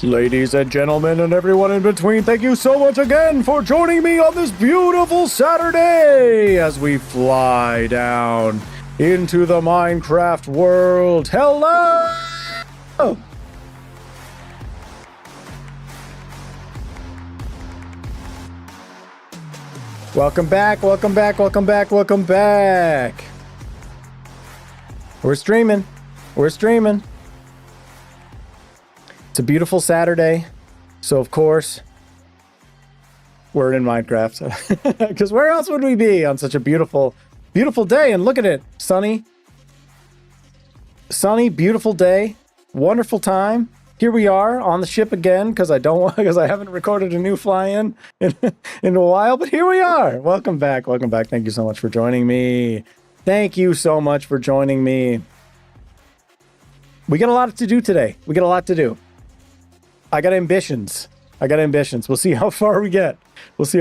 Ladies and gentlemen and everyone in between, thank you so much again for joining me on this beautiful Saturday as we fly down into the Minecraft world. Hello! Welcome back, welcome back, welcome back, welcome back. We're streaming. We're streaming. It's a beautiful Saturday, so of course, we're in Minecraft. Because where else would we be on such a beautiful, beautiful day? And look at it, sunny, beautiful day, wonderful time. Here we are on the ship again because I haven't recorded a new fly-in in a while. But here we are. Welcome back, welcome back. Thank you so much for joining me. Thank you so much for joining me. We got a lot to do today. We got a lot to do. I got ambitions. We'll see how far we get. With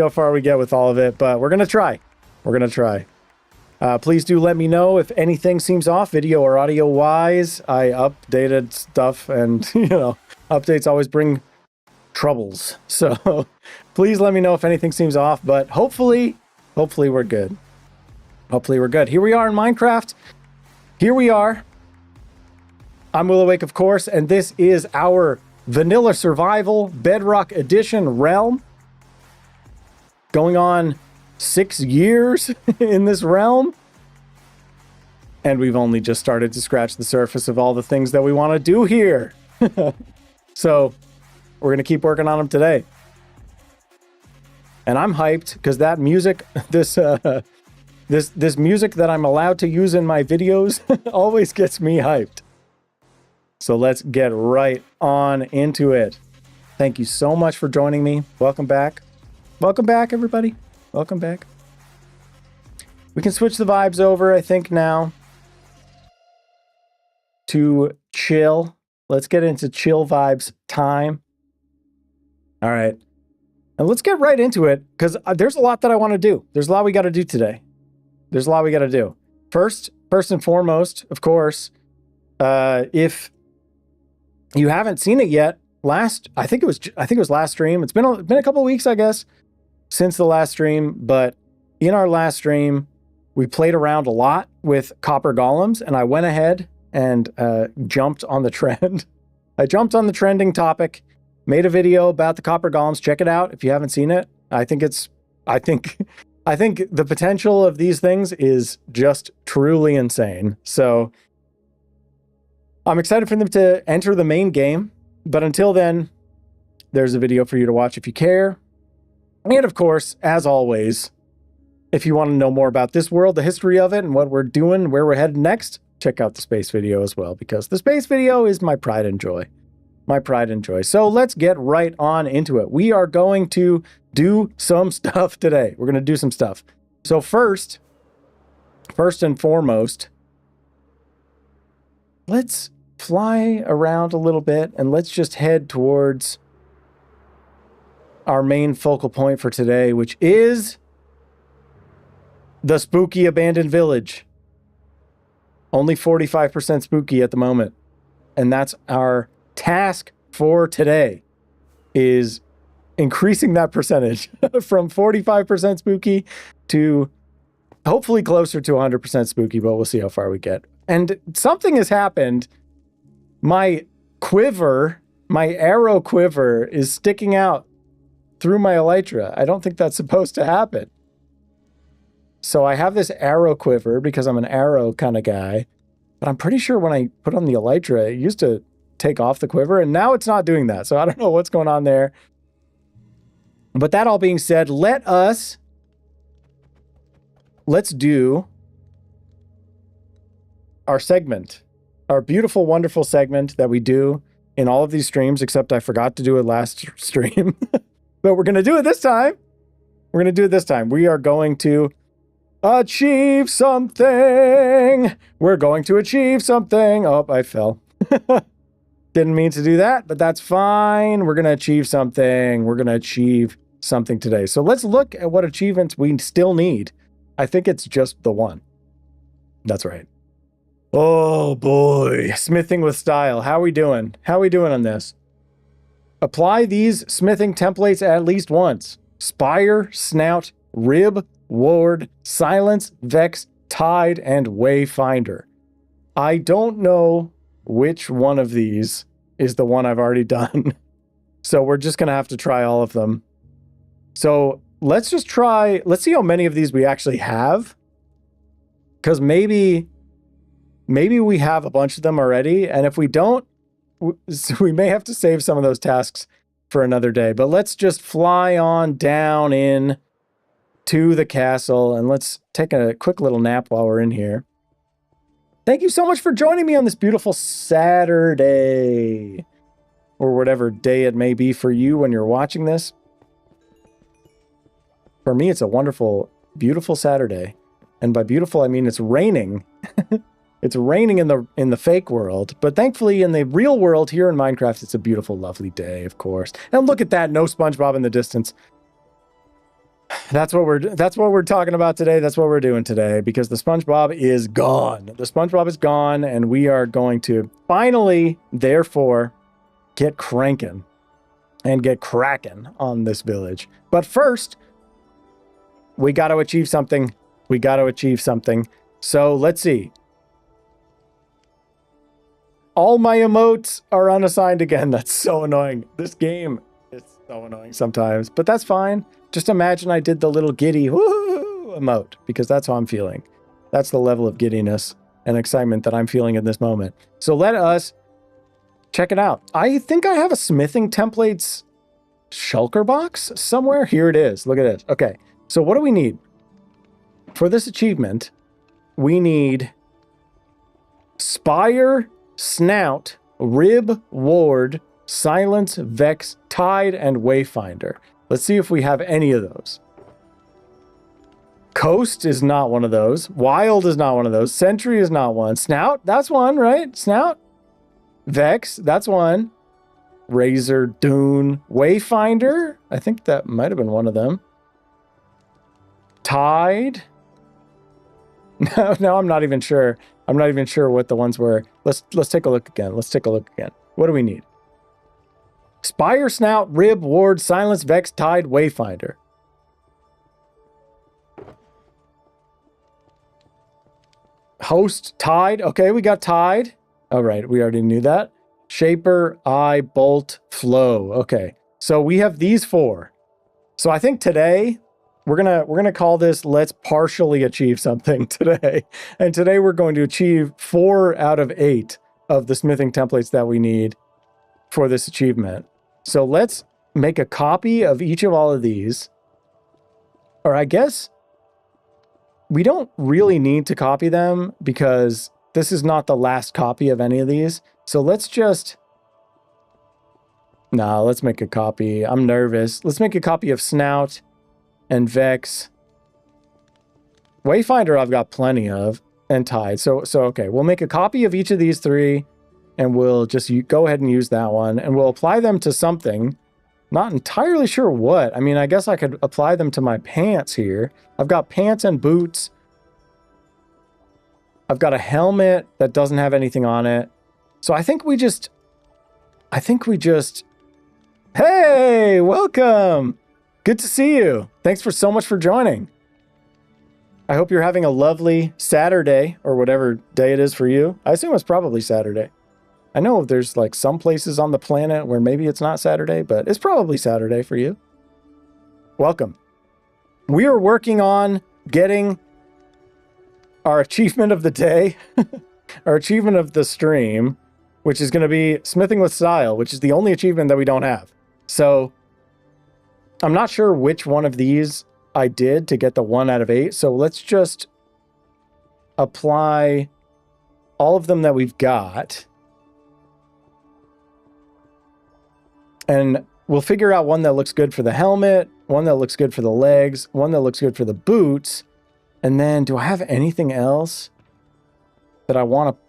all of it, but we're going to try. Please do let me know if anything seems off, video or audio wise. I updated stuff and, updates always bring troubles. So please let me know if anything seems off, but hopefully we're good. Here we are in Minecraft. Here we are. I'm Willowake, of course, and this is our Vanilla Survival Bedrock Edition realm. Going on 6 years in this realm. And we've only just started to scratch the surface of all the things that we want to do here. So we're going to keep working on them today. And I'm hyped because that music, this music that I'm allowed to use in my videos always gets me hyped. So let's get right on into it. Thank you so much for joining me. Welcome back. Welcome back, everybody. Welcome back. We can switch the vibes over, I think, now to chill. Let's get into chill vibes time. All right. And let's get right into it because there's a lot that I want to do. There's a lot we got to do today. First and foremost, of course, if you haven't seen it yet, I think it was last stream. It's been a couple of weeks, I guess, since the last stream. But in our last stream, we played around a lot with copper golems, and I went ahead and jumped on the trend. I jumped on the trending topic, made a video about the copper golems. Check it out if you haven't seen it. I think the potential of these things is just truly insane. So I'm excited for them to enter the main game, but until then, there's a video for you to watch if you care. And of course, as always, if you want to know more about this world, the history of it, and what we're doing, where we're headed next, check out the space video as well, because the space video is my pride and joy. So let's get right on into it. We are going to do some stuff today. We're going to do some stuff. So first and foremost, let's fly around a little bit and let's just head towards our main focal point for today, which is the spooky abandoned village. Only 45% spooky at the moment. And that's our task for today, is increasing that percentage from 45% spooky to hopefully closer to 100% spooky, but we'll see how far we get. And something has happened. My arrow quiver is sticking out through my elytra. I don't think that's supposed to happen. So I have this arrow quiver because I'm an arrow kind of guy, but I'm pretty sure when I put on the elytra, it used to take off the quiver, and now it's not doing that. So I don't know what's going on there. But that all being said, let's do our segment. Our beautiful, wonderful segment that we do in all of these streams, except I forgot to do it last stream. But we're going to do it this time. We are going to achieve something. Oh, I fell. Didn't mean to do that, but that's fine. We're going to achieve something today. So let's look at what achievements we still need. I think it's just the one. That's right. Oh boy, smithing with style. How we doing on this? Apply these smithing templates at least once. Spire, snout, rib, ward, silence, vex, tide, and wayfinder. I don't know which one of these is the one I've already done. So we're just going to have to try all of them. So let's just try, let's see how many of these we actually have. Because maybe we have a bunch of them already. And if we don't, we may have to save some of those tasks for another day. But let's just fly on down in to the castle. And let's take a quick little nap while we're in here. Thank you so much for joining me on this beautiful Saturday. Or whatever day it may be for you when you're watching this. For me, it's a wonderful, beautiful Saturday. And by beautiful, I mean it's raining. It's raining in the fake world. But thankfully, in the real world here in Minecraft, it's a beautiful, lovely day, of course. And look at that, no SpongeBob in the distance. That's what we're talking about today. That's what we're doing today, because the SpongeBob is gone. The SpongeBob is gone, and we are going to finally, therefore, get cranking and get cracking on this village. But first, we got to achieve something. We got to achieve something. So let's see. All my emotes are unassigned again. That's so annoying. This game is so annoying sometimes, but that's fine. Just imagine I did the little giddy woo emote, because that's how I'm feeling. That's the level of giddiness and excitement that I'm feeling in this moment. So let us check it out. I think I have a smithing templates shulker box somewhere. Here it is. Look at this. Okay. So what do we need? For this achievement, we need spire, snout, rib, ward, silence, vex, tide, and wayfinder. Let's see if we have any of those. Coast is not one of those. Wild is not one of those. Sentry is not one. Snout, that's one, right? Snout. Vex, that's one. Razor, Dune, Wayfinder. I think that might have been one of them. Tide. No, I'm not even sure. I'm not even sure what the ones were. Let's take a look again. Let's take a look again. What do we need? Spire, snout, rib, ward, silence, vex, tide, wayfinder. Host, tide. Okay, we got tide. All right, we already knew that. Shaper, eye, bolt, flow. Okay, so we have these four. So I think today we're gonna call this "Let's partially achieve something" today. And today we're going to achieve 4 out of 8 of the smithing templates that we need for this achievement. So let's make a copy of each of all of these. Or I guess we don't really need to copy them, because this is not the last copy of any of these. So let's just... Nah, let's make a copy. I'm nervous. Let's make a copy of Snout and Vex. Wayfinder I've got plenty of. And Tide. So okay, we'll make a copy of each of these 3. And we'll just go ahead and use that one. And we'll apply them to something. Not entirely sure what. I mean, I guess I could apply them to my pants here. I've got pants and boots. I've got a helmet that doesn't have anything on it. So I think we just... Hey, welcome. Good to see you. Thanks so much for joining. I hope you're having a lovely Saturday, or whatever day it is for you. I assume it's probably Saturday. I know there's like some places on the planet where maybe it's not Saturday, but it's probably Saturday for you. Welcome. We are working on getting our achievement of the day, our achievement of the stream, which is going to be smithing with style, which is the only achievement that we don't have. So I'm not sure which one of these I did to get the 1 out of 8. So let's just apply all of them that we've got. And we'll figure out one that looks good for the helmet, one that looks good for the legs, one that looks good for the boots. And then, do I have anything else that I want to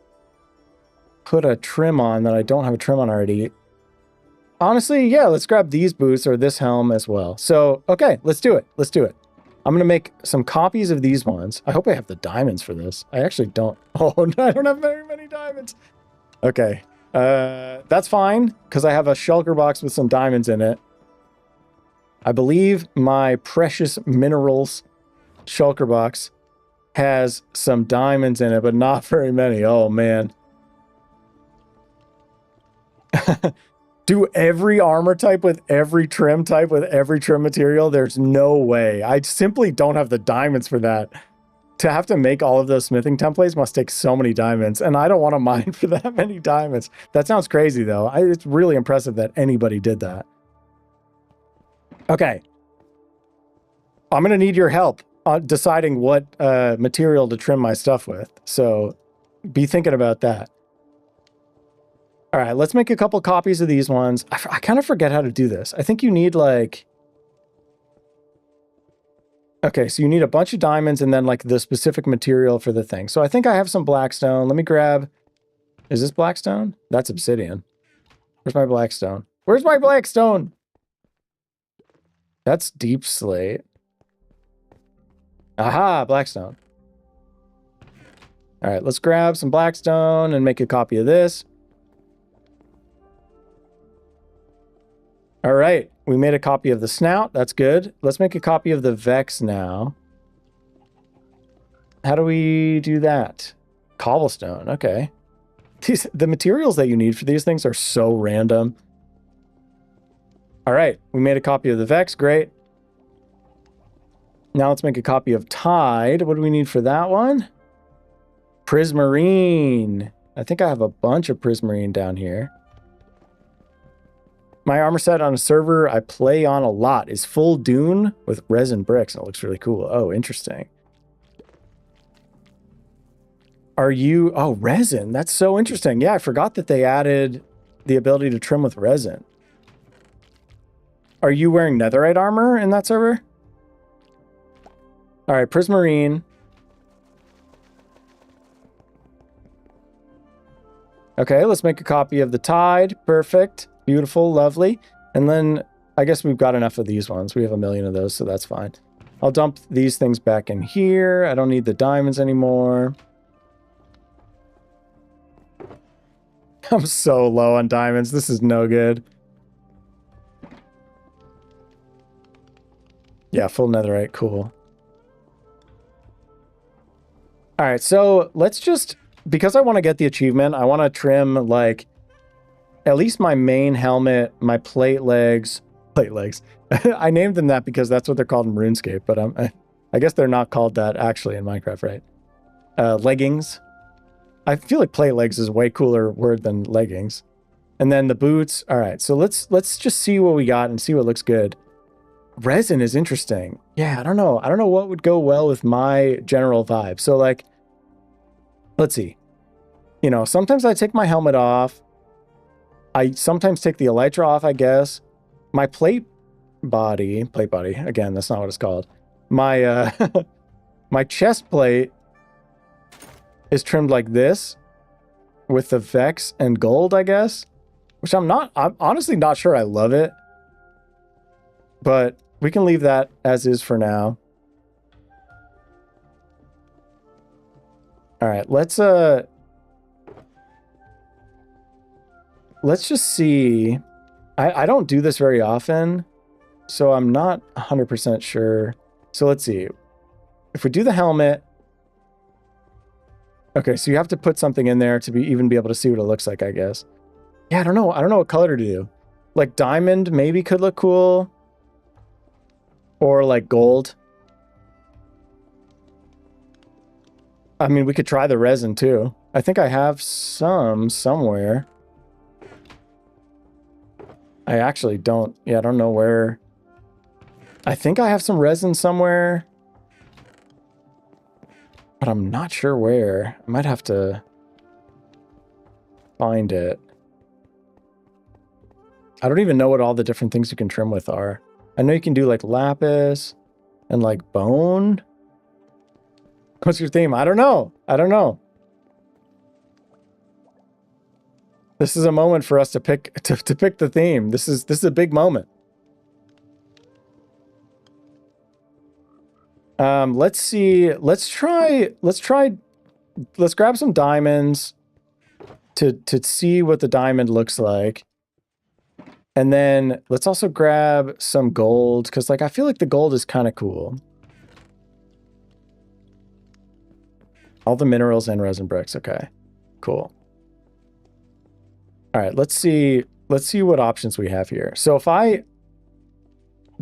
put a trim on that I don't have a trim on already? Honestly, yeah, let's grab these boots or this helm as well. So, okay, let's do it. Let's do it. I'm going to make some copies of these ones. I hope I have the diamonds for this. I actually don't. Oh, I don't have very many diamonds. Okay. That's fine, because I have a shulker box with some diamonds in it. I believe my precious minerals shulker box has some diamonds in it, but not very many. Oh, man. Do every armor type with every trim type with every trim material? There's no way. I simply don't have the diamonds for that. To have to make all of those smithing templates must take so many diamonds, and I don't want to mine for that many diamonds. That sounds crazy, though. It's really impressive that anybody did that. Okay. I'm going to need your help on deciding what material to trim my stuff with, so be thinking about that. All right, let's make a couple copies of these ones. I kind of forget how to do this. I think you need, like... Okay, so you need a bunch of diamonds and then like the specific material for the thing. So I think I have some blackstone. Let me grab... Is this blackstone? That's obsidian. Where's my blackstone? Where's my blackstone? That's deep slate. Aha, blackstone. All right, let's grab some blackstone and make a copy of this. All right, we made a copy of the snout. That's good. Let's make a copy of the Vex now. How do we do that? Cobblestone, okay. The materials that you need for these things are so random. All right, we made a copy of the Vex, great. Now let's make a copy of Tide. What do we need for that one? Prismarine. I think I have a bunch of Prismarine down here. My armor set on a server I play on a lot is full dune with resin bricks. And it looks really cool. Oh, interesting. Are you... Oh, resin. That's so interesting. Yeah, I forgot that they added the ability to trim with resin. Are you wearing netherite armor in that server? All right, Prismarine. Okay, let's make a copy of the Tide. Perfect. Beautiful, lovely. And then I guess we've got enough of these ones. We have a million of those, so that's fine. I'll dump these things back in here. I don't need the diamonds anymore. I'm so low on diamonds. This is no good. Yeah, full netherite. Cool. All right, so let's just... Because I want to get the achievement, I want to trim, like... At least my main helmet, my plate legs. I named them that because that's what they're called in RuneScape, but I guess they're not called that actually in Minecraft, right? Leggings. I feel like plate legs is a way cooler word than leggings. And then the boots. All right, so let's just see what we got and see what looks good. Resin is interesting. Yeah, I don't know. I don't know what would go well with my general vibe. So like, let's see. You know, sometimes I take my helmet off. I sometimes take the elytra off, I guess. My plate body, again, that's not what it's called. My my chest plate is trimmed like this with the Vex and gold, I guess. Which I'm honestly not sure I love it. But we can leave that as is for now. All right, let's just see. I don't do this very often, so I'm not 100% sure. So let's see. If we do the helmet... Okay, so you have to put something in there to even be able to see what it looks like, I guess. Yeah, I don't know. I don't know what color to do. Like diamond maybe could look cool. Or like gold. I mean, we could try the resin too. I think I have some somewhere. I actually don't... Yeah, I don't know where... I think I have some resin somewhere. But I'm not sure where. I might have to find it. I don't even know what all the different things you can trim with are. I know you can do like lapis and like bone. What's your theme? I don't know. I don't know. This is a moment for us to pick the theme. This is a big moment. Let's see. Let's grab some diamonds. to see what the diamond looks like. And then let's also grab some gold, because like I feel like the gold is kind of cool. All the minerals and resin bricks. Okay, cool. All right, let's see what options we have here. So if I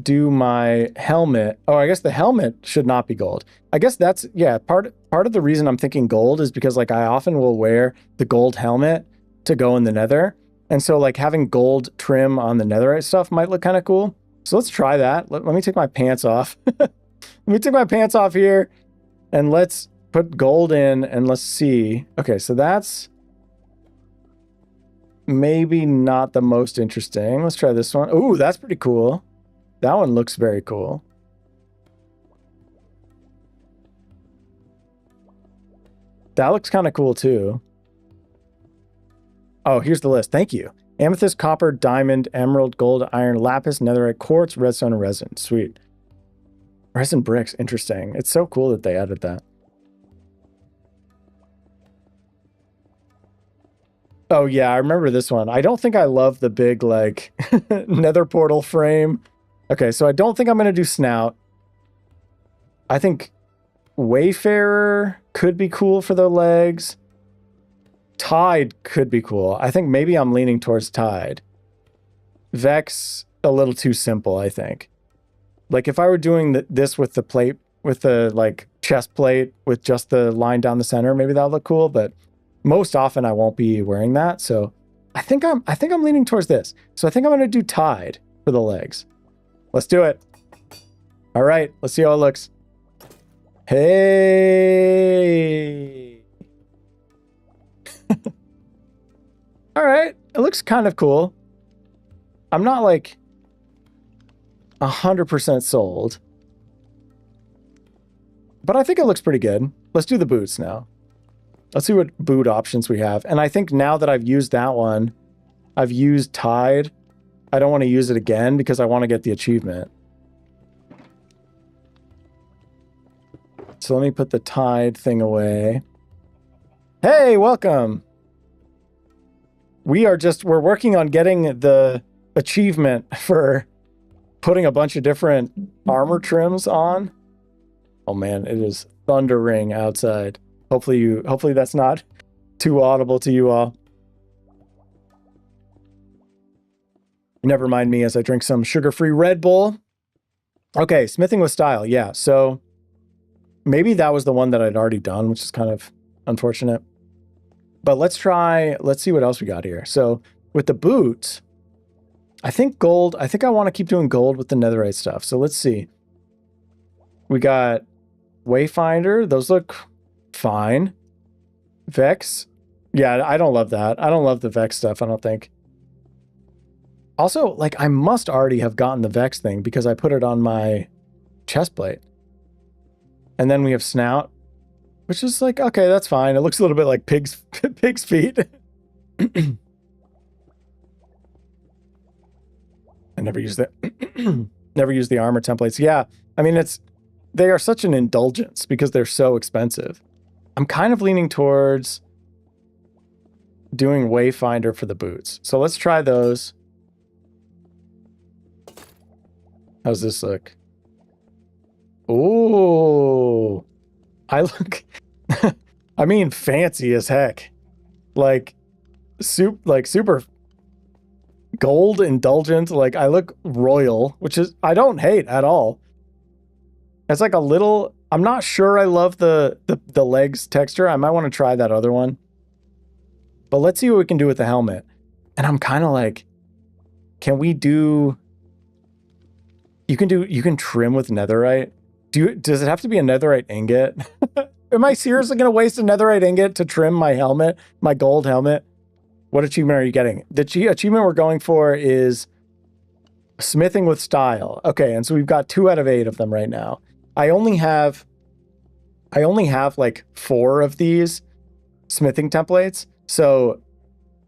do my helmet, oh, I guess the helmet should not be gold. I guess that's, yeah, part of the reason I'm thinking gold is because like I often will wear the gold helmet to go in the nether. And so like having gold trim on the netherite stuff might look kind of cool. So let's try that. Let me take my pants off. Let me take my pants off here and let's put gold in and let's see. Okay, so that's maybe not the most interesting. Let's try this one. Ooh, that's pretty cool. That one looks very cool. That looks kind of cool too. Oh, here's the list. Thank you. Amethyst, copper, diamond, emerald, gold, iron, lapis, netherite, quartz, redstone, and resin. Sweet. Resin bricks. Interesting. It's so cool that they added that. Oh, yeah. I remember this one. I don't think I love the big, like, nether portal frame. Okay, so I don't think I'm going to do snout. I think Wayfarer could be cool for the legs. Tide could be cool. I think maybe I'm leaning towards Tide. Vex, a little too simple, I think. Like if I were doing this with the plate, with the like chest plate with just the line down the center, maybe that would look cool, but most often I won't be wearing that. So I think I'm leaning towards this. So I think I'm going to do Tide for the legs. Let's do it. All right, let's see how it looks. Hey. All right, it looks kind of cool. I'm not like 100% sold, but I think it looks pretty good. Let's do the boots now. Let's see what boot options we have. And I think now that I've used that one, I've used Tide. I don't want to use it again because I want to get the achievement. So let me put the Tide thing away. Hey, welcome. We're working on getting the achievement for putting a bunch of different armor trims on. Oh man, it is thundering outside. Hopefully that's not too audible to you all. Never mind me as I drink some sugar-free Red Bull. Okay, smithing with style. Yeah, so maybe that was the one that I'd already done, which is kind of unfortunate. But let's see what else we got here. So with the boots, I think gold, I think I want to keep doing gold with the netherite stuff. So let's see. We got Wayfinder. Those look fine. Vex. Yeah, I don't love that. I don't love the Vex stuff, I don't think. Also, like I must already have gotten the Vex thing because I put it on my chest plate. And then we have Snout. Which is like, okay, that's fine. It looks a little bit like pig's feet. I never use the armor templates. Yeah, I mean they are such an indulgence because they're so expensive. I'm kind of leaning towards doing Wayfinder for the boots. So let's try those. How's this look? Ooh. I look, I mean, fancy as heck. Like, super gold indulgent. Like, I look royal, which is, I don't hate at all. It's like a little, I'm not sure I love the legs texture. I might want to try that other one. But let's see what we can do with the helmet. And I'm kind of like, can we do, you can trim with netherite. Does it have to be a netherite ingot? Am I seriously going to waste a netherite ingot to trim my helmet, my gold helmet? What achievement are you getting? The achievement we're going for is smithing with style. Okay, and so we've got 2 out of 8 of them right now. I only have like 4 of these smithing templates. So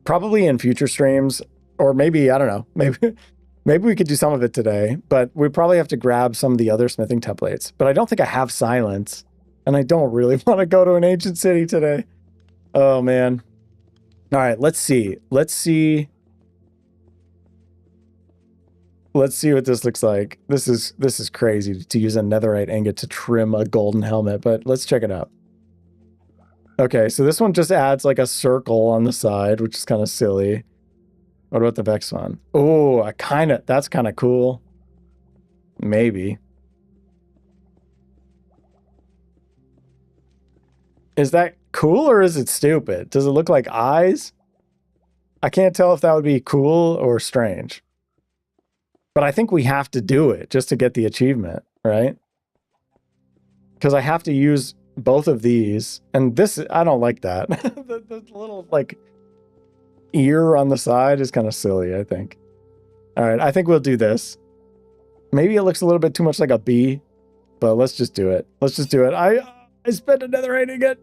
probably in future streams, or maybe, I don't know, maybe we could do some of it today, but we probably have to grab some of the other smithing templates. But I don't think I have silence, and I don't really want to go to an ancient city today. Oh, man. All right, let's see. Let's see what this looks like. This is crazy to use a netherite ingot to trim a golden helmet, but let's check it out. Okay, so this one just adds like a circle on the side, which is kind of silly. What about the Vex one? Oh, that's kind of cool. Maybe. Is that cool or is it stupid? Does it look like eyes? I can't tell if that would be cool or strange. But I think we have to do it just to get the achievement, right? Because I have to use both of these. And this, I don't like that. the little, like, ear on the side is kind of silly, I think. All right, I think we'll do this. Maybe it looks a little bit too much like a bee, but let's just do it. Let's just do it. I spent another rating it.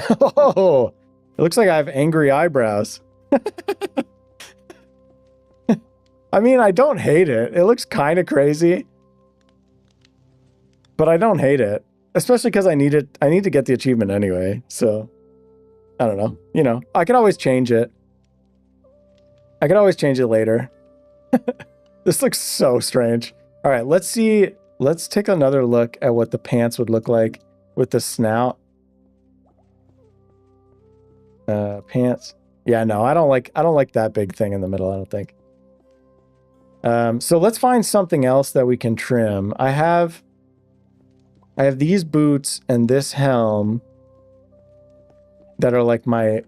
Oh, it looks like I have angry eyebrows. I mean, I don't hate it. It looks kind of crazy, but I don't hate it, especially because I need it. I need to get the achievement anyway. So I don't know. You know, I could always change it. I could always change it later. This looks so strange. All right, let's see. Let's take another look at what the pants would look like with the snout. Pants. Yeah, no, I don't like that big thing in the middle, I don't think. So let's find something else that we can trim. I have these boots and this helm that are like my,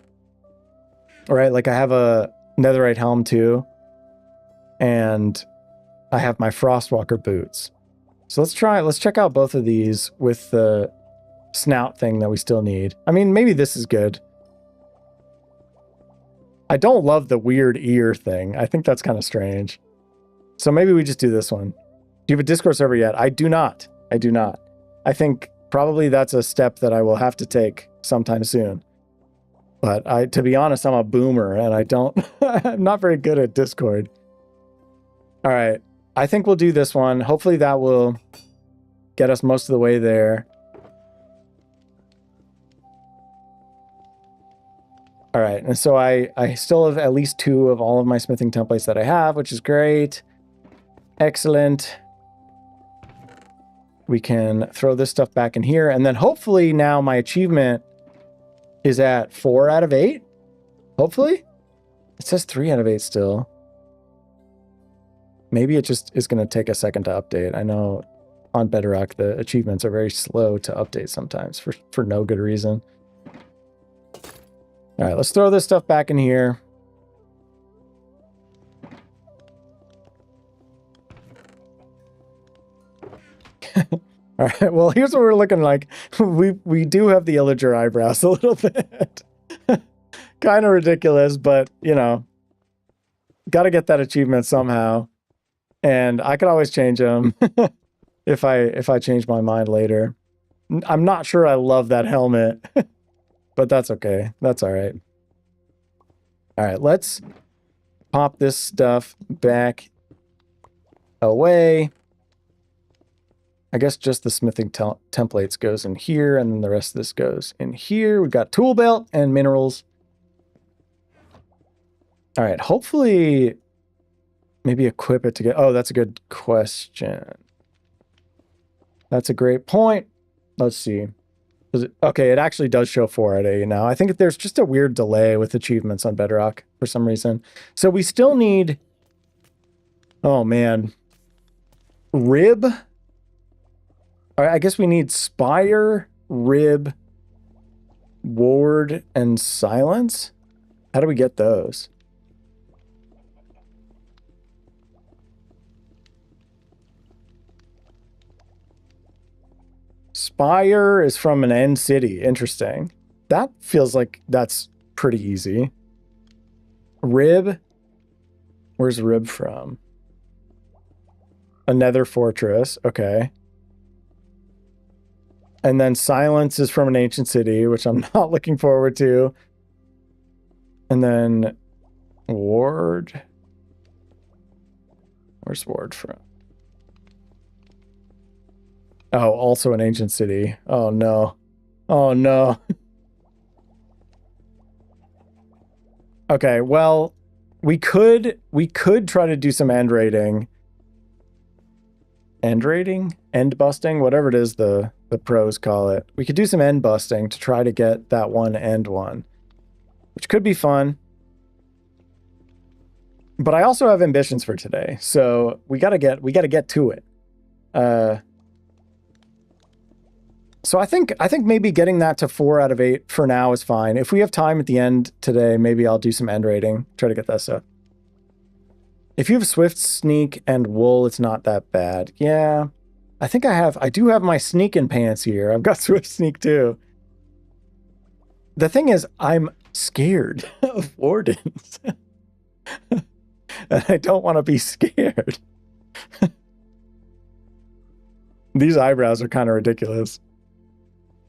right? Like I have a netherite helm too. And I have my Frostwalker boots. So let's check out both of these with the snout thing that we still need. I mean, maybe this is good. I don't love the weird ear thing. I think that's kind of strange. So maybe we just do this one. Do you have a Discord server yet? I do not. I do not. I think probably that's a step that I will have to take sometime soon. But to be honest, I'm a boomer and I'm not very good at Discord. All right. I think we'll do this one. Hopefully that will get us most of the way there. All right. And so I still have at least 2 of all of my smithing templates that I have, which is great. Excellent. We can throw this stuff back in here. And then hopefully now my achievement is at 4 out of 8. Hopefully. It says 3 out of 8 still. Maybe it just is going to take a second to update. I know on Bedrock, the achievements are very slow to update sometimes for no good reason. All right, let's throw this stuff back in here. All right, well, here's what we're looking like. We do have the Illager eyebrows a little bit. Kind of ridiculous, but, you know, got to get that achievement somehow. And I could always change them if I change my mind later. I'm not sure I love that helmet, but that's okay. That's all right. All right, let's pop this stuff back away. I guess just the smithing templates goes in here, and then the rest of this goes in here. We've got tool belt and minerals. All right, hopefully maybe equip it to get... Oh, that's a good question. That's a great point. Let's see. Okay, it actually does show 4 out of 8 now. I think there's just a weird delay with achievements on Bedrock for some reason. So we still need... Oh, man. Rib? All right, I guess we need Spire, Rib, Ward, and Silence. How do we get those? Spire is from an end city. Interesting. That feels like that's pretty easy. Rib? Where's Rib from? A nether fortress. Okay. And then Silence is from an ancient city, which I'm not looking forward to. And then Ward. Where's Ward from? Oh, also an ancient city. Oh, no. Oh, no. Okay, well, we could try to do some end rating. End rating? End busting? Whatever it is the pros call it. We could do some end busting to try to get that one end one, which could be fun. But I also have ambitions for today, so we gotta get to it. So I think maybe getting that to 4 out of 8 for now is fine. If we have time at the end today, maybe I'll do some end rating, try to get that stuff. If you have Swift, Sneak, and Wool, it's not that bad. Yeah, I do have my sneaking pants here. I've got Swift Sneak too. The thing is, I'm scared of wardens. And I don't want to be scared. These eyebrows are kind of ridiculous.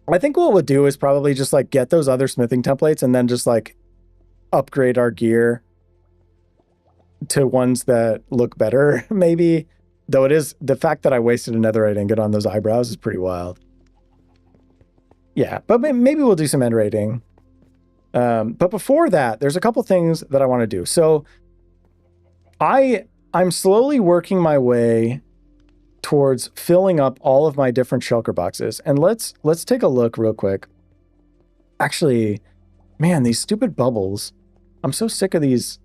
I think what we'll do is probably just like get those other smithing templates and then just like upgrade our gear to ones that look better, maybe. Though it is, the fact that I wasted a netherite ingot on those eyebrows is pretty wild. Yeah, but maybe we'll do some end rating. But before that, there's a couple things that I want to do. So I'm slowly working my way towards filling up all of my different shulker boxes. And let's take a look real quick. Actually, man, these stupid bubbles. I'm so sick of these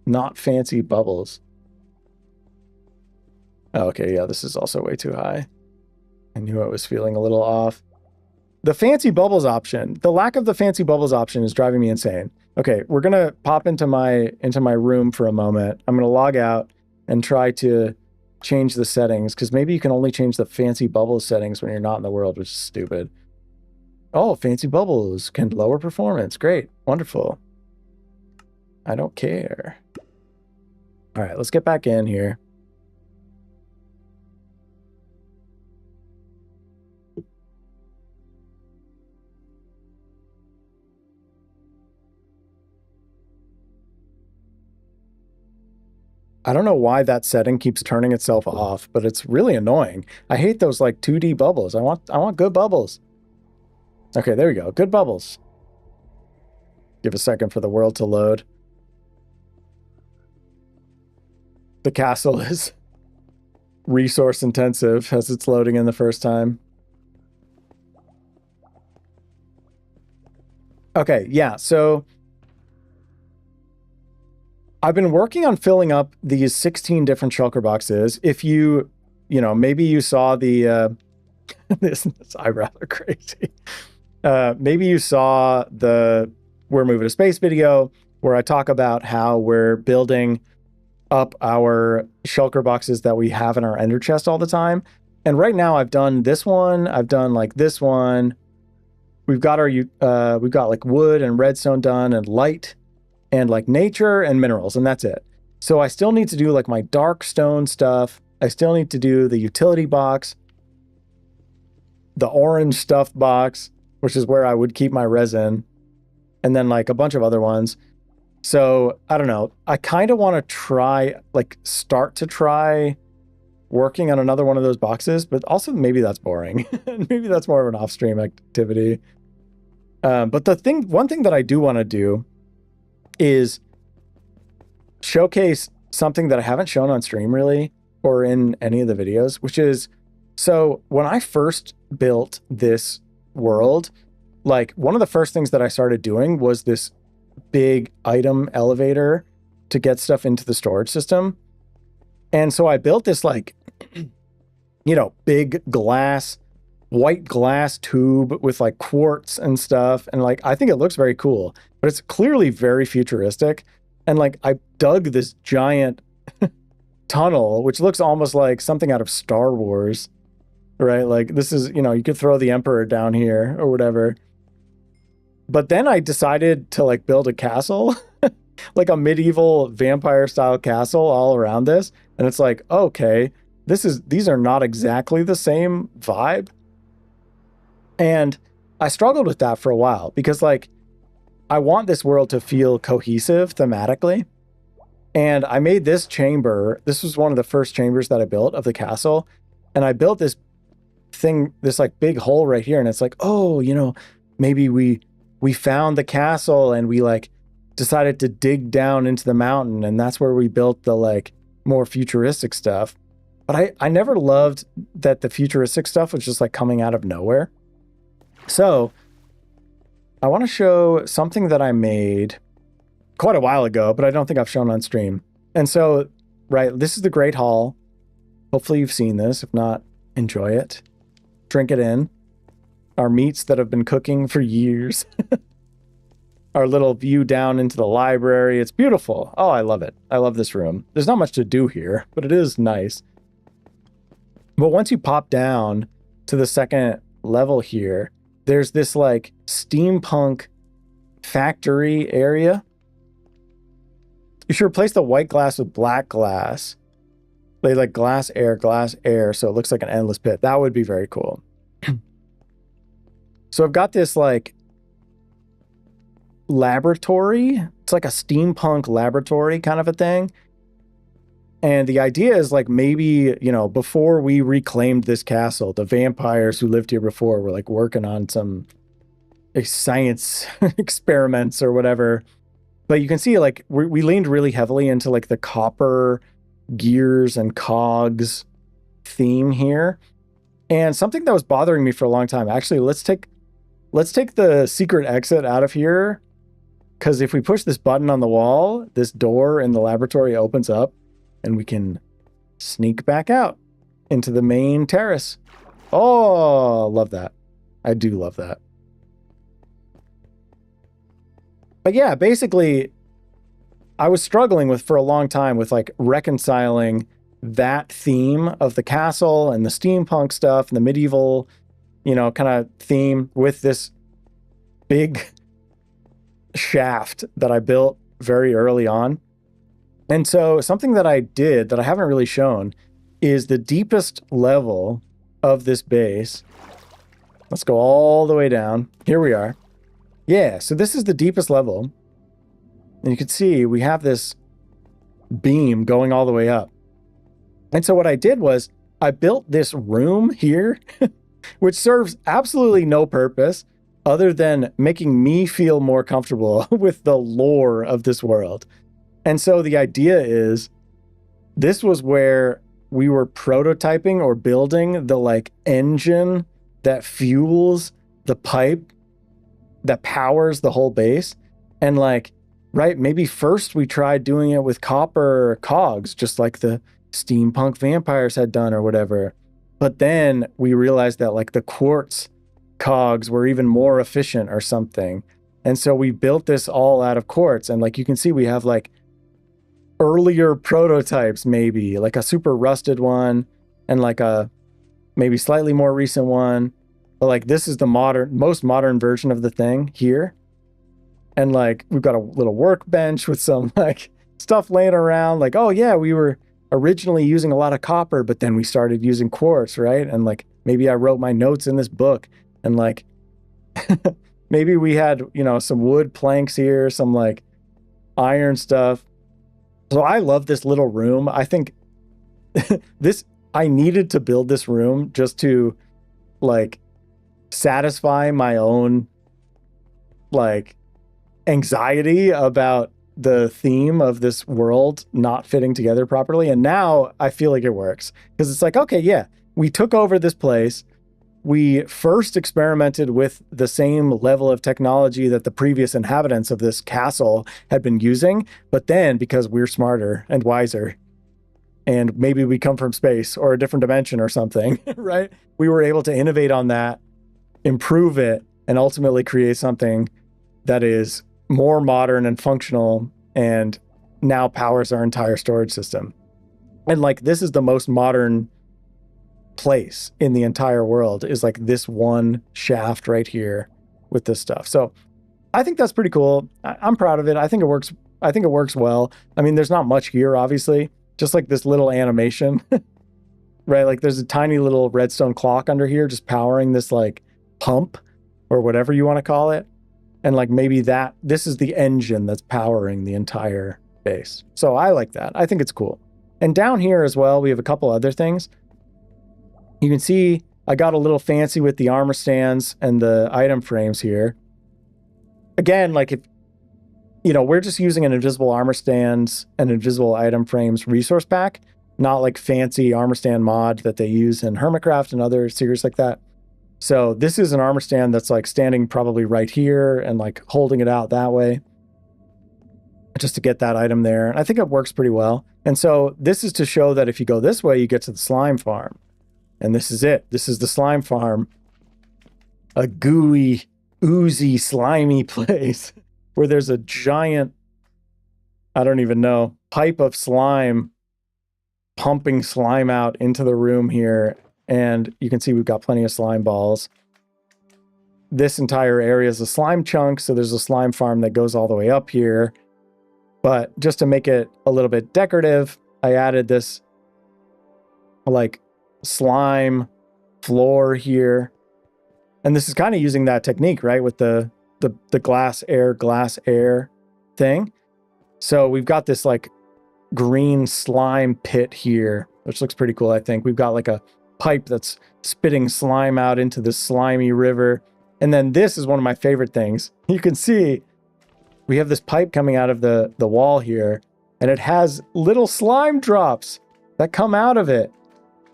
not fancy bubbles. Oh, okay, yeah, this is also way too high. I knew I was feeling a little off. The fancy bubbles option, the lack of the fancy bubbles option is driving me insane. Okay, we're gonna pop into my room for a moment. I'm gonna log out and try to change the settings, because maybe you can only change the fancy bubbles settings when you're not in the world, which is stupid. Oh, fancy bubbles can lower performance. Great, wonderful. I don't care. All right, let's get back in here. I don't know why that setting keeps turning itself off, but it's really annoying. I hate those like 2D bubbles. I want good bubbles. Okay, there we go. Good bubbles. Give a second for the world to load. The castle is resource intensive as it's loading in the first time. Okay, yeah, so I've been working on filling up these 16 different shulker boxes. If you know, maybe you saw the, this eyebrows are crazy. Maybe you saw the We're Moving to Space video where I talk about how we're building up our shulker boxes that we have in our ender chest all the time. And right now I've done this one. I've done like this one. We've got like wood and redstone done and light and like nature and minerals, and that's it. So I still need to do like my dark stone stuff. I still need to do the utility box, the orange stuffed box, which is where I would keep my resin, and then like a bunch of other ones. So I don't know. I kind of want to start to try working on another one of those boxes, but also maybe that's boring. Maybe that's more of an off-stream activity. But one thing that I do want to do is showcase something that I haven't shown on stream really, or in any of the videos, which is, so when I first built this world, like one of the first things that I started doing was this big item elevator to get stuff into the storage system. And so I built this like, you know, big white glass tube with like quartz and stuff. And like, I think it looks very cool, but it's clearly very futuristic. And like, I dug this giant tunnel, which looks almost like something out of Star Wars, right? Like this is, you know, you could throw the Emperor down here or whatever. But then I decided to like build a castle, like a medieval vampire style castle all around this. And it's like, okay, these are not exactly the same vibe. And I struggled with that for a while because like, I want this world to feel cohesive thematically. And I made this chamber. This was one of the first chambers that I built of the castle. And I built this thing, this like big hole right here. And it's like, oh, you know, maybe we found the castle and we like decided to dig down into the mountain, and that's where we built the like more futuristic stuff. But I never loved that the futuristic stuff was just like coming out of nowhere. So I want to show something that I made quite a while ago, but I don't think I've shown on stream. And so, right, this is the Great Hall. Hopefully you've seen this. If not, enjoy it. Drink it in. Our meats that have been cooking for years. Our little view down into the library. It's beautiful. Oh, I love it. I love this room. There's not much to do here, but it is nice. But once you pop down to the second level here, there's this like steampunk factory area. You should replace the white glass with black glass. They like glass air, so it looks like an endless pit. That would be very cool. So I've got this like laboratory. It's like a steampunk laboratory kind of a thing. And the idea is like maybe, you know, before we reclaimed this castle, the vampires who lived here before were like working on some science experiments or whatever. But you can see like we leaned really heavily into like the copper gears and cogs theme here. And something that was bothering me for a long time, actually, let's take the secret exit out of here. Because if we push this button on the wall, this door in the laboratory opens up and we can sneak back out into the main terrace. Oh, love that. I do love that. But yeah, basically, I was struggling for a long time with like reconciling that theme of the castle and the steampunk stuff and the medieval, you know, kind of theme with this big shaft that I built very early on. And so something that I did that I haven't really shown is the deepest level of this base. Let's go all the way down. Here we are. Yeah, so this is the deepest level. And you can see we have this beam going all the way up. And so what I did was I built this room here, which serves absolutely no purpose other than making me feel more comfortable with the lore of this world. And so the idea is this was where we were prototyping or building the like engine that fuels the pipe that powers the whole base. And like, right, maybe first we tried doing it with copper cogs, just like the steampunk vampires had done or whatever. But then we realized that like the quartz cogs were even more efficient or something. And so we built this all out of quartz. And like you can see, we have like earlier prototypes, maybe like a super rusted one and like a maybe slightly more recent one. But like this is the most modern version of the thing here. And like we've got a little workbench with some like stuff laying around. Like, oh yeah, we were originally using a lot of copper, but then we started using quartz, right? And like maybe I wrote my notes in this book, and like maybe we had, you know, some wood planks here, some like iron stuff. So I love this little room. I think I needed to build this room just to like satisfy my own like anxiety about the theme of this world not fitting together properly. And now I feel like it works because it's like, okay, yeah, we took over this place. We first experimented with the same level of technology that the previous inhabitants of this castle had been using. But then because we're smarter and wiser, and maybe we come from space or a different dimension or something, right? We were able to innovate on that, improve it, and ultimately create something that is more modern and functional and now powers our entire storage system. And like, this is the most modern place in the entire world, is like this one shaft right here with this stuff. So I think that's pretty cool. I'm proud of it. I think it works. I think it works well. I mean, there's not much here, obviously, just like this little animation, right? Like there's a tiny little redstone clock under here, just powering this like pump or whatever you want to call it. And like maybe this is the engine that's powering the entire base. So I like that. I think it's cool. And down here as well, we have a couple other things. You can see I got a little fancy with the armor stands and the item frames here. Again, like you know, we're just using an invisible armor stands and invisible item frames resource pack, not like fancy armor stand mod that they use in Hermitcraft and other series like that. So this is an armor stand that's like standing probably right here and like holding it out that way just to get that item there. And I think it works pretty well. And so this is to show that if you go this way, you get to the slime farm. And this is it. This is the slime farm. A gooey, oozy, slimy place where there's a giant, I don't even know, pipe of slime pumping slime out into the room here. And you can see we've got plenty of slime balls. This entire area is a slime chunk, so there's a slime farm that goes all the way up here. But just to make it a little bit decorative, I added this like slime floor here. And this is kind of using that technique, right? With the glass air thing. So we've got this like green slime pit here, which looks pretty cool, I think. We've got like a pipe that's spitting slime out into this slimy river. And then this is one of my favorite things. You can see we have this pipe coming out of the wall here, and it has little slime drops that come out of it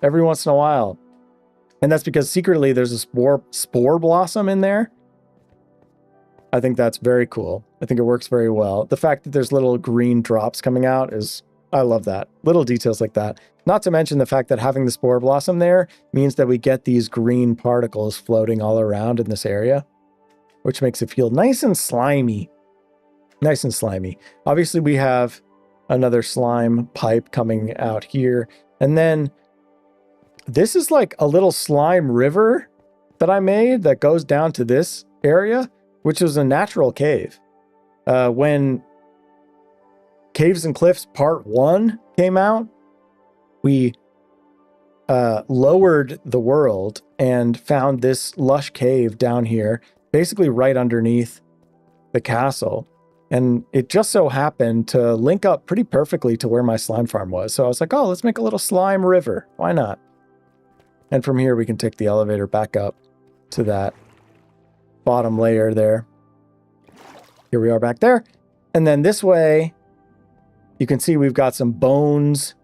every once in a while. And that's because secretly there's a spore blossom in there. I think that's very cool. I think it works very well. The fact that there's little green drops coming out is, I love that. Little details like that. Not to mention the fact that having the spore blossom there means that we get these green particles floating all around in this area, which makes it feel nice and slimy. Nice and slimy. Obviously, we have another slime pipe coming out here. And then this is like a little slime river that I made that goes down to this area, which is a natural cave. When Caves and Cliffs Part 1 came out, we lowered the world and found this lush cave down here, basically right underneath the castle. And it just so happened to link up pretty perfectly to where my slime farm was. So I was like, oh, let's make a little slime river. Why not? And from here, we can take the elevator back up to that bottom layer there. Here we are back there. And then this way, you can see we've got some bones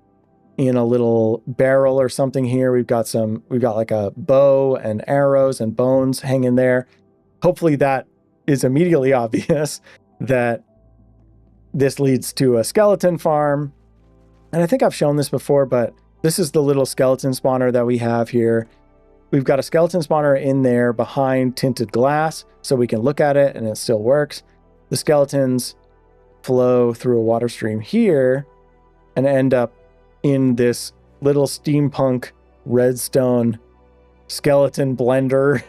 in a little barrel or something here. We've got like a bow and arrows and bones hanging there. Hopefully that is immediately obvious that this leads to a skeleton farm. And I think I've shown this before, but this is the little skeleton spawner that we have here. We've got a skeleton spawner in there behind tinted glass, so we can look at it and it still works. The skeletons flow through a water stream here and end up in this little steampunk redstone skeleton blender,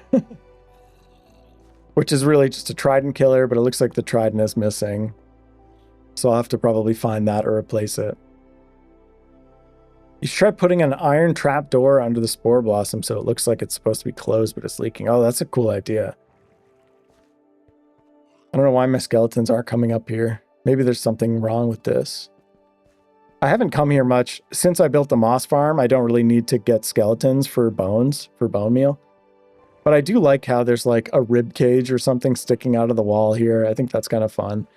which is really just a trident killer, but it looks like the trident is missing. So I'll have to probably find that or replace it. You should try putting an iron trap door under the spore blossom so it looks like it's supposed to be closed, but it's leaking. Oh, that's a cool idea. I don't know why my skeletons aren't coming up here. Maybe there's something wrong with this. I haven't come here much. Since I built the moss farm, I don't really need to get skeletons for bones, for bone meal. But I do like how there's like a rib cage or something sticking out of the wall here. I think that's kind of fun.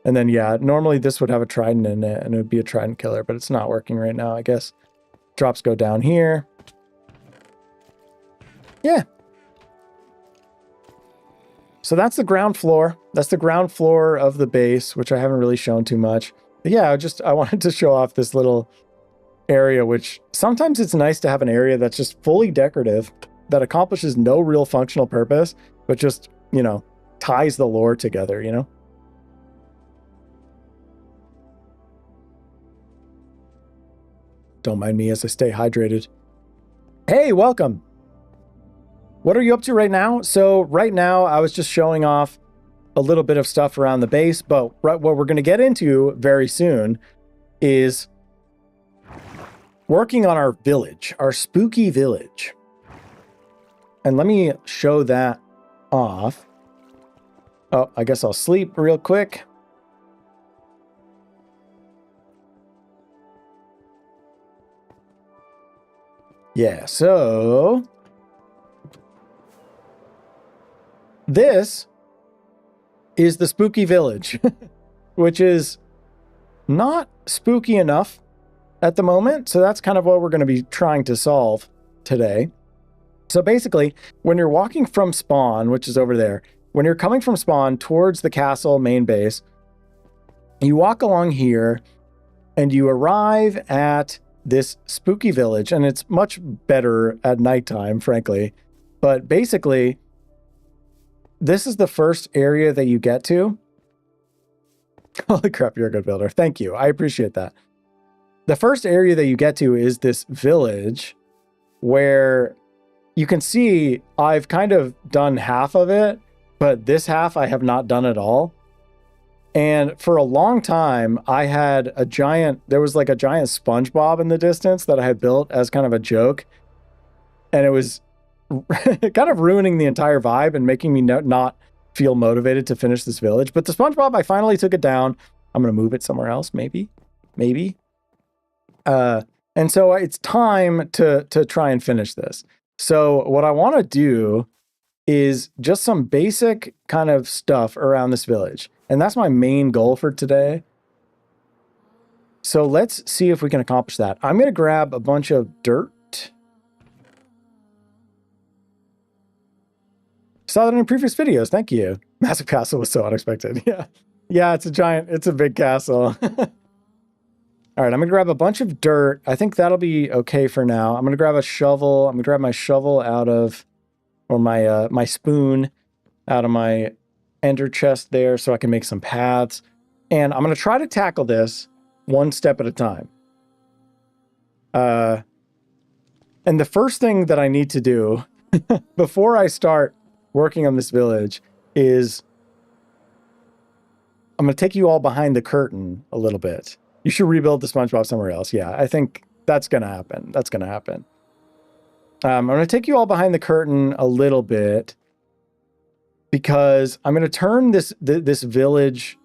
And then, yeah, normally this would have a trident in it and it would be a trident killer, but it's not working right now, I guess. Drops go down here. Yeah. So that's the ground floor. That's the ground floor of the base, which I haven't really shown too much. But yeah, I wanted to show off this little area, which sometimes it's nice to have an area that's just fully decorative, that accomplishes no real functional purpose, but just, you know, ties the lore together, you know? Don't mind me as I stay hydrated. Hey, welcome. What are you up to right now? So right now, I was just showing off a little bit of stuff around the base, but what we're going to get into very soon is working on our village, our spooky village. And let me show that off. Oh, I guess I'll sleep real quick. Yeah, so this is the spooky village. which is not spooky enough at the moment. So that's kind of what we're going to be trying to solve today. So basically, when you're walking from spawn, which is over there, when you're coming from spawn towards the castle main base, you walk along here and you arrive at this spooky village, and it's much better at nighttime, frankly. But basically, this is the first area that you get to. Holy crap, you're a good builder. Thank you. I appreciate that. The first area that you get to is this village where you can see I've kind of done half of it, but this half I have not done at all. And for a long time, I had there was like a giant SpongeBob in the distance that I had built as kind of a joke. And it was kind of ruining the entire vibe and making me not feel motivated to finish this village. But the SpongeBob, I finally took it down. I'm going to move it somewhere else, maybe. And so it's time to try and finish this. So what I want to do is just some basic kind of stuff around this village. And that's my main goal for today. So let's see if we can accomplish that. I'm going to grab a bunch of dirt. Saw that in previous videos. Thank you. Massive castle was so unexpected. Yeah. Yeah, it's a big castle. All right, I'm going to grab a bunch of dirt. I think that'll be okay for now. I'm going to grab a shovel. I'm going to grab my shovel out of, or my spoon out of my ender chest there so I can make some paths. And I'm going to try to tackle this one step at a time. And the first thing that I need to do before I start working on this village is I'm going to take you all behind the curtain a little bit. You should rebuild the SpongeBob somewhere else. Yeah, I think that's going to happen. That's going to happen. I'm going to take you all behind the curtain a little bit because I'm going to turn this village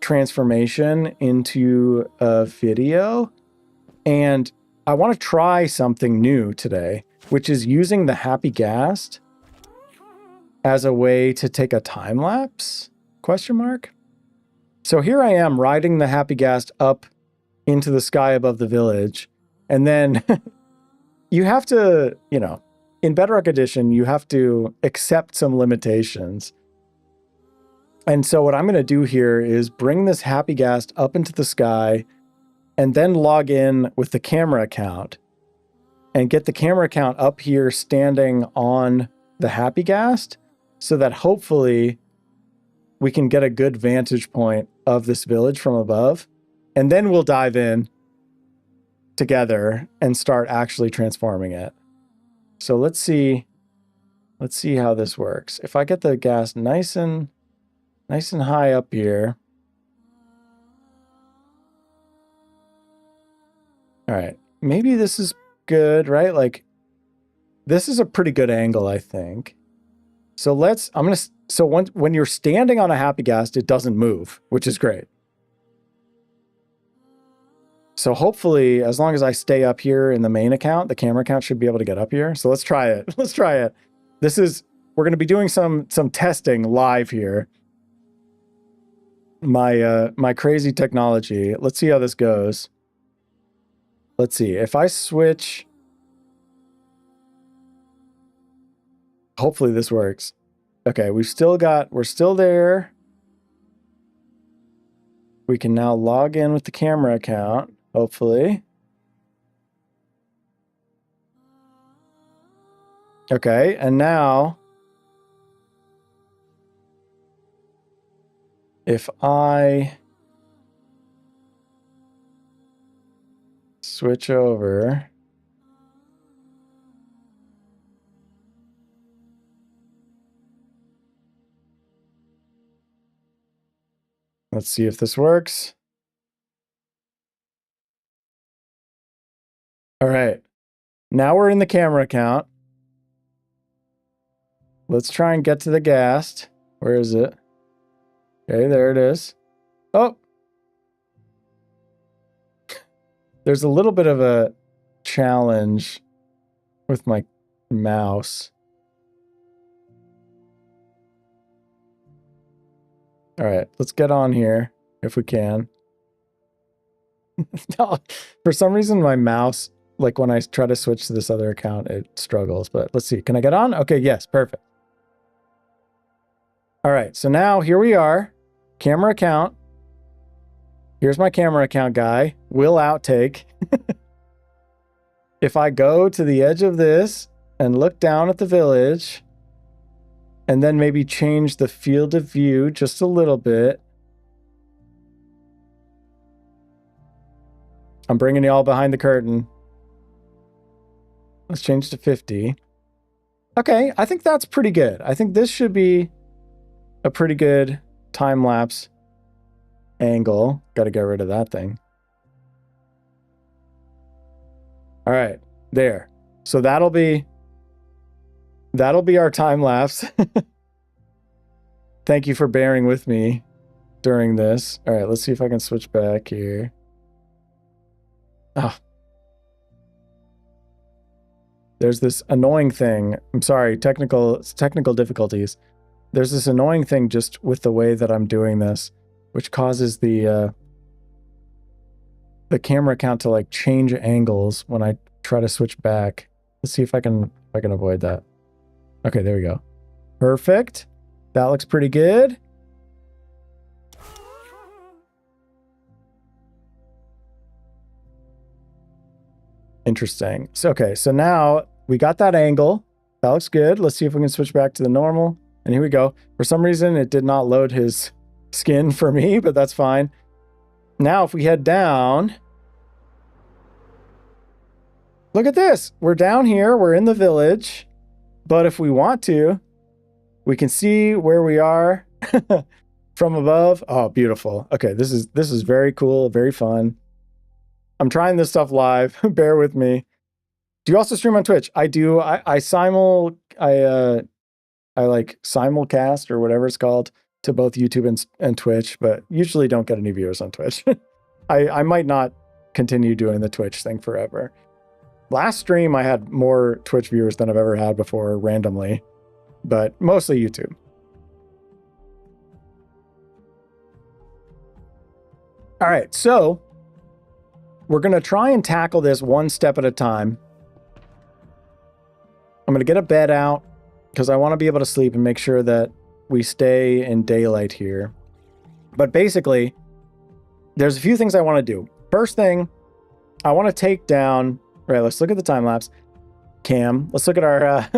transformation into a video. And I want to try something new today, which is using the Happy Ghast as a way to take a time lapse? Question mark. So here I am riding the Happy Ghast up into the sky above the village. And then you have to, you know, in Bedrock Edition, you have to accept some limitations. And so what I'm going to do here is bring this Happy Ghast up into the sky and then log in with the camera account and get the camera account up here standing on the Happy Ghast so that hopefully we can get a good vantage point of this village from above. And then we'll dive in together and start actually transforming it. So let's see how this works. If I get the gas nice and high up here. All right, maybe this is good, right? Like this is a pretty good angle, I think. So when you're standing on a Happy Ghast, it doesn't move, which is great. So hopefully, as long as I stay up here in the main account, the camera account should be able to get up here. So let's try it. Let's try it. We're going to be doing some testing live here. My crazy technology. Let's see how this goes. Let's see. If I switch, hopefully this works. Okay, we're still there. We can now log in with the camera account, hopefully. Okay, and now if I switch over, let's see if this works. All right, now we're in the camera account. Let's try and get to the ghast. Where is it? Okay, there it is. Oh! There's a little bit of a challenge with my mouse. All right, let's get on here. if we can. No, for some reason, my mouse, like when I try to switch to this other account, it struggles. But let's see. Can I get on? Okay, yes, perfect. All right, so now here we are. Camera account. Here's my camera account guy. Will outtake. If I go to the edge of this and look down at the village, and then maybe change the field of view just a little bit. I'm bringing you all behind the curtain. Let's change to 50. Okay, I think that's pretty good. I think this should be a pretty good time-lapse angle. Got to get rid of that thing. All right, there. So that'll be our time-lapse. Thank you for bearing with me during this. All right, let's see if I can switch back here. Oh. There's this annoying thing. I'm sorry, technical difficulties. There's this annoying thing just with the way that I'm doing this, which causes the camera account to like change angles when I try to switch back. Let's see if I can avoid that. Okay, there we go. Perfect. That looks pretty good. Interesting. So, okay, so now we got that angle. That looks good. Let's see if we can switch back to the normal. And here we go. For some reason, it did not load his skin for me, but that's fine. Now, if we head down, look at this. We're down here. We're in the village. But if we want to, we can see where we are from above. Oh, beautiful. Okay, this is very cool, very fun. I'm trying this stuff live. Bear with me. Do you also stream on Twitch? I do. I like simulcast or whatever it's called to both YouTube and Twitch, but usually don't get any viewers on Twitch. I might not continue doing the Twitch thing forever. Last stream I had more Twitch viewers than I've ever had before randomly, but mostly YouTube. All right, so we're going to try and tackle this one step at a time. I'm going to get a bed out because I want to be able to sleep and make sure that we stay in daylight here. But basically, there's a few things I want to do. First thing, I want to take down... Right, let's look at the time-lapse cam. Let's look at our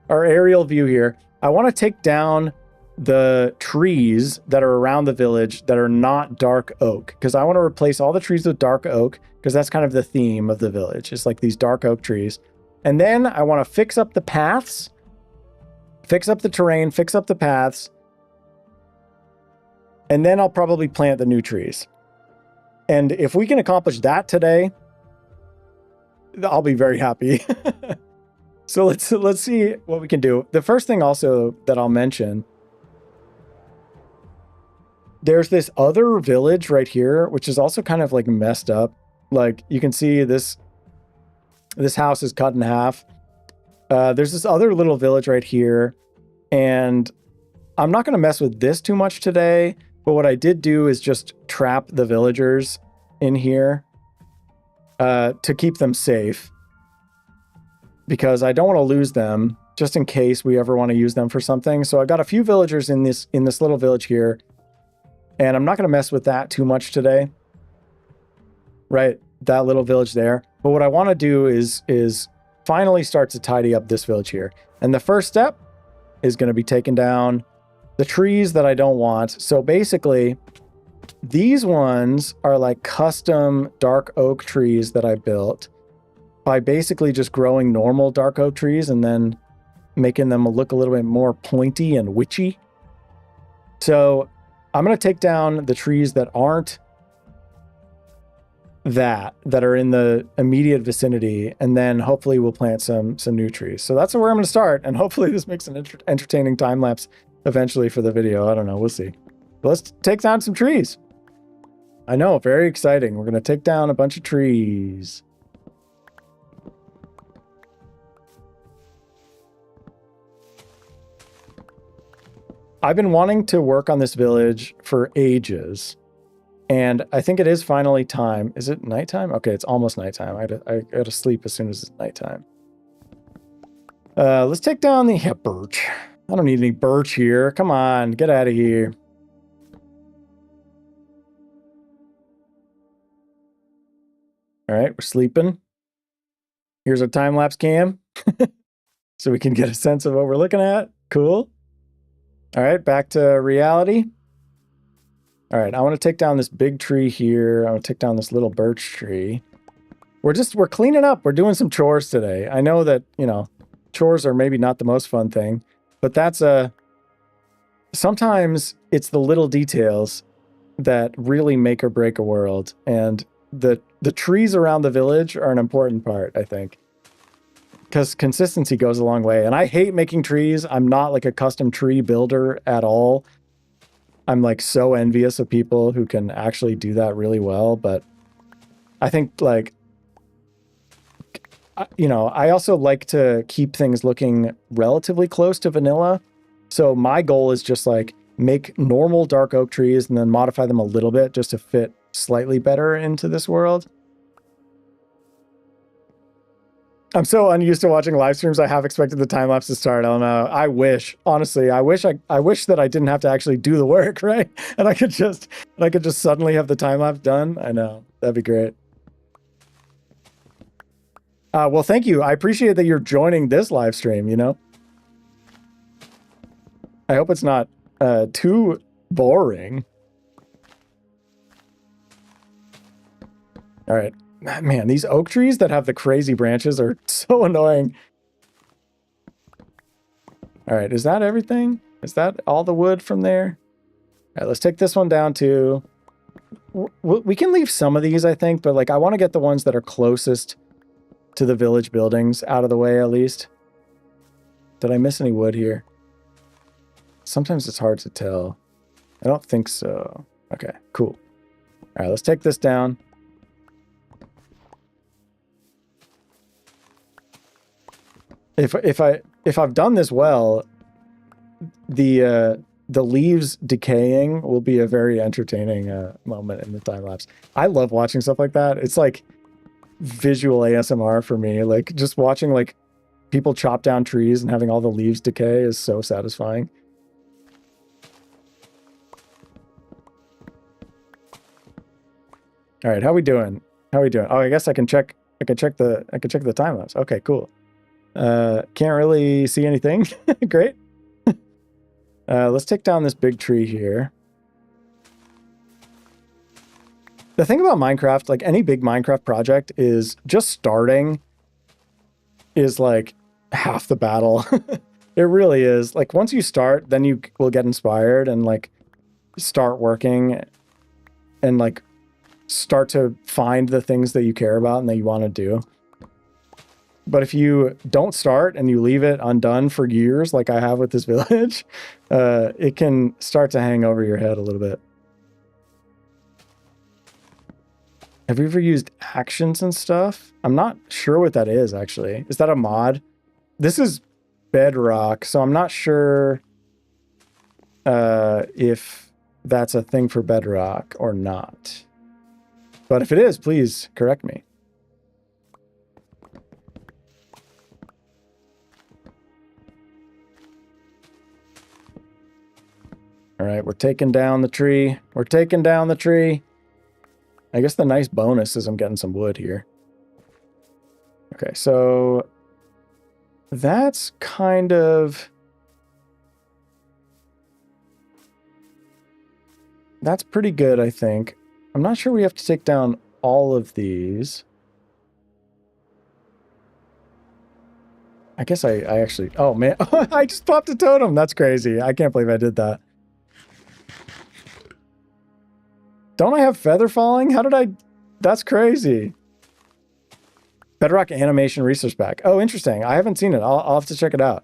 our aerial view here. I want to take down the trees that are around the village that are not dark oak, because I want to replace all the trees with dark oak, because that's kind of the theme of the village. It's like these dark oak trees. And then I want to fix up the paths, fix up the terrain, fix up the paths, and then I'll probably plant the new trees. And if we can accomplish that today, I'll be very happy. So let's see what we can do. The first thing also that I'll mention, there's this other village right here, which is also kind of like messed up. Like you can see this house is cut in half. There's this other little village right here, and I'm not going to mess with this too much today, but what I did do is just trap the villagers in here to keep them safe, because I don't want to lose them just in case we ever want to use them for something. So I've got a few villagers in this little village here, and I'm not going to mess with that too much today. Right, that little village there. But what I want to do is finally start to tidy up this village here. And the first step is going to be taking down the trees that I don't want. So basically, these ones are like custom dark oak trees that I built by basically just growing normal dark oak trees and then making them look a little bit more pointy and witchy. So I'm going to take down the trees that aren't that are in the immediate vicinity, and then hopefully we'll plant some new trees. So that's where I'm going to start, and hopefully this makes an entertaining time lapse eventually for the video. I don't know, we'll see. But let's take down some trees. I know, very exciting. We're going to take down a bunch of trees. I've been wanting to work on this village for ages. And I think it is finally time. Is it nighttime? Okay, it's almost nighttime. I gotta sleep as soon as it's nighttime. Let's take down the birch. I don't need any birch here. Come on, get out of here. All right, we're sleeping. Here's our time-lapse cam. So we can get a sense of what we're looking at. Cool. All right, back to reality. All right, I want to take down this big tree here. I want to take down this little birch tree. We're cleaning up. We're doing some chores today. I know that, you know, chores are maybe not the most fun thing, but that's sometimes it's the little details that really make or break a world. And the trees around the village are an important part, I think. Because consistency goes a long way. And I hate making trees. I'm not like a custom tree builder at all. I'm like so envious of people who can actually do that really well. But I think like, you know, I also like to keep things looking relatively close to vanilla. So my goal is just like make normal dark oak trees and then modify them a little bit just to fit slightly better into this world. I'm so unused to watching live streams. I have expected the time lapse to start. I don't know. I wish, honestly, I wish that I didn't have to actually do the work, right? And I could just suddenly have the time lapse done. I know, that'd be great. Well, thank you. I appreciate that you're joining this live stream. You know, I hope it's not too boring. All right. Man, these oak trees that have the crazy branches are so annoying. All right, is that everything? Is that all the wood from there? All right, let's take this one down too. We can leave some of these, I think, but like I want to get the ones that are closest to the village buildings out of the way at least. Did I miss any wood here? Sometimes it's hard to tell. I don't think so. Okay, cool. All right, let's take this down. If I've done this well, the leaves decaying will be a very entertaining moment in the time lapse. I love watching stuff like that. It's like visual ASMR for me. Like just watching like people chop down trees and having all the leaves decay is so satisfying. All right, how we doing? How we doing? Oh, I guess I can check the time lapse. Okay, cool. Can't really see anything. Great. Let's take down this big tree here. The thing about Minecraft, like any big Minecraft project, is just starting is like half the battle. It really is. Like once you start, then you will get inspired and like start working and like start to find the things that you care about and that you want to do. But if you don't start and you leave it undone for years, like I have with this village, it can start to hang over your head a little bit. Have you ever used actions and stuff? I'm not sure what that is, actually. Is that a mod? This is Bedrock, so I'm not sure if that's a thing for Bedrock or not. But if it is, please correct me. All right, we're taking down the tree. We're taking down the tree. I guess the nice bonus is I'm getting some wood here. Okay, so that's kind of... That's pretty good, I think. I'm not sure we have to take down all of these. I guess I actually... Oh, man. I just popped a totem. That's crazy. I can't believe I did that. Don't I have feather falling? How did I... That's crazy. Bedrock animation research pack. Oh, interesting. I haven't seen it. I'll have to check it out.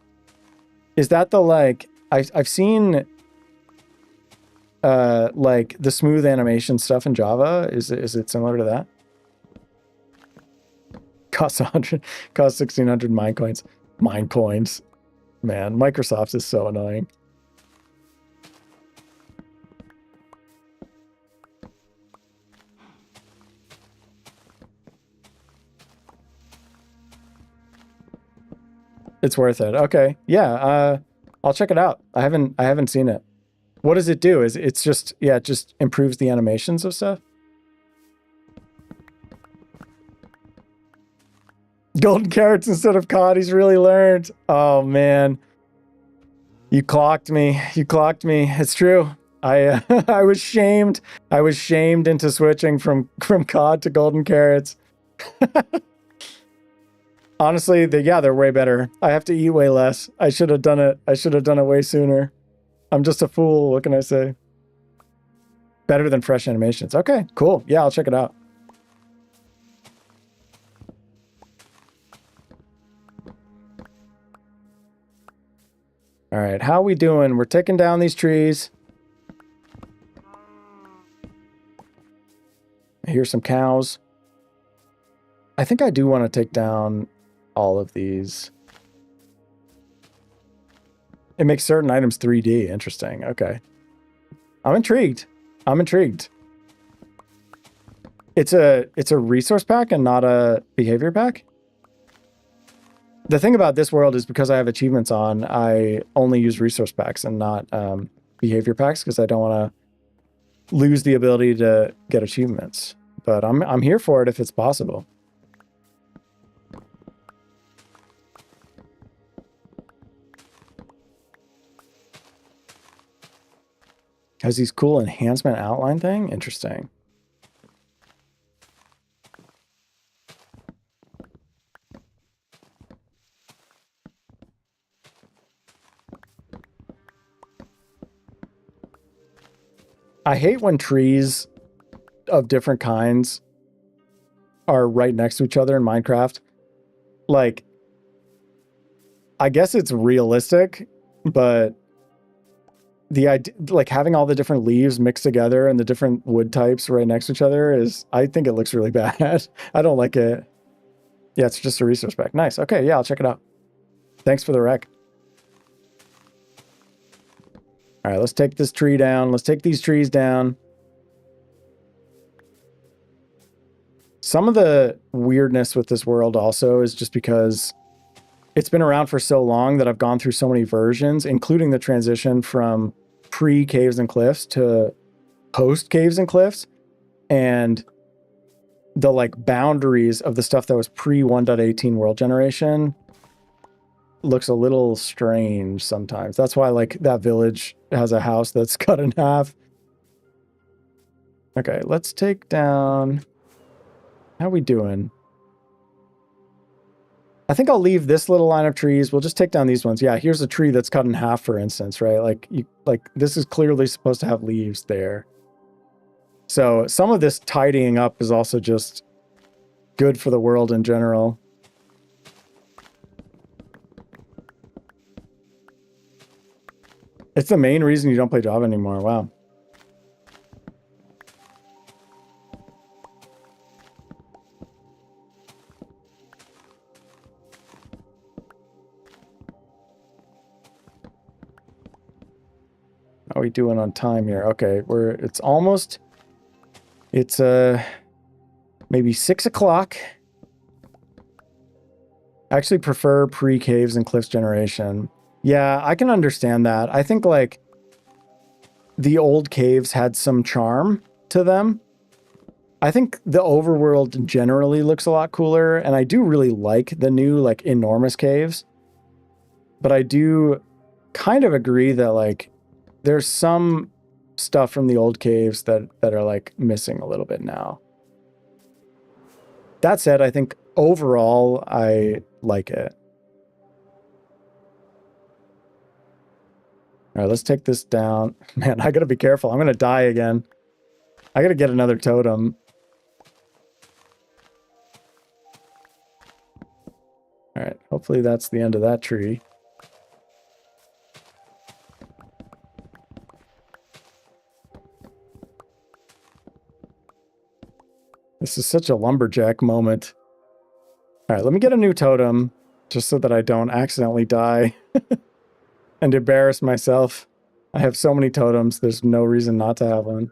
Is that the, like... I've seen... like the smooth animation stuff in Java. Is it similar to that? Costs 1,600 mine coins. Mine coins. Man, Microsoft is so annoying. It's worth it. Okay. Yeah, I'll check it out. I haven't seen it. What does it do? Is it's just, yeah, it just improves the animations of stuff? Golden carrots instead of cod. He's really learned. Oh man. You clocked me. You clocked me. It's true. I I was shamed. I was shamed into switching from cod to golden carrots. Honestly, they're way better. I have to eat way less. I should have done it. I should have done it way sooner. I'm just a fool. What can I say? Better than fresh animations. Okay, cool. Yeah, I'll check it out. All right, how we doing? We're taking down these trees. I hear some cows. I think I do want to take down all of these. It makes certain items 3D. Interesting. Okay. I'm intrigued. I'm intrigued. It's a resource pack and not a behavior pack? The thing about this world is because I have achievements on, I only use resource packs and not behavior packs because I don't want to lose the ability to get achievements. But I'm here for it if it's possible. Has these cool enhancement outline thing? Interesting. I hate when trees of different kinds are right next to each other in Minecraft. Like, I guess it's realistic, but the idea, like having all the different leaves mixed together and the different wood types right next to each other is, I think it looks really bad. I don't like it. Yeah, it's just a resource pack. Nice. Okay, yeah, I'll check it out. Thanks for the rec. All right, let's take this tree down. Let's take these trees down. Some of the weirdness with this world also is just because it's been around for so long that I've gone through so many versions, including the transition from pre-Caves and Cliffs to post-Caves and Cliffs. And the like boundaries of the stuff that was pre 1.18 world generation looks a little strange sometimes. That's why like that village has a house that's cut in half. Okay, let's take down... How we doing? I think I'll leave this little line of trees. We'll just take down these ones. Yeah, here's a tree that's cut in half, for instance, right? Like this is clearly supposed to have leaves there. So some of this tidying up is also just good for the world in general. It's the main reason you don't play Java anymore. Wow. How are we doing on time here? Okay, it's almost, it's maybe 6 o'clock. I actually prefer pre-Caves and Cliffs generation. Yeah, I can understand that. I think like the old caves had some charm to them. I think the overworld generally looks a lot cooler, and I do really like the new like enormous caves. But I do kind of agree that like there's some stuff from the old caves that are like missing a little bit now. That said, I think overall I like it. All right, let's take this down. Man, I gotta be careful. I'm gonna die again. I gotta get another totem. All right, hopefully that's the end of that tree. This is such a lumberjack moment. All right, let me get a new totem just so that I don't accidentally die and embarrass myself. I have so many totems, there's no reason not to have one.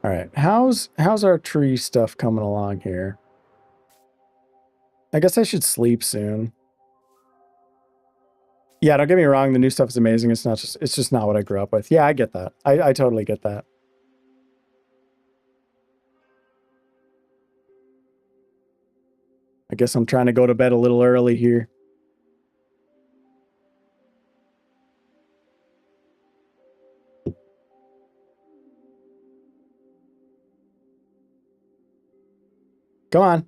All right, how's our tree stuff coming along here? I guess I should sleep soon. Yeah, don't get me wrong, the new stuff is amazing. It's just not what I grew up with. Yeah, I get that. I totally get that. I guess I'm trying to go to bed a little early here. Come on.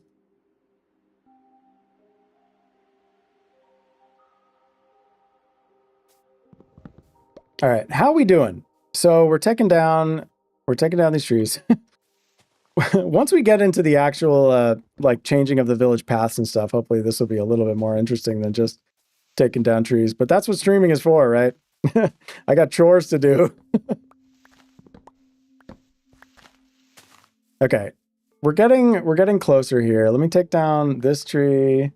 All right, how are we doing? So we're taking down these trees. Once we get into the actual like changing of the village paths and stuff, hopefully this will be a little bit more interesting than just taking down trees. But that's what streaming is for, right? I got chores to do. Okay. We're getting closer here. Let me take down this tree.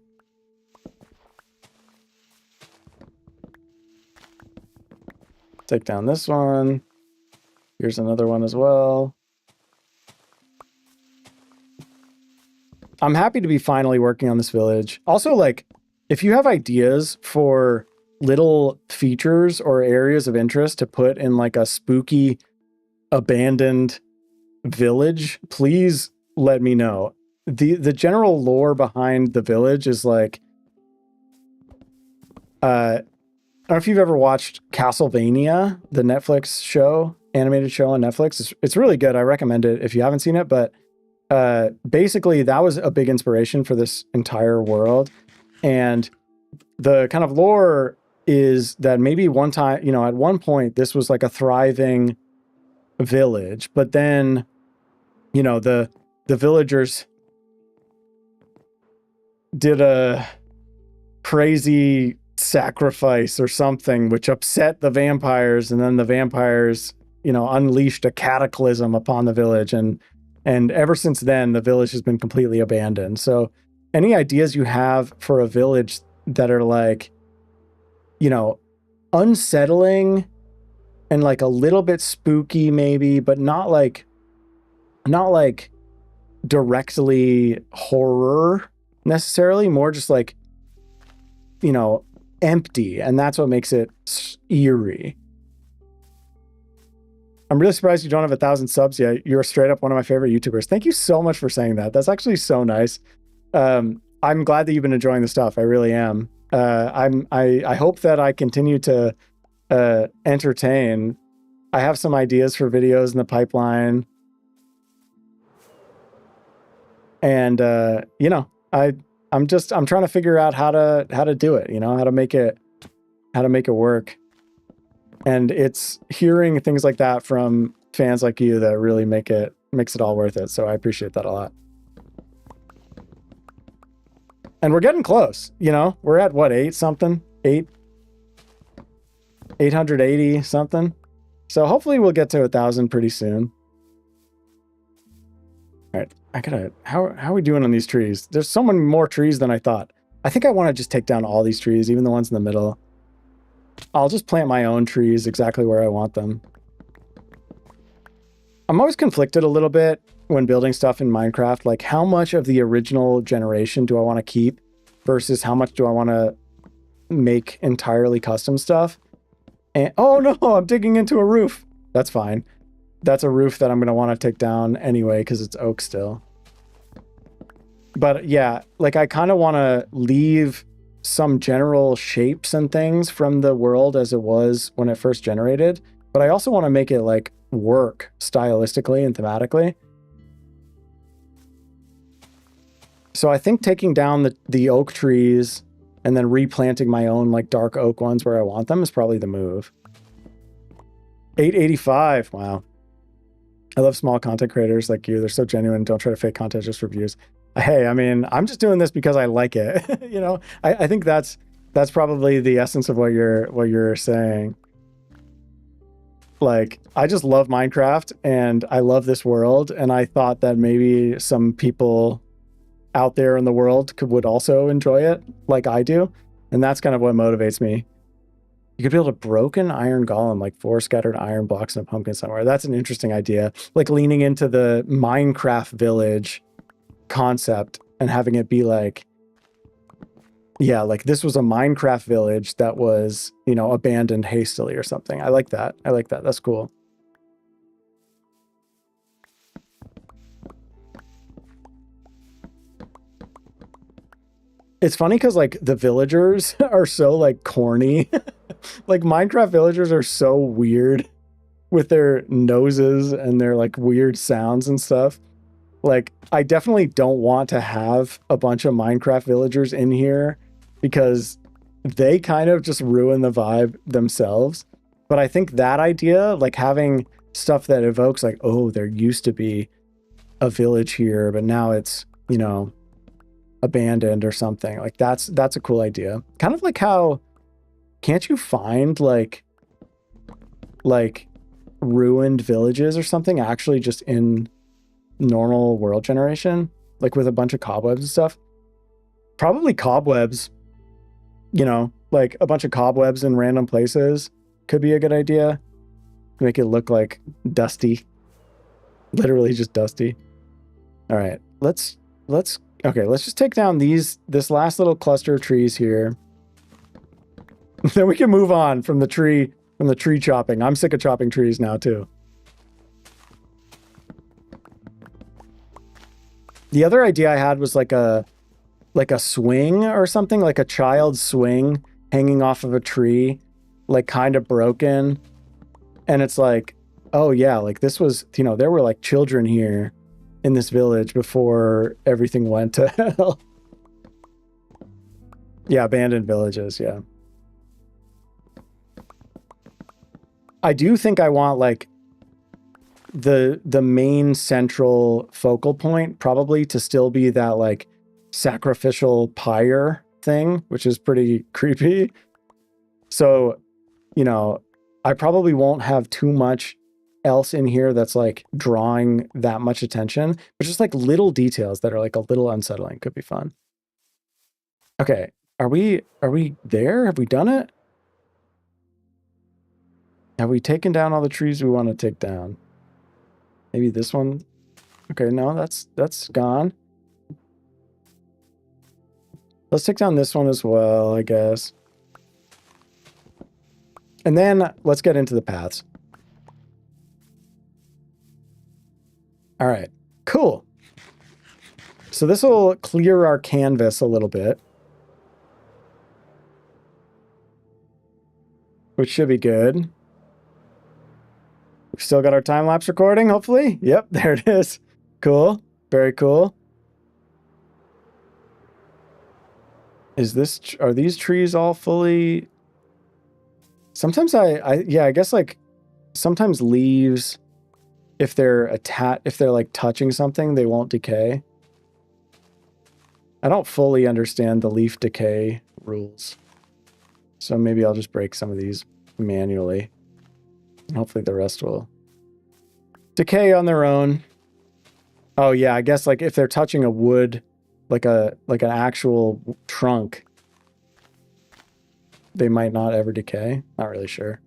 Take down this one. Here's another one as well. I'm happy to be finally working on this village. Also, like, if you have ideas for little features or areas of interest to put in like a spooky, abandoned village, please let me know. The general lore behind the village is like, I don't know if you've ever watched Castlevania, the Netflix show, animated show on Netflix. It's really good. I recommend it if you haven't seen it. But basically, that was a big inspiration for this entire world. And the kind of lore is that maybe one time, at one point, this was like a thriving village. But then, the villagers did a crazy sacrifice or something which upset the vampires, and then the vampires unleashed a cataclysm upon the village, and ever since then the village has been completely abandoned. So any ideas you have for a village that are like unsettling and like a little bit spooky maybe, but not like directly horror necessarily, more just like empty, and that's what makes it eerie. I'm really surprised you don't have 1,000 subs yet. You're straight up one of my favorite YouTubers. Thank you so much for saying that. That's actually so nice. I'm glad that you've been enjoying the stuff. I really am. I hope that I continue to entertain. I have some ideas for videos in the pipeline, and I'm trying to figure out how to do it, how to make it work. And it's hearing things like that from fans like you that really makes it all worth it. So I appreciate that a lot. And we're getting close, we're at what, 880 something. So hopefully we'll get to 1,000 pretty soon. All right, how are we doing on these trees? There's so many more trees than I thought. I think I want to just take down all these trees, even the ones in the middle. I'll just plant my own trees exactly where I want them. I'm always conflicted a little bit when building stuff in Minecraft, like how much of the original generation do I want to keep versus how much do I want to make entirely custom stuff. And oh no, I'm digging into a roof. That's fine. That's a roof that I'm going to want to take down anyway because it's oak still. But yeah, like I kind of want to leave some general shapes and things from the world as it was when it first generated, but I also want to make it like work stylistically and thematically. So I think taking down the oak trees and then replanting my own like dark oak ones where I want them is probably the move. 885. Wow. I love small content creators like you. They're so genuine. Don't try to fake content just for views. Hey, I mean, I'm just doing this because I like it. I think that's probably the essence of what you're saying. Like, I just love Minecraft and I love this world, and I thought that maybe some people out there in the world would also enjoy it like I do, and that's kind of what motivates me. You could build a broken iron golem, like 4 scattered iron blocks and a pumpkin somewhere. That's an interesting idea. Like leaning into the Minecraft village concept and having it be like, yeah, like this was a Minecraft village that was, you know, abandoned hastily or something. I like that. I like that. That's cool. It's funny because like the villagers are so like corny. Like Minecraft villagers are so weird with their noses and their like weird sounds and stuff. Like I definitely don't want to have a bunch of Minecraft villagers in here because they kind of just ruin the vibe themselves. But I think that idea, like having stuff that evokes like, oh, there used to be a village here, but now it's, you know, abandoned or something. Like that's a cool idea. Kind of like how can't you find like ruined villages or something actually just in normal world generation, like with a bunch of cobwebs and stuff? Probably cobwebs, you know, like a bunch of cobwebs in random places could be a good idea. Make it look like dusty, literally just dusty. All right, let's just take down this last little cluster of trees here. Then we can move on from the tree chopping. I'm sick of chopping trees now too. The other idea I had was like a swing or something, like a child's swing hanging off of a tree, like kind of broken. And it's like, oh yeah, like this was, you know, there were like children here in this village before everything went to hell. Yeah, abandoned villages, yeah. I do think I want like the main central focal point probably to still be that like sacrificial pyre thing, which is pretty creepy. So, you know, I probably won't have too much else in here that's like drawing that much attention, but just like little details that are like a little unsettling could be fun. Okay, are we there? Have we done it? Have we taken down all the trees we want to take down? Maybe this one. Okay, no, that's gone. Let's take down this one as well, I guess. And then let's get into the paths. All right, cool. So this will clear our canvas a little bit, which should be good. We've still got our time-lapse recording, hopefully. Yep, there it is. Cool, very cool. Are these trees all fully... Sometimes I guess like sometimes leaves, if they're like touching something, they won't decay. I don't fully understand the leaf decay rules. So maybe I'll just break some of these manually. And hopefully the rest will decay on their own. Oh yeah, I guess like if they're touching a wood, like an actual trunk, they might not ever decay. Not really sure.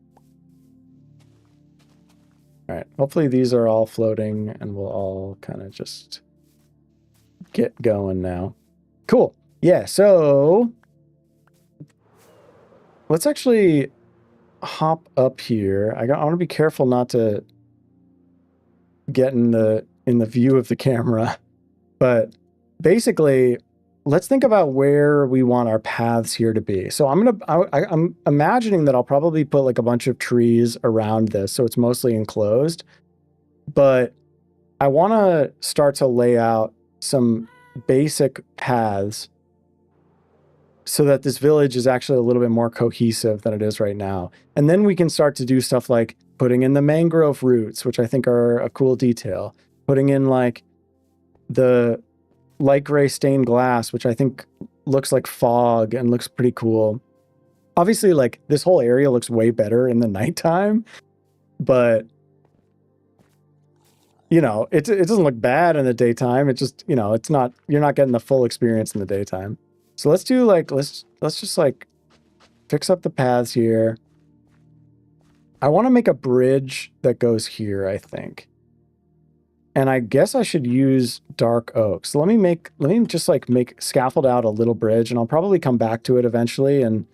All right, hopefully these are all floating and we'll all kind of just get going now. Cool. Yeah, so let's actually hop up here. I want to be careful not to get in the view of the camera, but basically let's think about where we want our paths here to be. So I'm imagining that I'll probably put like a bunch of trees around this, so it's mostly enclosed, but I want to start to lay out some basic paths so that this village is actually a little bit more cohesive than it is right now. And then we can start to do stuff like putting in the mangrove roots, which I think are a cool detail. Putting in like the light gray stained glass, which I think looks like fog and looks pretty cool. Obviously, like this whole area looks way better in the nighttime, but you know, it doesn't look bad in the daytime. It just, you know, it's not, you're not getting the full experience in the daytime. So let's do like, let's just like fix up the paths here. I want to make a bridge that goes here, I think. And I guess I should use dark oak. So let me just like make scaffold out a little bridge, and I'll probably come back to it eventually and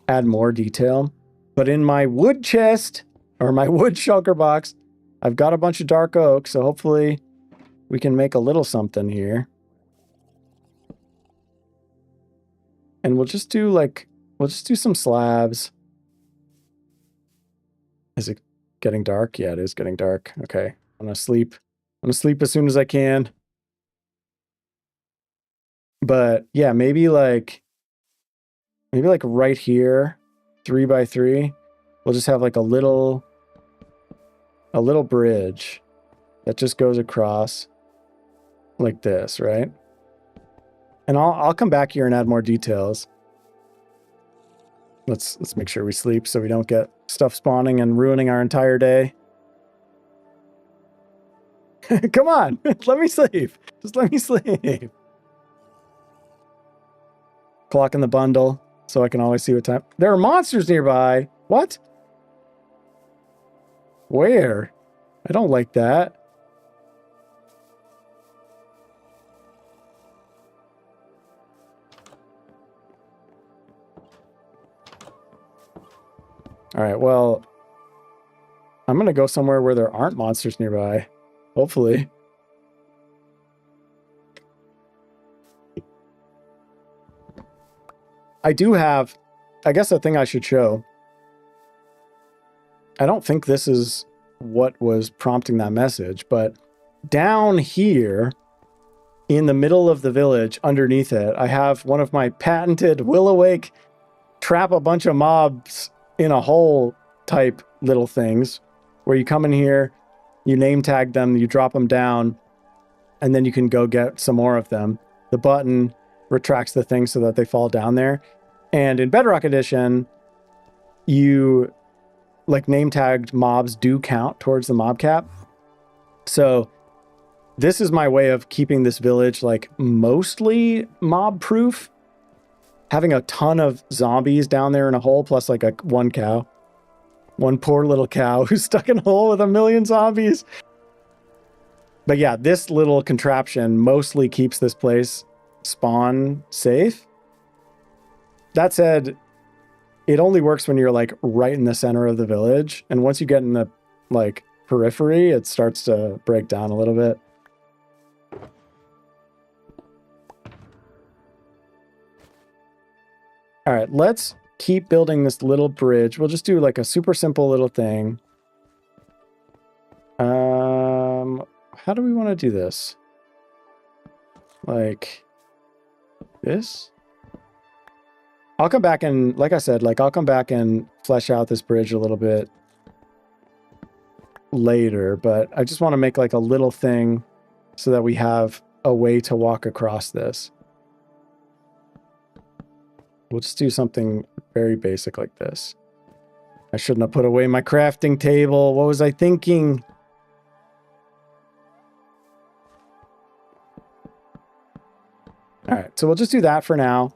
add more detail. But in my wood chest, or my wood shulker box, I've got a bunch of dark oak, so hopefully we can make a little something here. And we'll just do some slabs. Is it getting dark? Yeah, it is getting dark. Okay, I'm gonna sleep. I'm gonna sleep as soon as I can. But yeah, maybe like right here, 3 by 3, we'll just have like a little bridge that just goes across like this, right? And I'll come back here and add more details. Let's make sure we sleep so we don't get stuff spawning and ruining our entire day. Come on, let me sleep. Just let me sleep. Clock in the bundle so I can always see what time. There are monsters nearby. What? Where? I don't like that. All right, well, I'm going to go somewhere where there aren't monsters nearby. Hopefully. I do have, I guess a thing I should show. I don't think this is what was prompting that message, but down here in the middle of the village, underneath it, I have one of my patented Will Awake trap a bunch of mobs in a hole type little things where you come in here, you name tag them, you drop them down, and then you can go get some more of them. The button retracts the thing so that they fall down there. And in Bedrock Edition, you like name tagged mobs do count towards the mob cap. So this is my way of keeping this village like mostly mob proof. Having a ton of zombies down there in a hole, plus like one cow. One poor little cow who's stuck in a hole with a million zombies. But yeah, this little contraption mostly keeps this place spawn safe. That said, it only works when you're like right in the center of the village. And once you get in the like periphery, it starts to break down a little bit. All right, let's keep building this little bridge. We'll just do like a super simple little thing. How do we want to do this? Like this? I'll come back and, like I said, like I'll come back and flesh out this bridge a little bit later, but I just want to make like a little thing so that we have a way to walk across this. We'll just do something very basic like this. I shouldn't have put away my crafting table. What was I thinking? All right, so we'll just do that for now.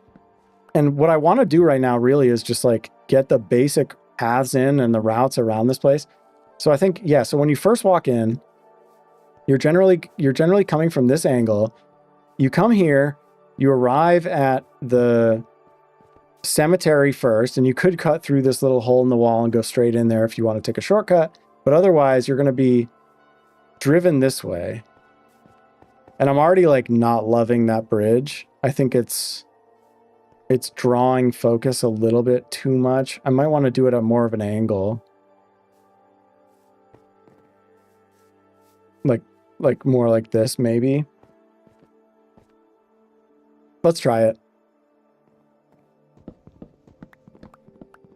And what I want to do right now really is just like get the basic paths in and the routes around this place. So I think, yeah, so when you first walk in, you're generally coming from this angle. You come here, you arrive at the cemetery first, and you could cut through this little hole in the wall and go straight in there if you want to take a shortcut. But otherwise, you're going to be driven this way. And I'm already like not loving that bridge. I think it's drawing focus a little bit too much. I might want to do it at more of an angle. Like more like this, maybe. Let's try it.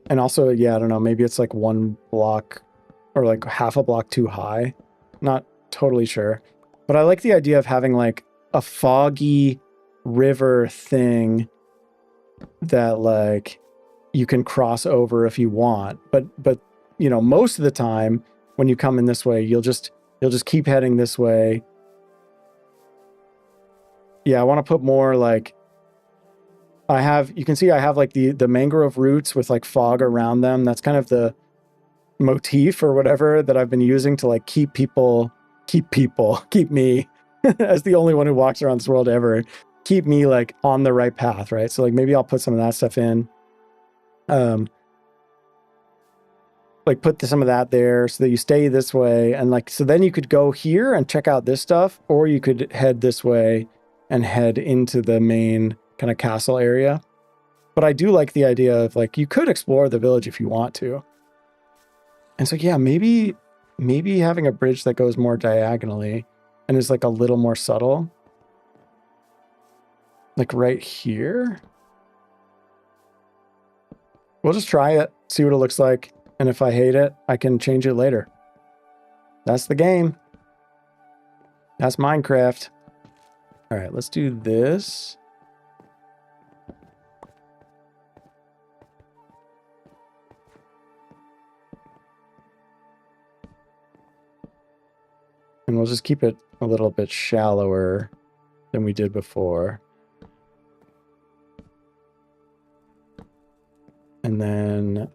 And also, yeah, I don't know, maybe it's like one block or like half a block too high. Not totally sure. But I like the idea of having like a foggy river thing that like you can cross over if you want. But you know, most of the time when you come in this way, you'll just keep heading this way. Yeah, I want to put more like you can see I have like the mangrove roots with like fog around them. That's kind of the motif or whatever that I've been using to like keep me as the only one who walks around this world ever, keep me like on the right path, right? So like maybe I'll put some of that stuff in. Like put some of that there so that you stay this way. And like, so then you could go here and check out this stuff, or you could head this way and head into the main kind of castle area. But I do like the idea of like, you could explore the village if you want to. And so, yeah, maybe having a bridge that goes more diagonally and is like a little more subtle. Like right here. We'll just try it, see what it looks like. And if I hate it, I can change it later. That's the game. That's Minecraft. All right, let's do this. And we'll just keep it a little bit shallower than we did before. And then,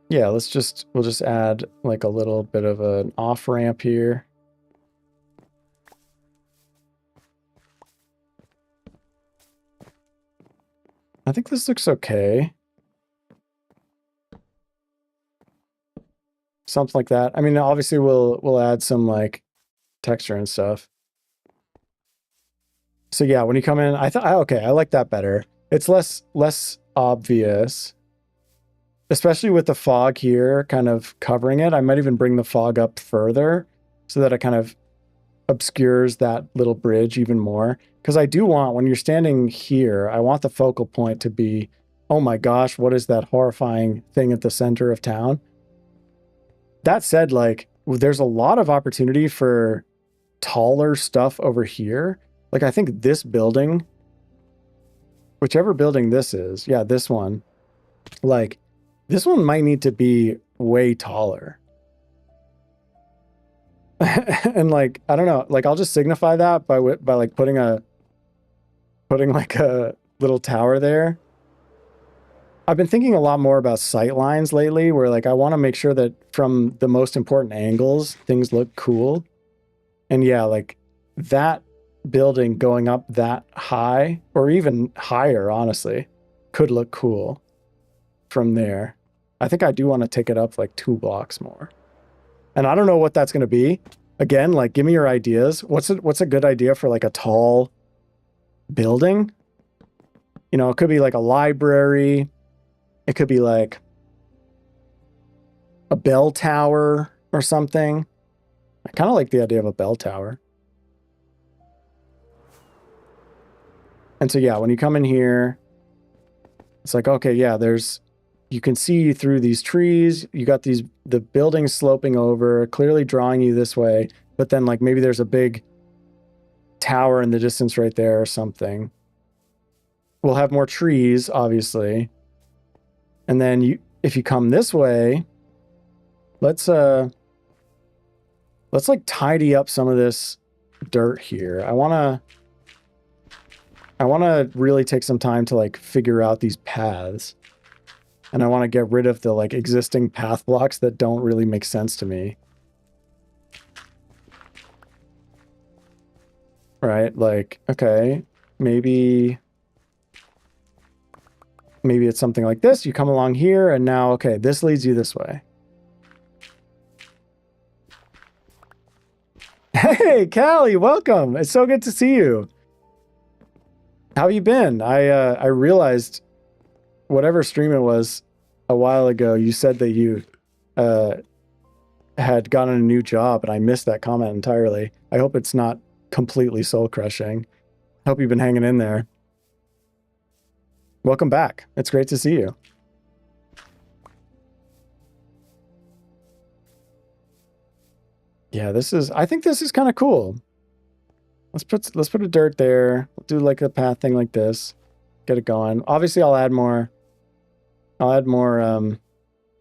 yeah, we'll just add like a little bit of an off ramp here. I think this looks okay. Something like that. I mean, obviously we'll add some like texture and stuff. So yeah, when you come in, okay, I like that better. It's less obvious, especially with the fog here kind of covering it. I might even bring the fog up further so that it kind of obscures that little bridge even more. Because I do want, when you're standing here, I want the focal point to be, oh my gosh, what is that horrifying thing at the center of town? That said, like, there's a lot of opportunity for taller stuff over here. Like, I think this building, whichever building this is, yeah, this one, like, this one might need to be way taller. And like, I don't know, like, I'll just signify that by like putting like a little tower there. I've been thinking a lot more about sight lines lately, where like I want to make sure that from the most important angles, things look cool. And yeah, like that building going up that high, or even higher, honestly, could look cool from there. I think I do want to take it up like 2 blocks more. And I don't know what that's going to be. Again, like, give me your ideas. What's a good idea for like a tall building? You know, it could be like a library. It could be like a bell tower or something. I kind of like the idea of a bell tower. And so, yeah, when you come in here, it's like, okay, yeah, you can see through these trees. You got the buildings sloping over, clearly drawing you this way. But then like maybe there's a big tower in the distance right there or something. We'll have more trees, obviously. And then if you come this way, let's like tidy up some of this dirt here. I want to really take some time to like figure out these paths. And I want to get rid of the like existing path blocks that don't really make sense to me. Right? Like, okay, maybe it's something like this. You come along here and now, okay, this leads you this way. Hey, Callie, welcome. It's so good to see you. How have you been? I realized whatever stream it was a while ago, you said that you had gotten a new job, and I missed that comment entirely. I hope it's not completely soul-crushing. I hope you've been hanging in there. Welcome back. It's great to see you. Yeah, I think this is kind of cool. Let's put a dirt there. We'll do like a path thing like this. Get it going. Obviously, I'll add more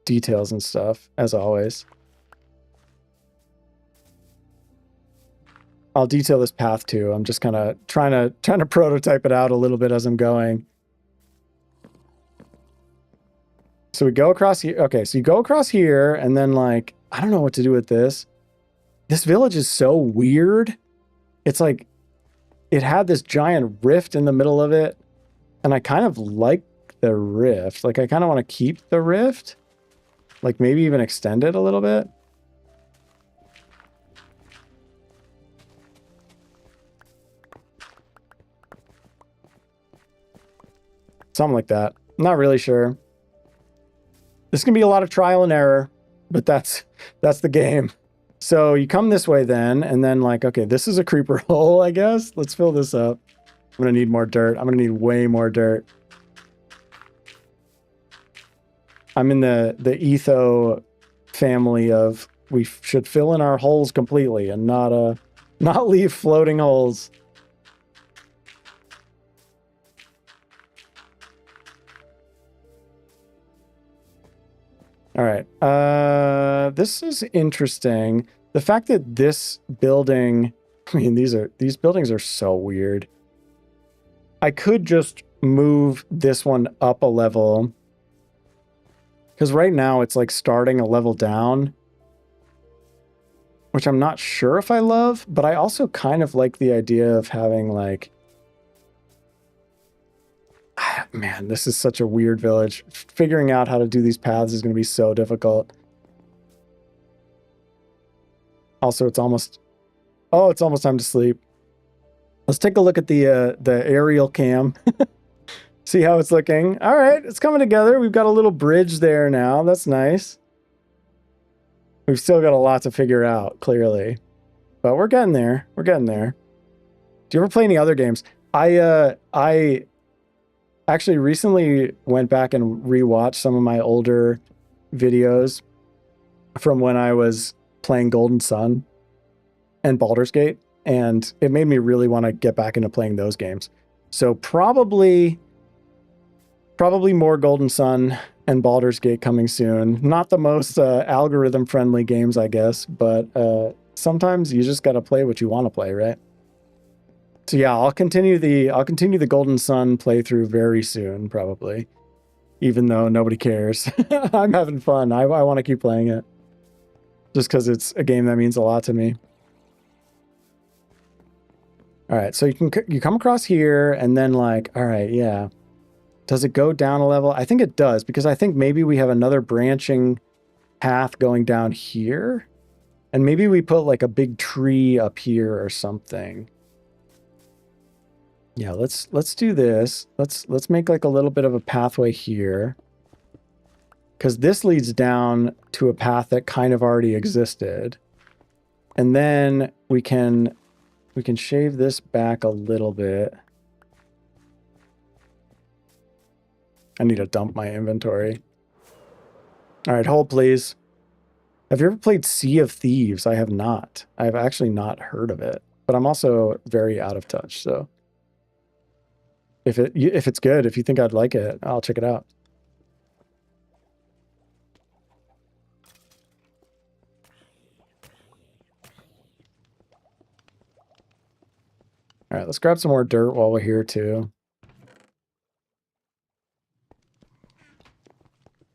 details and stuff, as always. I'll detail this path too. I'm just kind of trying to prototype it out a little bit as I'm going. So we go across here. Okay, so you go across here, and then like, I don't know what to do with this. This village is so weird. It's like, it had this giant rift in the middle of it, and I kind of like the rift. Like, I kind of want to keep the rift. Like, maybe even extend it a little bit. Something like that. I'm not really sure. This can be a lot of trial and error, but that's the game. So you come this way then, and then like, okay, this is a creeper hole, I guess. Let's fill this up. I'm gonna need more dirt. I'm gonna need way more dirt. I'm in the etho family of we should fill in our holes completely and not leave floating holes. All right. This is interesting. The fact that this building, I mean, these buildings are so weird. I could just move this one up a level. Because right now it's like starting a level down. Which I'm not sure if I love, but I also kind of like the idea of having like... Man, this is such a weird village. Figuring out how to do these paths is going to be so difficult. Also, it's almost time to sleep. Let's take a look at the aerial cam. See how it's looking. All right, it's coming together. We've got a little bridge there now. That's nice. We've still got a lot to figure out, clearly. But we're getting there. We're getting there. Do you ever play any other games? I actually recently went back and rewatched some of my older videos from when I was playing Golden Sun and Baldur's Gate, and it made me really want to get back into playing those games. So probably more Golden Sun and Baldur's Gate coming soon. Not the most algorithm friendly games, I guess, but sometimes you just got to play what you want to play, right? So yeah, I'll continue the Golden Sun playthrough very soon, probably. Even though nobody cares. I'm having fun. I want to keep playing it. Just because it's a game that means a lot to me. All right, so you come across here, and then like, all right, yeah. Does it go down a level? I think it does, because I think maybe we have another branching path going down here. And maybe we put like a big tree up here or something. Yeah, let's do this. Let's make like a little bit of a pathway here. Because this leads down to a path that kind of already existed. And then we can shave this back a little bit. I need to dump my inventory. All right, hold please. Have you ever played Sea of Thieves? I have not. I've actually not heard of it. But I'm also very out of touch, so... If it's good, if you think I'd like it, I'll check it out. All right, let's grab some more dirt while we're here too.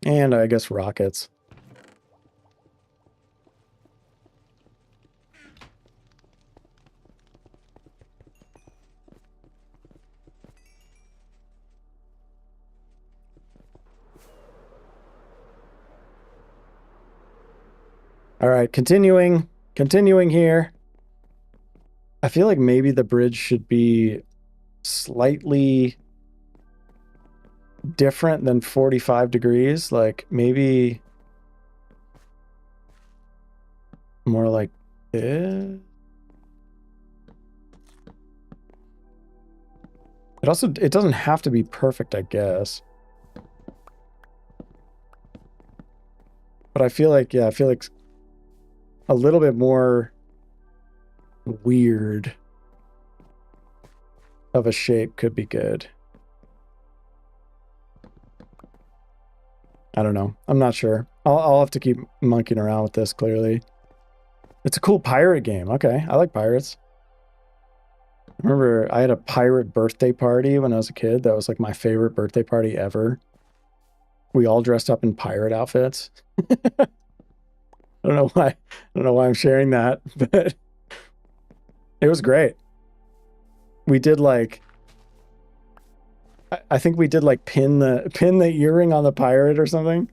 And I guess rockets. All right, continuing here. I feel like maybe the bridge should be slightly different than 45 degrees. Like maybe more like this. It doesn't have to be perfect, I guess. But I feel like, yeah, a little bit more weird of a shape could be good. I don't know. I'm not sure. I'll have to keep monkeying around with this, clearly. It's a cool pirate game. Okay, I like pirates. I remember I had a pirate birthday party when I was a kid. That was like my favorite birthday party ever. we all dressed up in pirate outfits. I don't know why. I don't know why I'm sharing that, but it was great. We did like, I think we did like pin the earring on the pirate or something.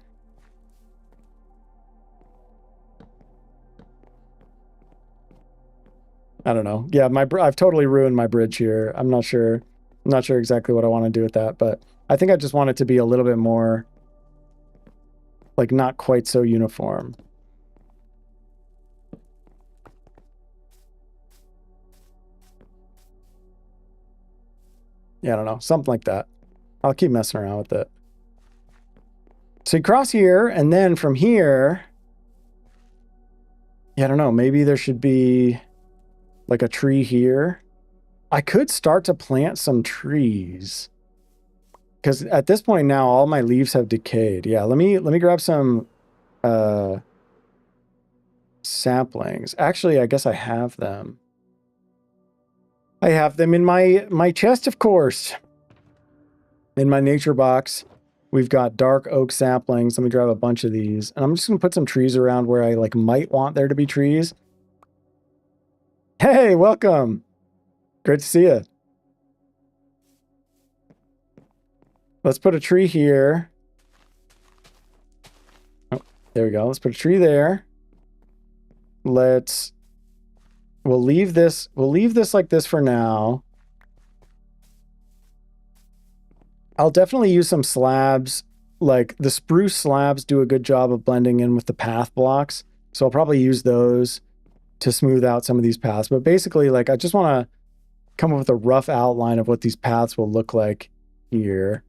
I don't know. Yeah, I've totally ruined my bridge here. I'm not sure. I'm not sure exactly what I want to do with that, but I think I just want it to be a little bit more, like, not quite so uniform. Yeah, I don't know. Something like that. I'll keep messing around with it. So you cross here, and then from here, yeah, I don't know. Maybe there should be like a tree here. I could start to plant some trees. Because at this point now, all my leaves have decayed. Yeah, let me grab some saplings. Actually, I guess I have them. I have them in my chest, of course. In my nature box, we've got dark oak saplings. Let me grab a bunch of these. And I'm just going to put some trees around where I like might want there to be trees. Hey, welcome. Great to see you. Let's put a tree here. Oh, there we go. Let's put a tree there. We'll leave this like this for now. I'll definitely use some slabs. Like the spruce slabs do a good job of blending in with the path blocks. So I'll probably use those to smooth out some of these paths. But basically, like, I just want to come up with a rough outline of what these paths will look like here.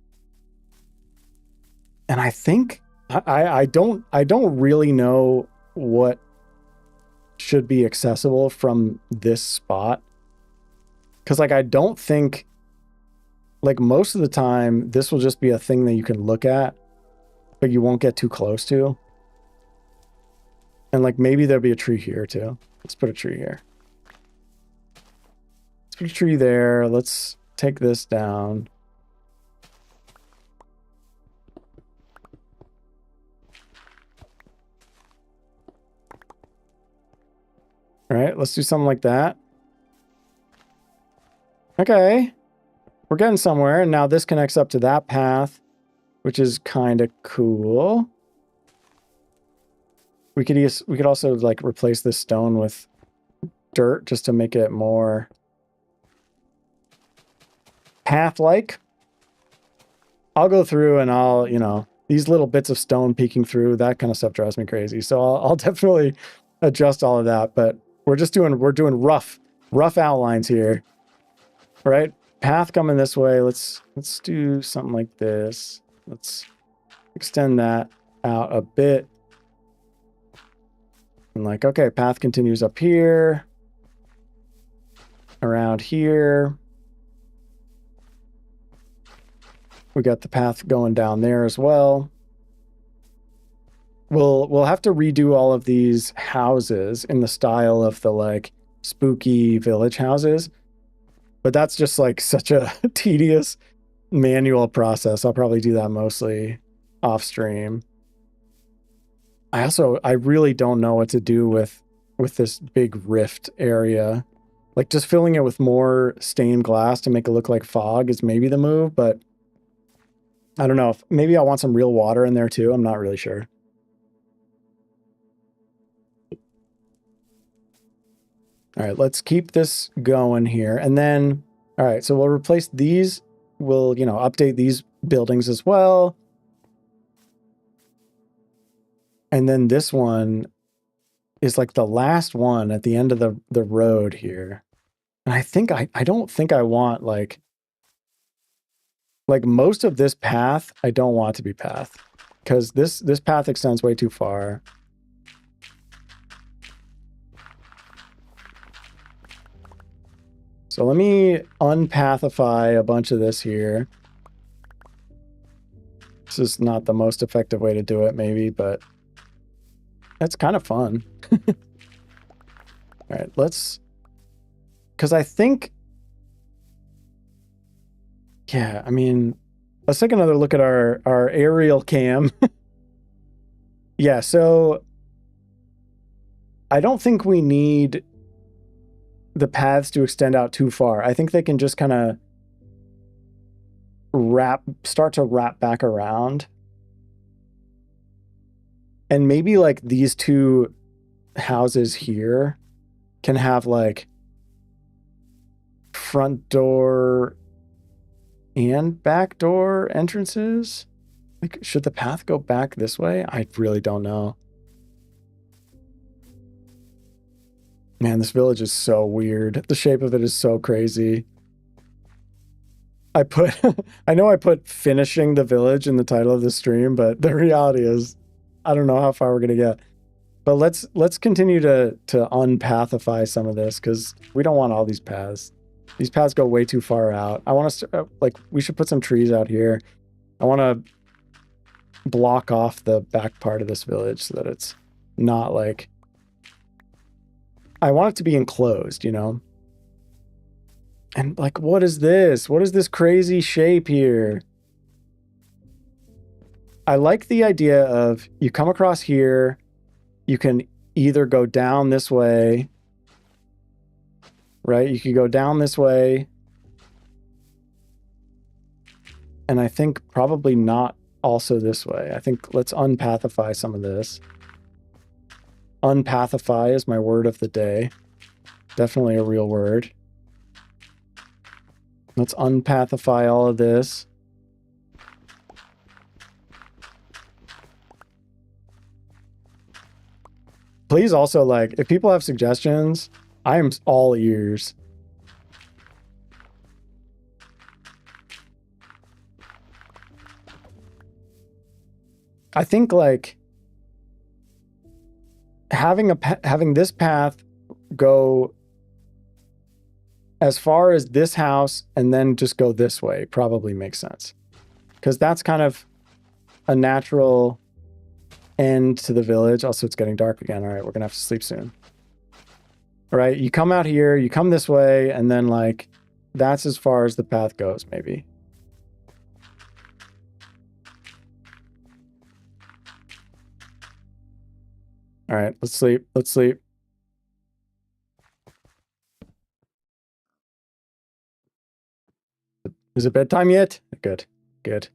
And I think I don't really know what should be accessible from this spot. Because, like, I don't think, like, most of the time, this will just be a thing that you can look at, but you won't get too close to. And, like, maybe there'll be a tree here, too. Let's put a tree here. Let's put a tree there. Let's take this down. All right, let's do something like that. Okay. We're getting somewhere, and now this connects up to that path, which is kind of cool. We could also like replace this stone with dirt just to make it more path-like. I'll go through and I'll, you know, these little bits of stone peeking through, that kind of stuff drives me crazy. So I'll definitely adjust all of that, but we're doing rough outlines here. Right? Path coming this way. Let's do something like this. Let's extend that out a bit. And like, okay, path continues up here. Around here. We got the path going down there as well. We'll have to redo all of these houses in the style of the like spooky village houses. But that's just like such a tedious manual process. I'll probably do that mostly off stream. I really don't know what to do with this big rift area. Like just filling it with more stained glass to make it look like fog is maybe the move, but I don't know. If maybe I want some real water in there too. I'm not really sure. All right, let's keep this going here. And then, all right, so we'll replace these. We'll, you know, update these buildings as well. And then this one is like the last one at the end of the road here. And I think I don't think I want like most of this path, I don't want to be path. Because this path extends way too far. So let me unpathify a bunch of this here. This is not the most effective way to do it, maybe, but that's kind of fun. All right, let's... Because I think... Yeah, I mean, let's take another look at our aerial cam. Yeah, so I don't think we need the paths to extend out too far. I think they can just kind of start to wrap back around. And maybe like these two houses here can have like front door and back door entrances. Like, should the path go back this way? I really don't know. Man, this village is so weird. The shape of it is so crazy. I know I put finishing the village in the title of the stream, but the reality is I don't know how far we're going to get. But let's continue to unpathify some of this, because we don't want all these paths. These paths go way too far out. I want us to, like, we should put some trees out here. I want to block off the back part of this village so that it's not like, I want it to be enclosed, you know? And like, what is this? What is this crazy shape here? I like the idea of you come across here, you can either go down this way, right? You could go down this way. And I think probably not also this way. I think let's unpathify some of this. Unpathify is my word of the day. Definitely a real word. Let's unpathify all of this. Please also, like, if people have suggestions, I am all ears. I think, like, having this path go as far as this house and then just go this way probably makes sense, because that's kind of a natural end to the village. Also, it's getting dark again. All right, we're gonna have to sleep soon. All right, you come out here, you come this way, and then like that's as far as the path goes, maybe. All right, let's sleep. Let's sleep. Is it bedtime yet? Good. Good.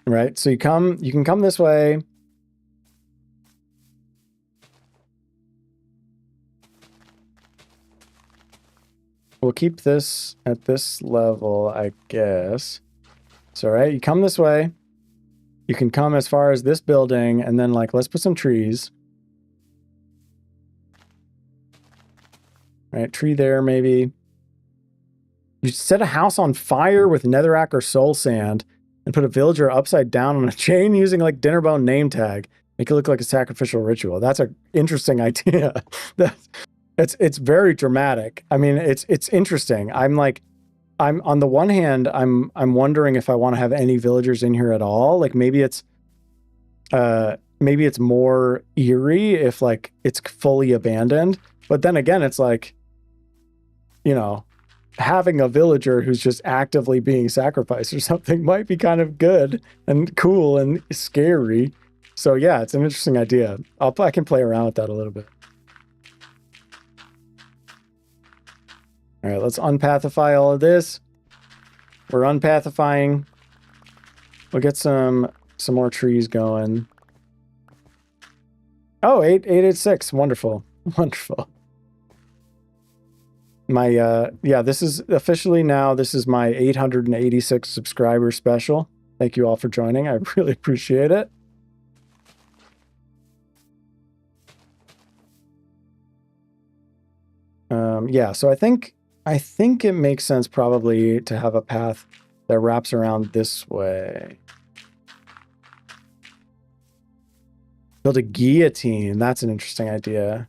Right, so you can come this way. We'll keep this at this level, I guess. So, right, you come this way. You can come as far as this building, and then, like, let's put some trees. Right, tree there, maybe. You set a house on fire with netherrack or soul sand, and put a villager upside down on a chain using, like, dinnerbone name tag. Make it look like a sacrificial ritual. That's an interesting idea. It's very dramatic. I mean, it's interesting. I'm on the one hand, I'm wondering if I want to have any villagers in here at all. Like maybe it's more eerie if like it's fully abandoned. But then again, it's like, you know, having a villager who's just actively being sacrificed or something might be kind of good and cool and scary. So yeah, it's an interesting idea. I can play around with that a little bit. All right, let's unpathify all of this. We're unpathifying. We'll get some more trees going. Oh, 886. Wonderful. Wonderful. My yeah, this is officially now, this is my 886 subscriber special. Thank you all for joining. I really appreciate it. Yeah, so I think it makes sense probably to have a path that wraps around this way. Build a guillotine. That's an interesting idea.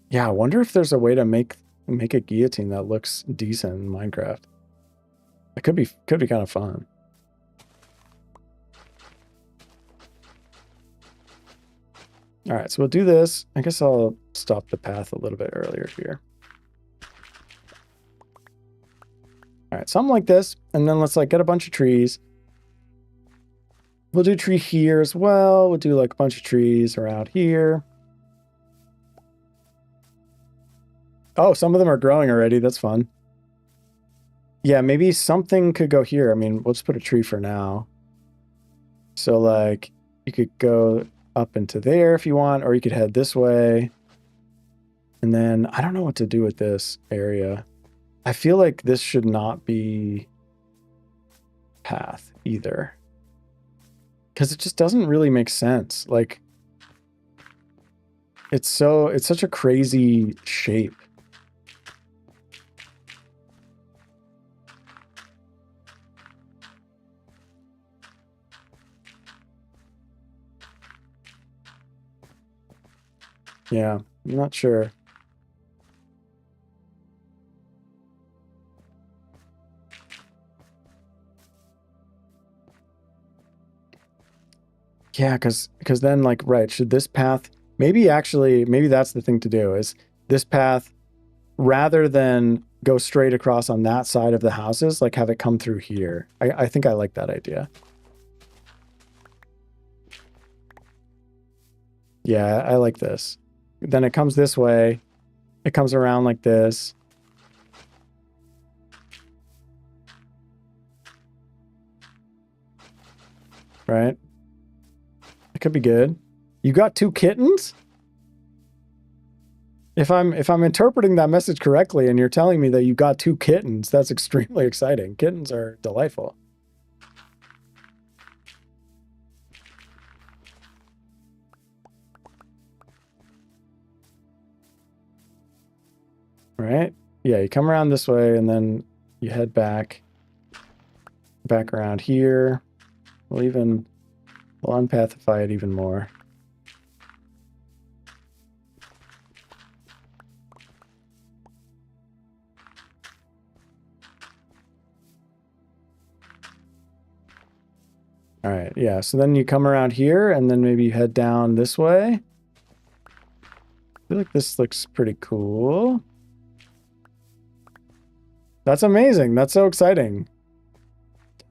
Yeah, I wonder if there's a way to make a guillotine that looks decent in Minecraft. It could be kind of fun. All right, so we'll do this. I guess I'll stop the path a little bit earlier here. All right, something like this. And then let's like get a bunch of trees. We'll do tree here as well. We'll do like a bunch of trees around here. Oh, some of them are growing already. That's fun. Yeah, maybe something could go here. I mean, we'll just put a tree for now. So like you could go up into there if you want, or you could head this way. And then I don't know what to do with this area. I feel like this should not be path either. Because it just doesn't really make sense. Like it's such a crazy shape. Yeah, I'm not sure. Yeah, because then like, right, should this path maybe that's the thing to do is this path rather than go straight across on that side of the houses, like have it come through here. I think I like that idea. Yeah, I like this. Then it comes this way. It comes around like this. Right? It could be good. You got 2 kittens? If I'm interpreting that message correctly and you're telling me that you got 2 kittens, that's extremely exciting. Kittens are delightful. Right? Yeah, you come around this way and then you head back around here. We'll unpathify it even more. All right, yeah, so then you come around here and then maybe you head down this way. I feel like this looks pretty cool. That's amazing. That's so exciting.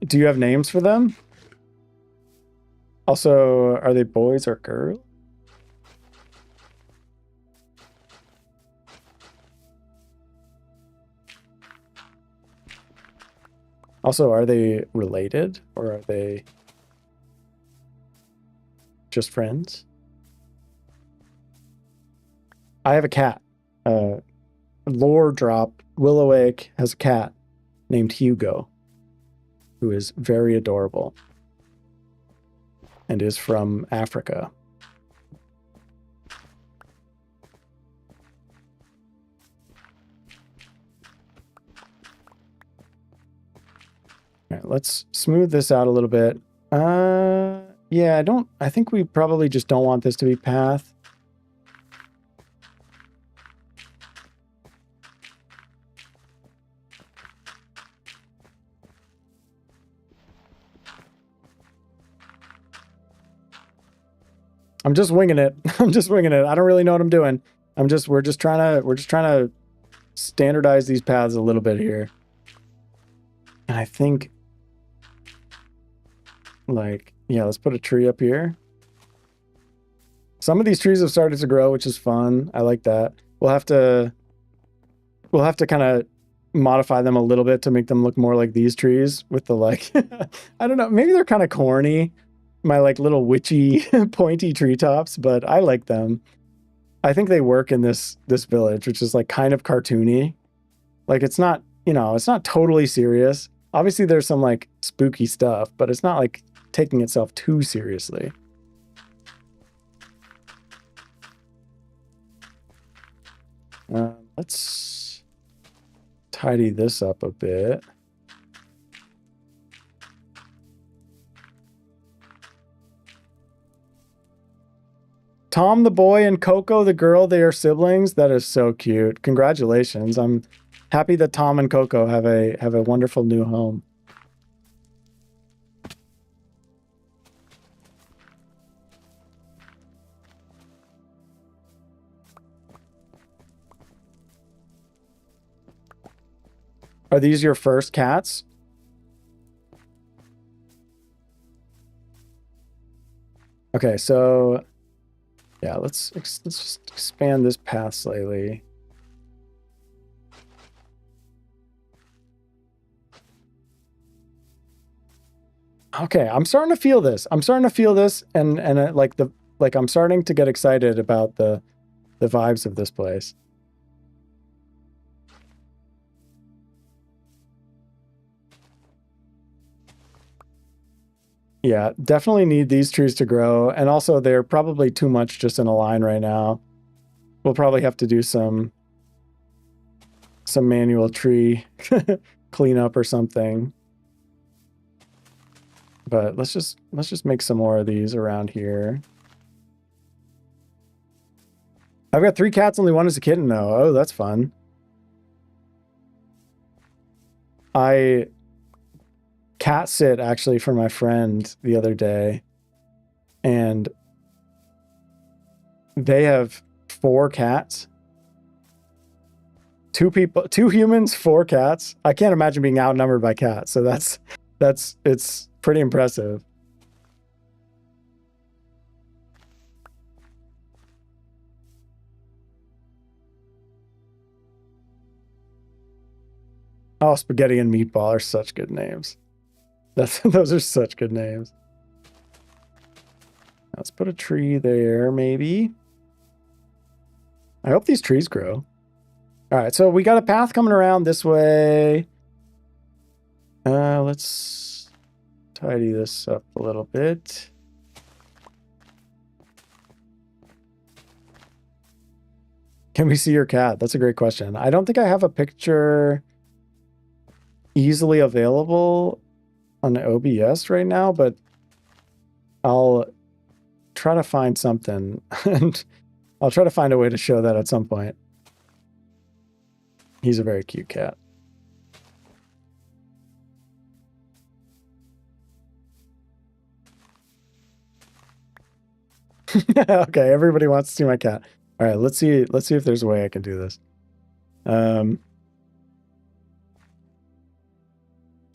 Do you have names for them? Also, are they boys or girls? Also, are they related or are they just friends? I have a cat. Lore drop. Willowake has a cat named Hugo, who is very adorable and is from Africa. All right, let's smooth this out a little bit. Yeah, I think we probably just don't want this to be path. I'm just winging it. I'm just winging it. I don't really know what I'm doing. We're just trying to standardize these paths a little bit here. And I think like, yeah, let's put a tree up here. Some of these trees have started to grow, which is fun. I like that. We'll have to kind of modify them a little bit to make them look more like these trees with the like, I don't know, maybe they're kind of corny. My like little witchy pointy treetops, but I like them. I think they work in this village, which is like kind of cartoony. Like it's not, it's not totally serious. Obviously there's some like spooky stuff, but it's not like taking itself too seriously. Let's tidy this up a bit. Tom the boy and Coco the girl, they are siblings. That is so cute. Congratulations. I'm happy that Tom and Coco have a wonderful new home. Are these your first cats? Okay, so yeah, let's just expand this path slightly. Okay, I'm starting to feel this. I'm starting to feel this, and I'm starting to get excited about the vibes of this place. Yeah, definitely need these trees to grow, and also they're probably too much just in a line right now. We'll probably have to do some manual tree cleanup or something. But let's just make some more of these around here. I've got 3 cats, only one is a kitten though. Oh, that's fun. I cat sit actually for my friend the other day, and they have 4 cats. 2 people, 2 humans, 4 cats. I can't imagine being outnumbered by cats. So it's pretty impressive. Oh, spaghetti and meatball are such good names. Those are such good names. Let's put a tree there, maybe. I hope these trees grow. All right, so we got a path coming around this way. Let's tidy this up a little bit. Can we see your cat? That's a great question. I don't think I have a picture easily available on OBS right now, but I'll try to find something and I'll try to find a way to show that at some point. He's a very cute cat. Okay, everybody wants to see my cat. All right, let's see if there's a way I can do this.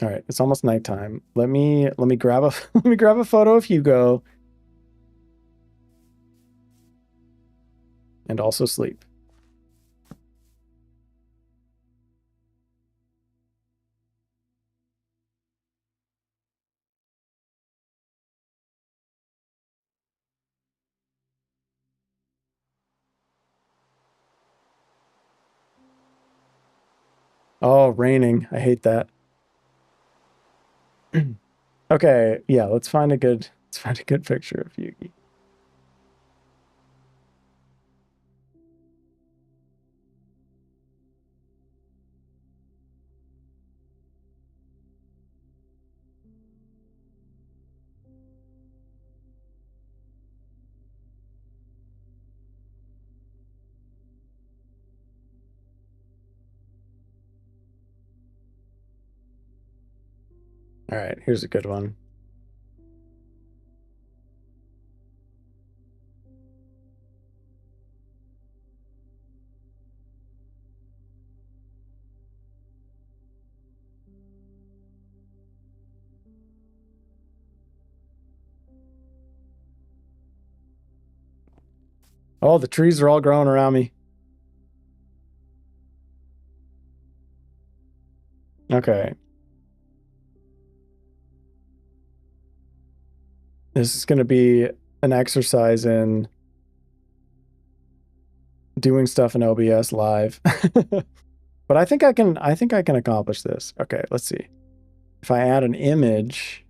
All right, it's almost nighttime. Let me grab a let me grab a photo of Hugo. And also sleep. Oh, raining. I hate that. Okay, yeah, let's find a good picture of Yugi. All right, here's a good one. Oh, the trees are all growing around me. Okay. This is going to be an exercise in doing stuff in OBS live. But I think I can accomplish this. Okay, let's see. If I add an image,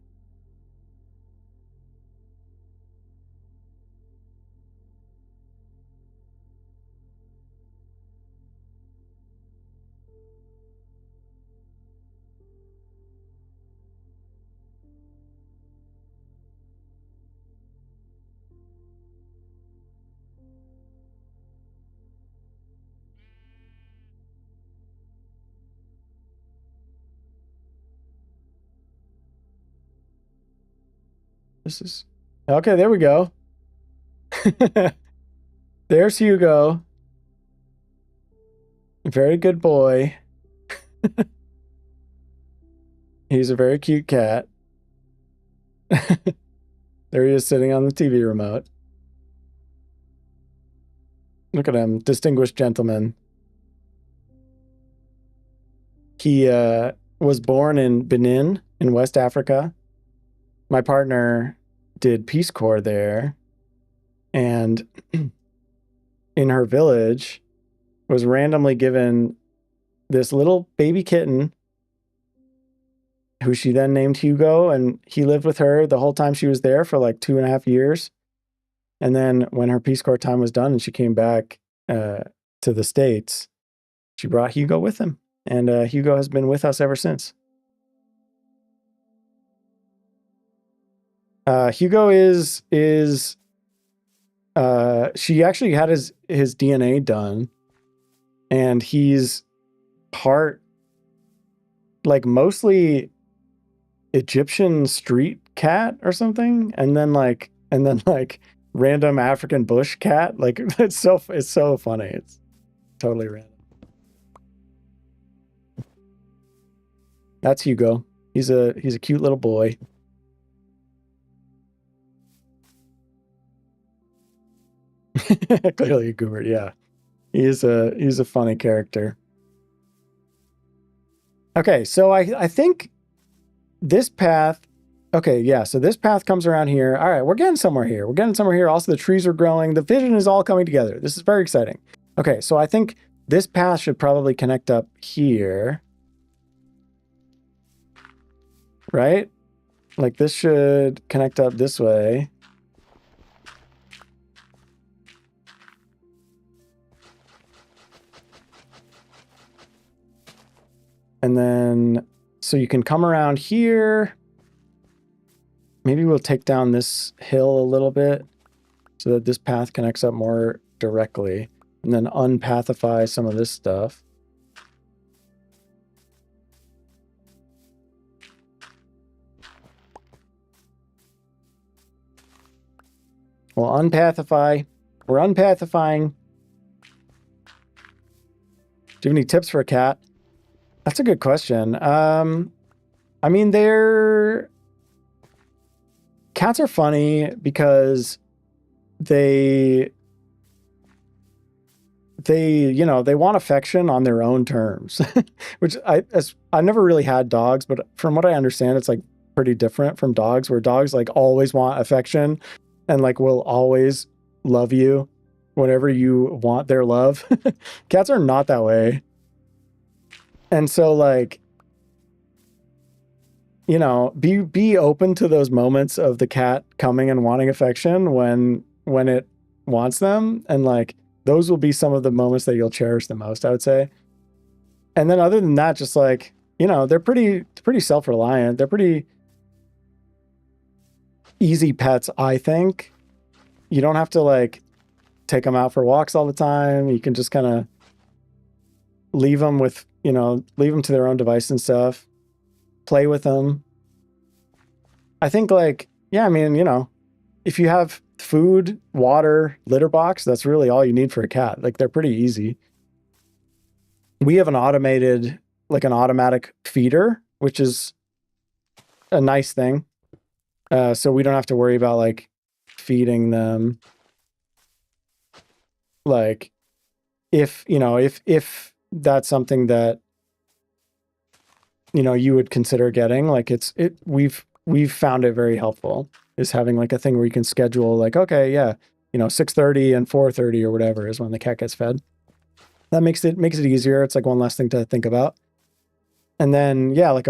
this is okay, there we go. There's Hugo. Very good boy. He's a very cute cat. There he is sitting on the TV remote. Look at him, distinguished gentleman. He was born in Benin in West Africa. My partner did Peace Corps there, and in her village was randomly given this little baby kitten who she then named Hugo, and he lived with her the whole time she was there for like 2.5 years. And then when her Peace Corps time was done and she came back to the States, she brought Hugo with him. And Hugo has been with us ever since. Hugo is she actually had his DNA done, and he's part, like, mostly Egyptian street cat or something, and then like random African bush cat. Like, it's so funny. It's totally random. That's Hugo. He's a cute little boy. Clearly a goober, yeah. He's a funny character. Okay, so I think this path, okay, yeah, so this path comes around here. All right, we're getting somewhere here. We're getting somewhere here. Also, the trees are growing. The vision is all coming together. This is very exciting. Okay, so I think this path should probably connect up here. Right? Like, this should connect up this way. And then, so you can come around here. Maybe we'll take down this hill a little bit so that this path connects up more directly, and then unpathify some of this stuff. We'll unpathify. We're unpathifying. Do you have any tips for a cat? That's a good question. I mean, cats are funny because they want affection on their own terms, which I never really had dogs, but from what I understand, it's like pretty different from dogs, where dogs like always want affection and like will always love you whenever you want their love. Cats are not that way. And so, like, you know, be open to those moments of the cat coming and wanting affection when it wants them, and like those will be some of the moments that you'll cherish the most, I would say. And then other than that, just like, you know, they're pretty self-reliant. They're pretty easy pets, I think. You don't have to like take them out for walks all the time. You can just kind of leave them with, you know, leave them to their own device and stuff. Play with them. I think, like, yeah, I mean, you know, if you have food, water, litter box, that's really all you need for a cat. Like, they're pretty easy. We have an automatic feeder, which is a nice thing. So we don't have to worry about like feeding them. Like, if that's something that, you know, you would consider getting, like, we've found it very helpful, is having like a thing where you can schedule, like, okay, yeah, you know, 6:30 and 4:30 or whatever is when the cat gets fed. That makes it easier. It's like one less thing to think about. And then, yeah, like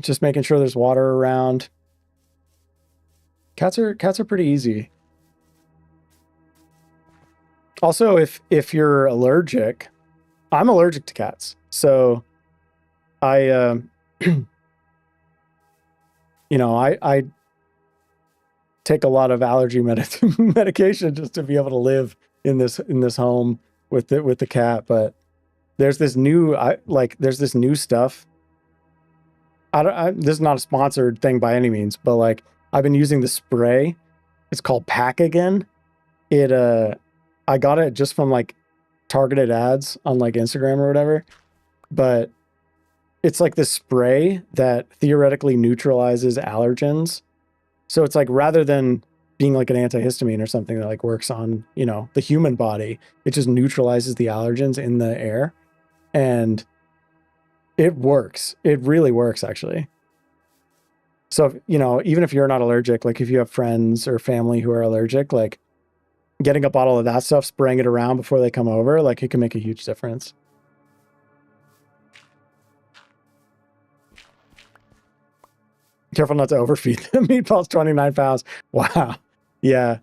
just making sure there's water around. Cats are pretty easy. Also, if you're allergic, I'm allergic to cats. So I you know, I take a lot of allergy medication just to be able to live in this home with the cat. But there's this new stuff. This is not a sponsored thing by any means, but like, I've been using the spray. It's called Pack Again. I got it just from like targeted ads on like Instagram or whatever, but it's like this spray that theoretically neutralizes allergens. So it's like rather than being like an antihistamine or something that like works on, you know, the human body, it just neutralizes the allergens in the air. And it works. It really works, actually. So, you know, even if you're not allergic, like if you have friends or family who are allergic, like getting a bottle of that stuff, spraying it around before they come over, like it can make a huge difference. Careful not to overfeed them. Meatball's 29 pounds. Wow. Yeah.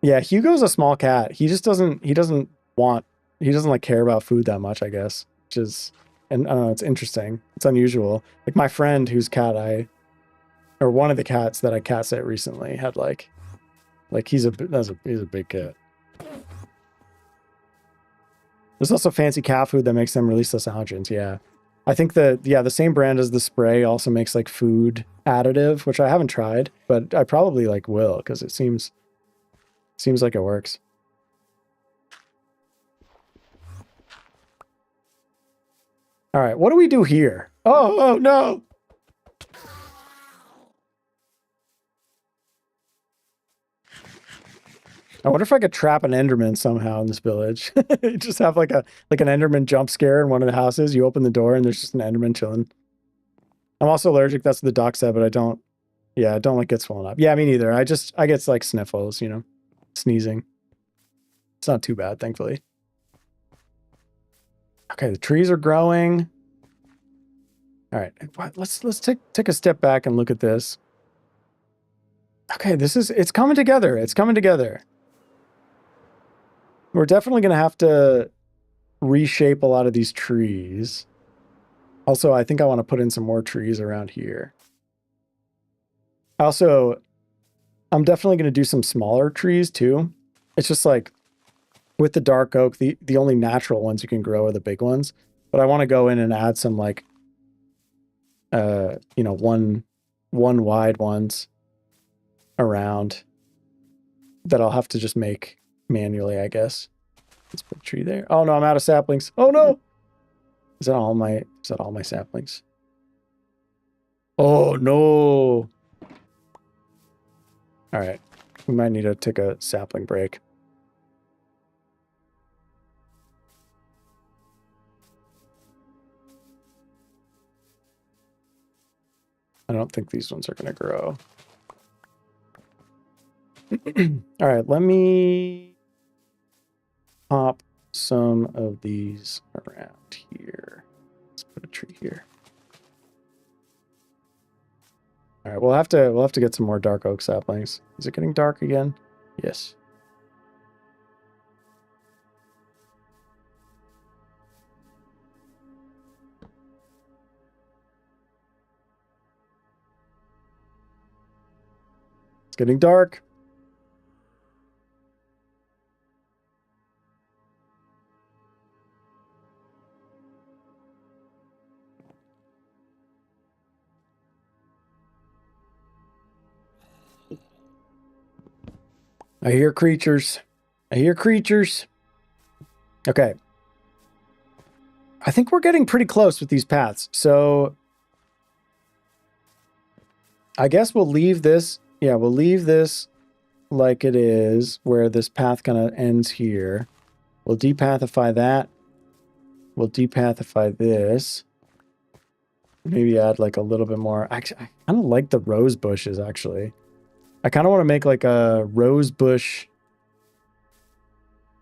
Yeah, Hugo's a small cat. He doesn't like care about food that much, I guess. Which is, and I don't know, it's interesting. It's unusual. Like my friend whose cat or one of the cats that I cat sit recently had like he's a big cat. There's also fancy cat food that makes them release less allergens. Yeah. I think the same brand as the spray also makes like food additive, which I haven't tried, but I probably like will because it seems like it works. All right, what do we do here? Oh no. I wonder if I could trap an Enderman somehow in this village. Just have like an Enderman jump scare in one of the houses. You open the door and there's just an Enderman chilling. I'm also allergic. That's what the doc said, but I don't like get swollen up. Yeah, me neither. I get like sniffles, you know, sneezing. It's not too bad, thankfully. Okay, the trees are growing. All right, let's take a step back and look at this. Okay, it's coming together. It's coming together. We're definitely going to have to reshape a lot of these trees. Also, I think I want to put in some more trees around here. Also, I'm definitely going to do some smaller trees too. It's just like with the dark oak, the only natural ones you can grow are the big ones. But I want to go in and add some like, you know, one wide ones around that I'll have to just make manually, I guess. Let's put a tree there. Oh no, I'm out of saplings. Oh no! Is that all my saplings? Oh no! All right, we might need to take a sapling break. I don't think these ones are going to grow. All right, let me pop some of these around here. Let's put a tree here. All right, we'll have to get some more dark oak saplings. Is it getting dark again? Yes. It's getting dark. I hear creatures. I hear creatures. Okay. I think we're getting pretty close with these paths. So I guess we'll leave this. Yeah, we'll leave this like it is, where this path kind of ends here. We'll depathify that. We'll depathify this. Maybe add like a little bit more. Actually, I kind of like the rose bushes, actually. I kind of want to make like a rose bush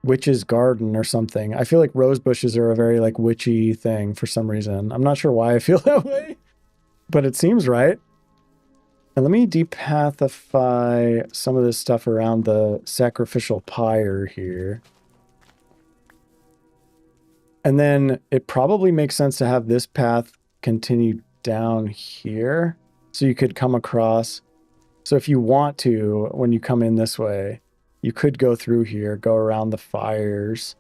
witch's garden or something. I feel like rose bushes are a very like witchy thing for some reason. I'm not sure why I feel that way, but it seems right. And let me depathify some of this stuff around the sacrificial pyre here. And then it probably makes sense to have this path continue down here. So you could come across. So if you want to, when you come in this way, you could go through here, go around the fires,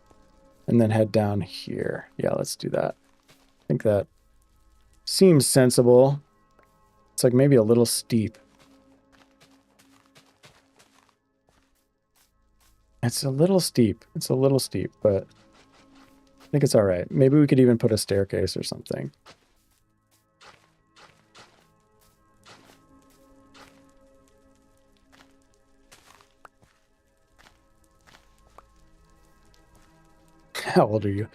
and then head down here. Yeah, let's do that. I think that seems sensible. It's like maybe a little steep. It's a little steep. It's a little steep, but think it's all right. Maybe we could even put a staircase or something. How old are you?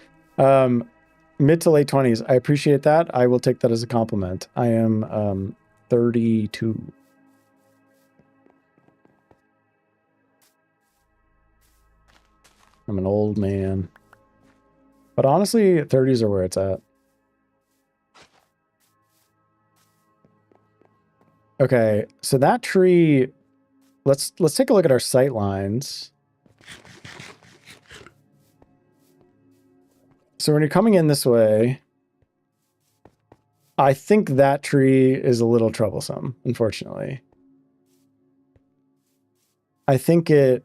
Mid to late 20s. I appreciate that. I will take that as a compliment. I am 32. I'm an old man. But honestly, 30s are where it's at. Okay, so that tree, let's take a look at our sight lines. So when you're coming in this way, I think that tree is a little troublesome, unfortunately. I think it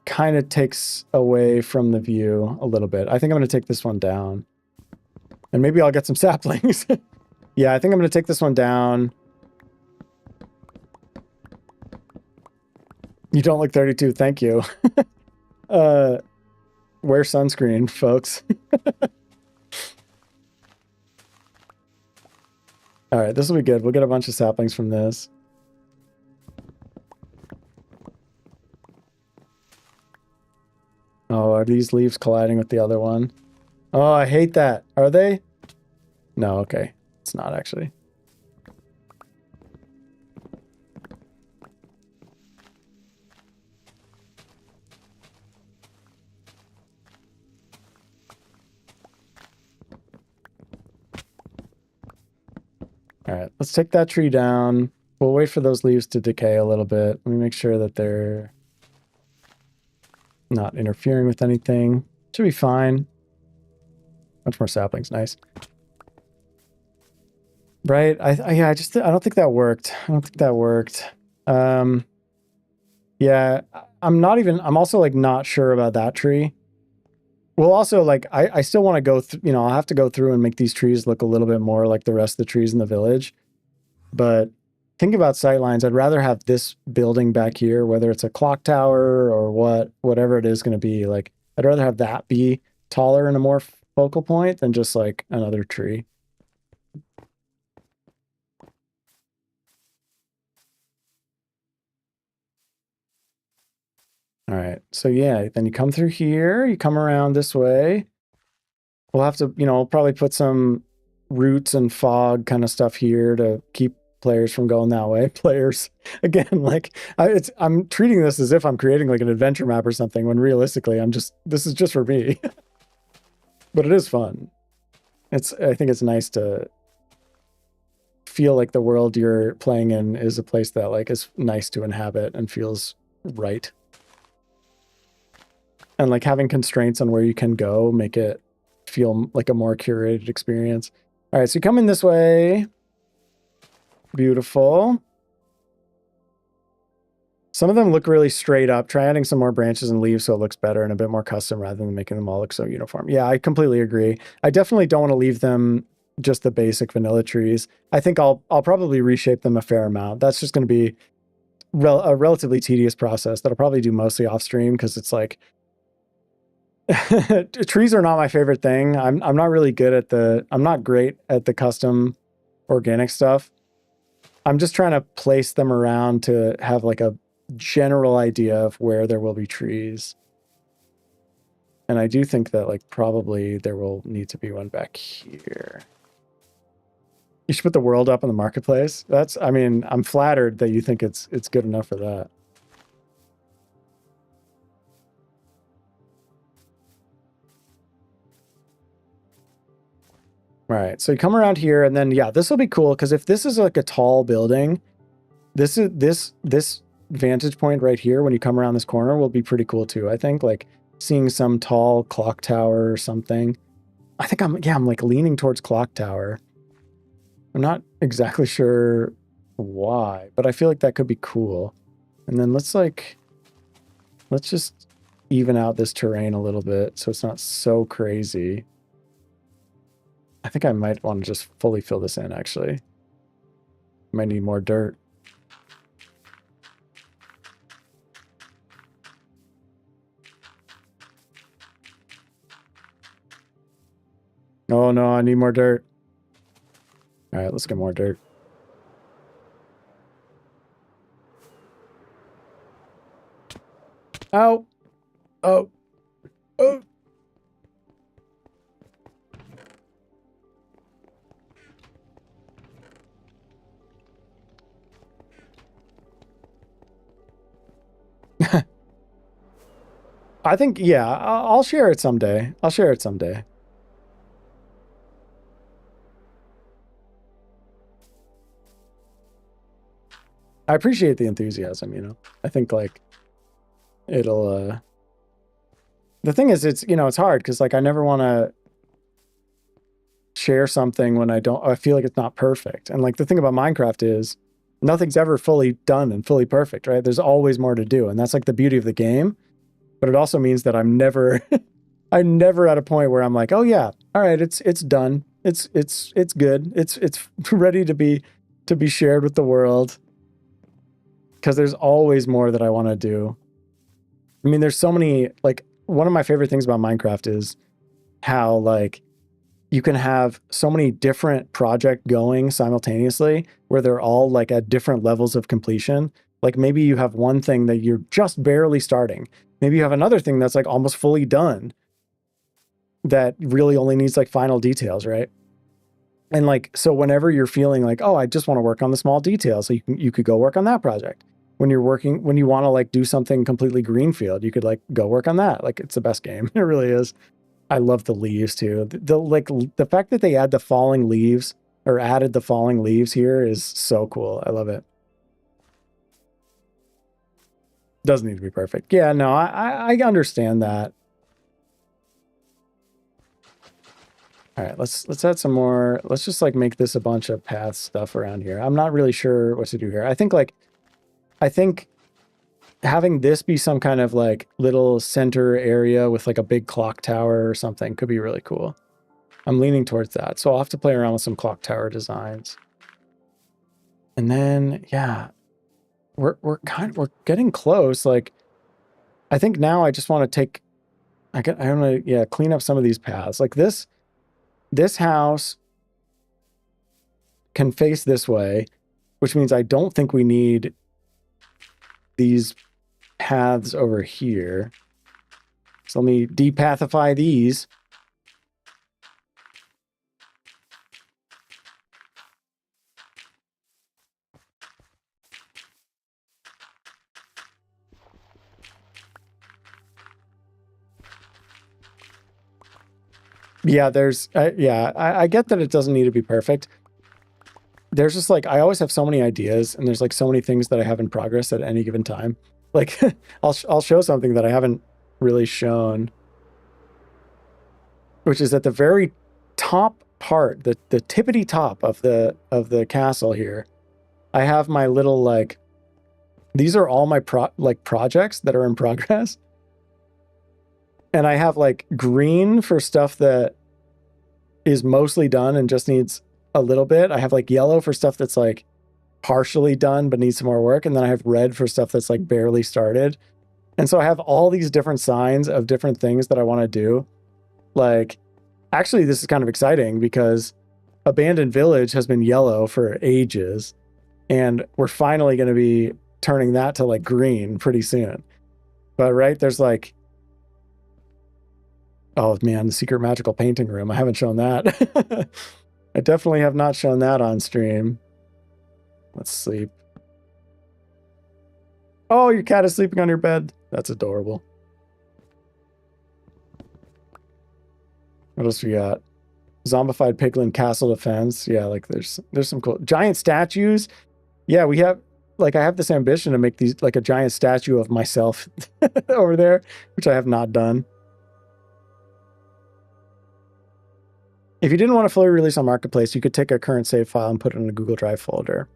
kind of takes away from the view a little bit. I think I'm going to take this one down. And maybe I'll get some saplings. Yeah, I think I'm going to take this one down. You don't look 32. Thank you. Wear sunscreen, folks. All right, this will be good. We'll get a bunch of saplings from this. Oh, are these leaves colliding with the other one? Oh, I hate that. Are they? No, okay. It's not actually. All right, let's take that tree down. We'll wait for those leaves to decay a little bit. Let me make sure that they're not interfering with anything. Should be fine. Much more saplings, nice. Right, yeah, I don't think that worked. I don't think that worked. Yeah, I'm also like not sure about that tree. Well, also like I still want to go through, you know, I'll have to go through and make these trees look a little bit more like the rest of the trees in the village. But think about sightlines. I'd rather have this building back here, whether it's a clock tower or whatever it is going to be. Like, I'd rather have that be taller and a more focal point than just like another tree. All right. So yeah, then you come through here, you come around this way. We'll have to, you know, probably put some roots and fog kind of stuff here to keep players from going that way. Players, again, like I'm treating this as if I'm creating like an adventure map or something, when realistically this is just for me. But it is fun. I think it's nice to feel like the world you're playing in is a place that like is nice to inhabit and feels right. And like having constraints on where you can go make it feel like a more curated experience. All right, so you come in this way. Beautiful. Some of them look really straight up. Try adding some more branches and leaves so it looks better and a bit more custom rather than making them all look so uniform. Yeah, I completely agree. I definitely don't want to leave them just the basic vanilla trees. I think I'll probably reshape them a fair amount. That's just going to be a relatively tedious process that I'll probably do mostly off stream because it's like trees are not my favorite thing. I'm not really good at I'm not great at the custom organic stuff. I'm just trying to place them around to have like a general idea of where there will be trees. And I do think that like probably there will need to be one back here. You should put the world up in the marketplace. I mean, I'm flattered that you think it's good enough for that. All right, so you come around here and then, yeah, this will be cool because if this is like a tall building, this vantage point right here when you come around this corner will be pretty cool too. I think like seeing some tall clock tower or something. I think I'm like leaning towards clock tower. I'm not exactly sure why, but I feel like that could be cool. And then let's just even out this terrain a little bit so it's not so crazy. I think I might want to just fully fill this in, actually. Might need more dirt. Oh no, I need more dirt. All right, let's get more dirt. Ow. Oh. Oh. I think, yeah, I'll share it someday. I'll share it someday. I appreciate the enthusiasm, you know. I think like it'll the thing is it's, you know, it's hard because like I never want to share something when I feel like it's not perfect. And like the thing about Minecraft is nothing's ever fully done and fully perfect, right? There's always more to do. And that's like the beauty of the game. But it also means that I'm never I'm never at a point where I'm like, oh yeah, all right, it's done. It's good. It's ready to be shared with the world. Because there's always more that I want to do. I mean, there's so many, like, one of my favorite things about Minecraft is how, like, you can have so many different projects going simultaneously where they're all, like, at different levels of completion. Like, maybe you have one thing that you're just barely starting. Maybe you have another thing that's, like, almost fully done that really only needs, like, final details, right? And, like, so whenever you're feeling like, oh, I just want to work on the small details, so you could go work on that project. When you want to like do something completely greenfield, you could like go work on that. Like it's the best game. It really is. I love the leaves too. The fact that they added the falling leaves here is so cool. I love it. Doesn't need to be perfect. Yeah, no, I understand that. All right, let's add some more. Let's just like make this a bunch of path stuff around here. I'm not really sure what to do here. I think having this be some kind of like little center area with like a big clock tower or something could be really cool. I'm leaning towards that. So I'll have to play around with some clock tower designs. And then, yeah, we're getting close. Like, I think now I just want to I want to, clean up some of these paths. Like this house can face this way, which means I don't think we need these paths over here. So let me depathify these. Yeah, I get that it doesn't need to be perfect. There's just like, I always have so many ideas and there's like so many things that I have in progress at any given time. Like I'll show something that I haven't really shown, which is at the very top part, the tippity top of the castle here. I have my little like, these are all my projects that are in progress. And I have like green for stuff that is mostly done and just needs a little bit. I have like yellow for stuff that's like partially done but needs some more work. And then I have red for stuff that's like barely started. And so I have all these different signs of different things that I want to do. Like, actually, this is kind of exciting because Abandoned Village has been yellow for ages. And we're finally going to be turning that to like green pretty soon. But right, there's like, oh man, the secret magical painting room. I haven't shown that. I definitely have not shown that on stream. Let's sleep. Oh, your cat is sleeping on your bed. That's adorable. What else we got? Zombified piglin castle defense. Yeah, like there's some cool giant statues. Yeah, we have like I have this ambition to make these like a giant statue of myself over there, which I have not done. If you didn't want to fully release on Marketplace, you could take a current save file and put it in a Google Drive folder.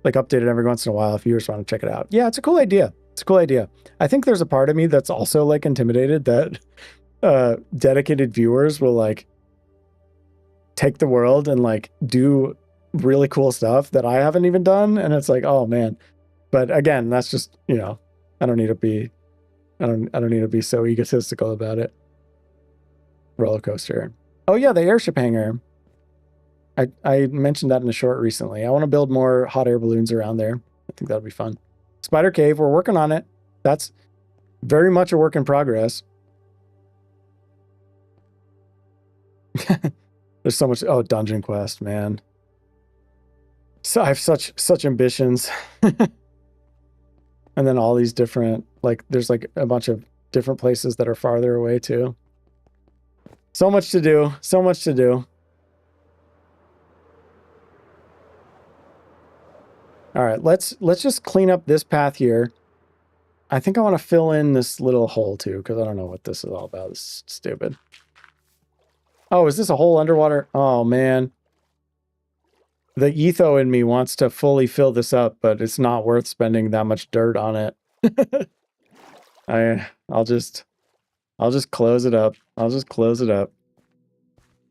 Like update it every once in a while if viewers want to check it out. Yeah, it's a cool idea. It's a cool idea. I think there's a part of me that's also like intimidated that dedicated viewers will like take the world and like do really cool stuff that I haven't even done. And it's like, oh man. But again, that's just, you know, I don't need to be so egotistical about it. Roller coaster. Oh yeah, the airship hangar. I mentioned that in a short recently. I want to build more hot air balloons around there. I think that'll be fun. Spider cave, we're working on it. That's very much a work in progress. There's so much. Oh, dungeon quest, man. So I have such ambitions. And then all these different, like, there's like a bunch of different places that are farther away too. So much to do. So much to do. All right, let's just clean up this path here. I think I want to fill in this little hole too, because I don't know what this is all about. This is stupid. Oh, is this a hole underwater? Oh, man. The etho in me wants to fully fill this up, but it's not worth spending that much dirt on it. I'll just close it up. I'll just close it up.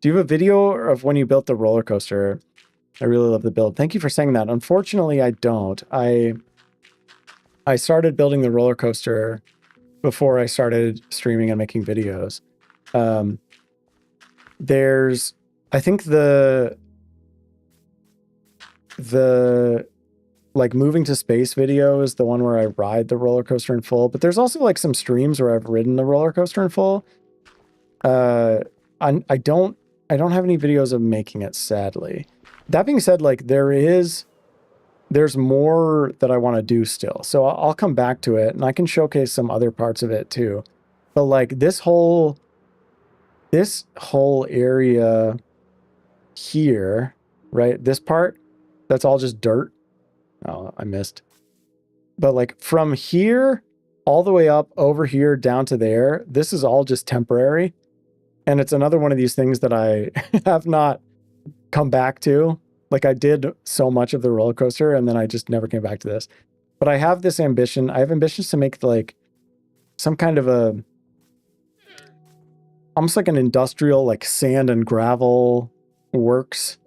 Do you have a video of when you built the roller coaster? I really love the build. Thank you for saying that. Unfortunately, I don't. I started building the roller coaster before I started streaming and making videos. There's, I think the like moving to space video is the one where I ride the roller coaster in full, but there's also like some streams where I've ridden the roller coaster in full. I don't have any videos of making it, sadly. That being said, like there's more that I want to do still. So I'll come back to it and I can showcase some other parts of it too. But like this whole area here, right? This part, that's all just dirt. Oh, I missed. But like from here all the way up over here down to there, this is all just temporary. And it's another one of these things that I have not come back to. Like I did so much of the roller coaster and then I just never came back to this. But I have this ambition. I have ambitions to make like some kind of a, almost like an industrial, like sand and gravel works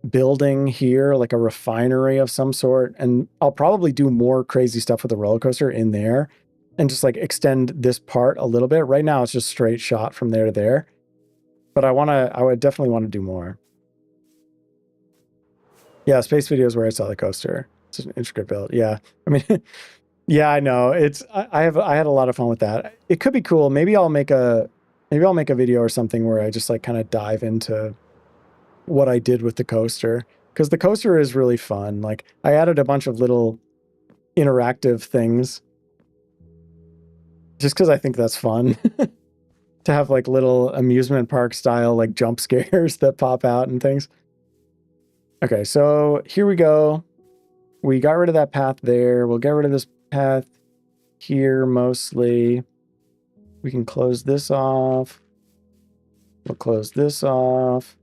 building here, like a refinery of some sort. And I'll probably do more crazy stuff with the roller coaster in there and just like extend this part a little bit. Right now it's just straight shot from there to there. But I would definitely want to do more. Yeah, space video is where I saw the coaster. It's an intricate build. Yeah. I mean, yeah, I know. I had a lot of fun with that. It could be cool. Maybe I'll make a video or something where I just like kind of dive into what I did with the coaster, because the coaster is really fun. Like I added a bunch of little interactive things just because I think that's fun to have like little amusement park style like jump scares that pop out and things. Okay, so here we go. We got rid of that path there. We'll get rid of this path here mostly. We can close this off. We'll close this off.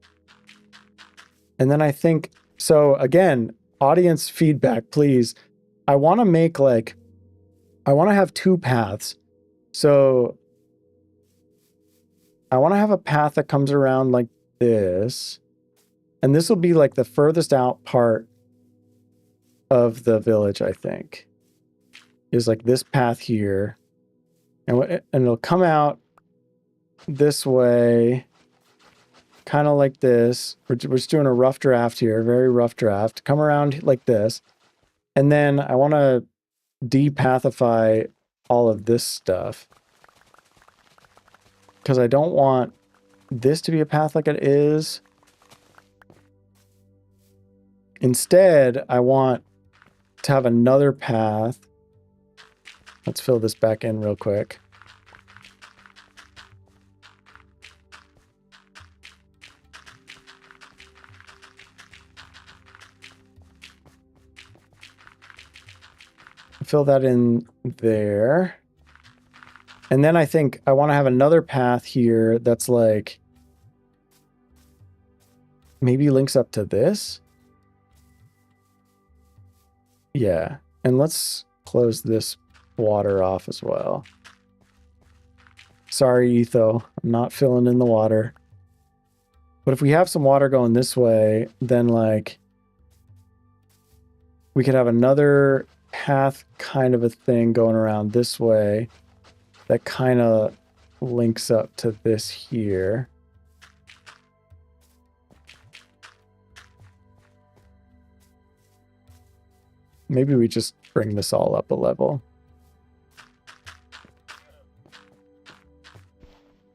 And then I think, so again, audience feedback, please. I want to make like, I want to have two paths. So I want to have a path that comes around like this. And this will be like the furthest out part of the village, I think. Is like this path here. And it'll come out this way. Kind of like this. We're just doing a rough draft here, very rough draft. Come around like this. And then I want to depathify all of this stuff. Because I don't want this to be a path like it is. Instead, I want to have another path. Let's fill this back in real quick. Fill that in there. And then I think I want to have another path here that's like maybe links up to this. Yeah. And let's close this water off as well. Sorry, Etho. I'm not filling in the water. But if we have some water going this way, then like we could have another path kind of a thing going around this way that kind of links up to this here. Maybe we just bring this all up a level.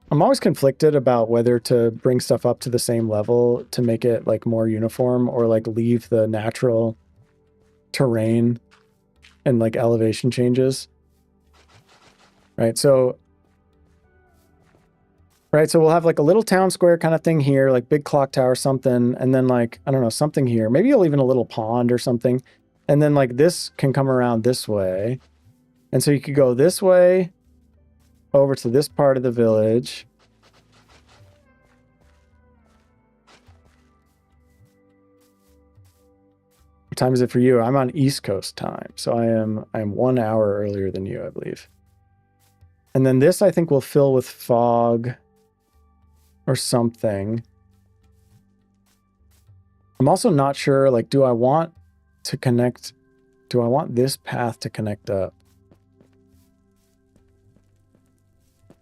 I'm always conflicted about whether to bring stuff up to the same level to make it like more uniform, or like leave the natural terrain and like elevation changes. Right, so we'll have like a little town square kind of thing here, like big clock tower, something, and then like, I don't know, something here. Maybe you'll even a little pond or something. And then like this can come around this way. And so you could go this way over to this part of the village. What time is it for you? I'm on East Coast time. So I am 1 hour earlier than you, I believe. And then this I think will fill with fog or something. I'm also not sure, like, do I want this path to connect up?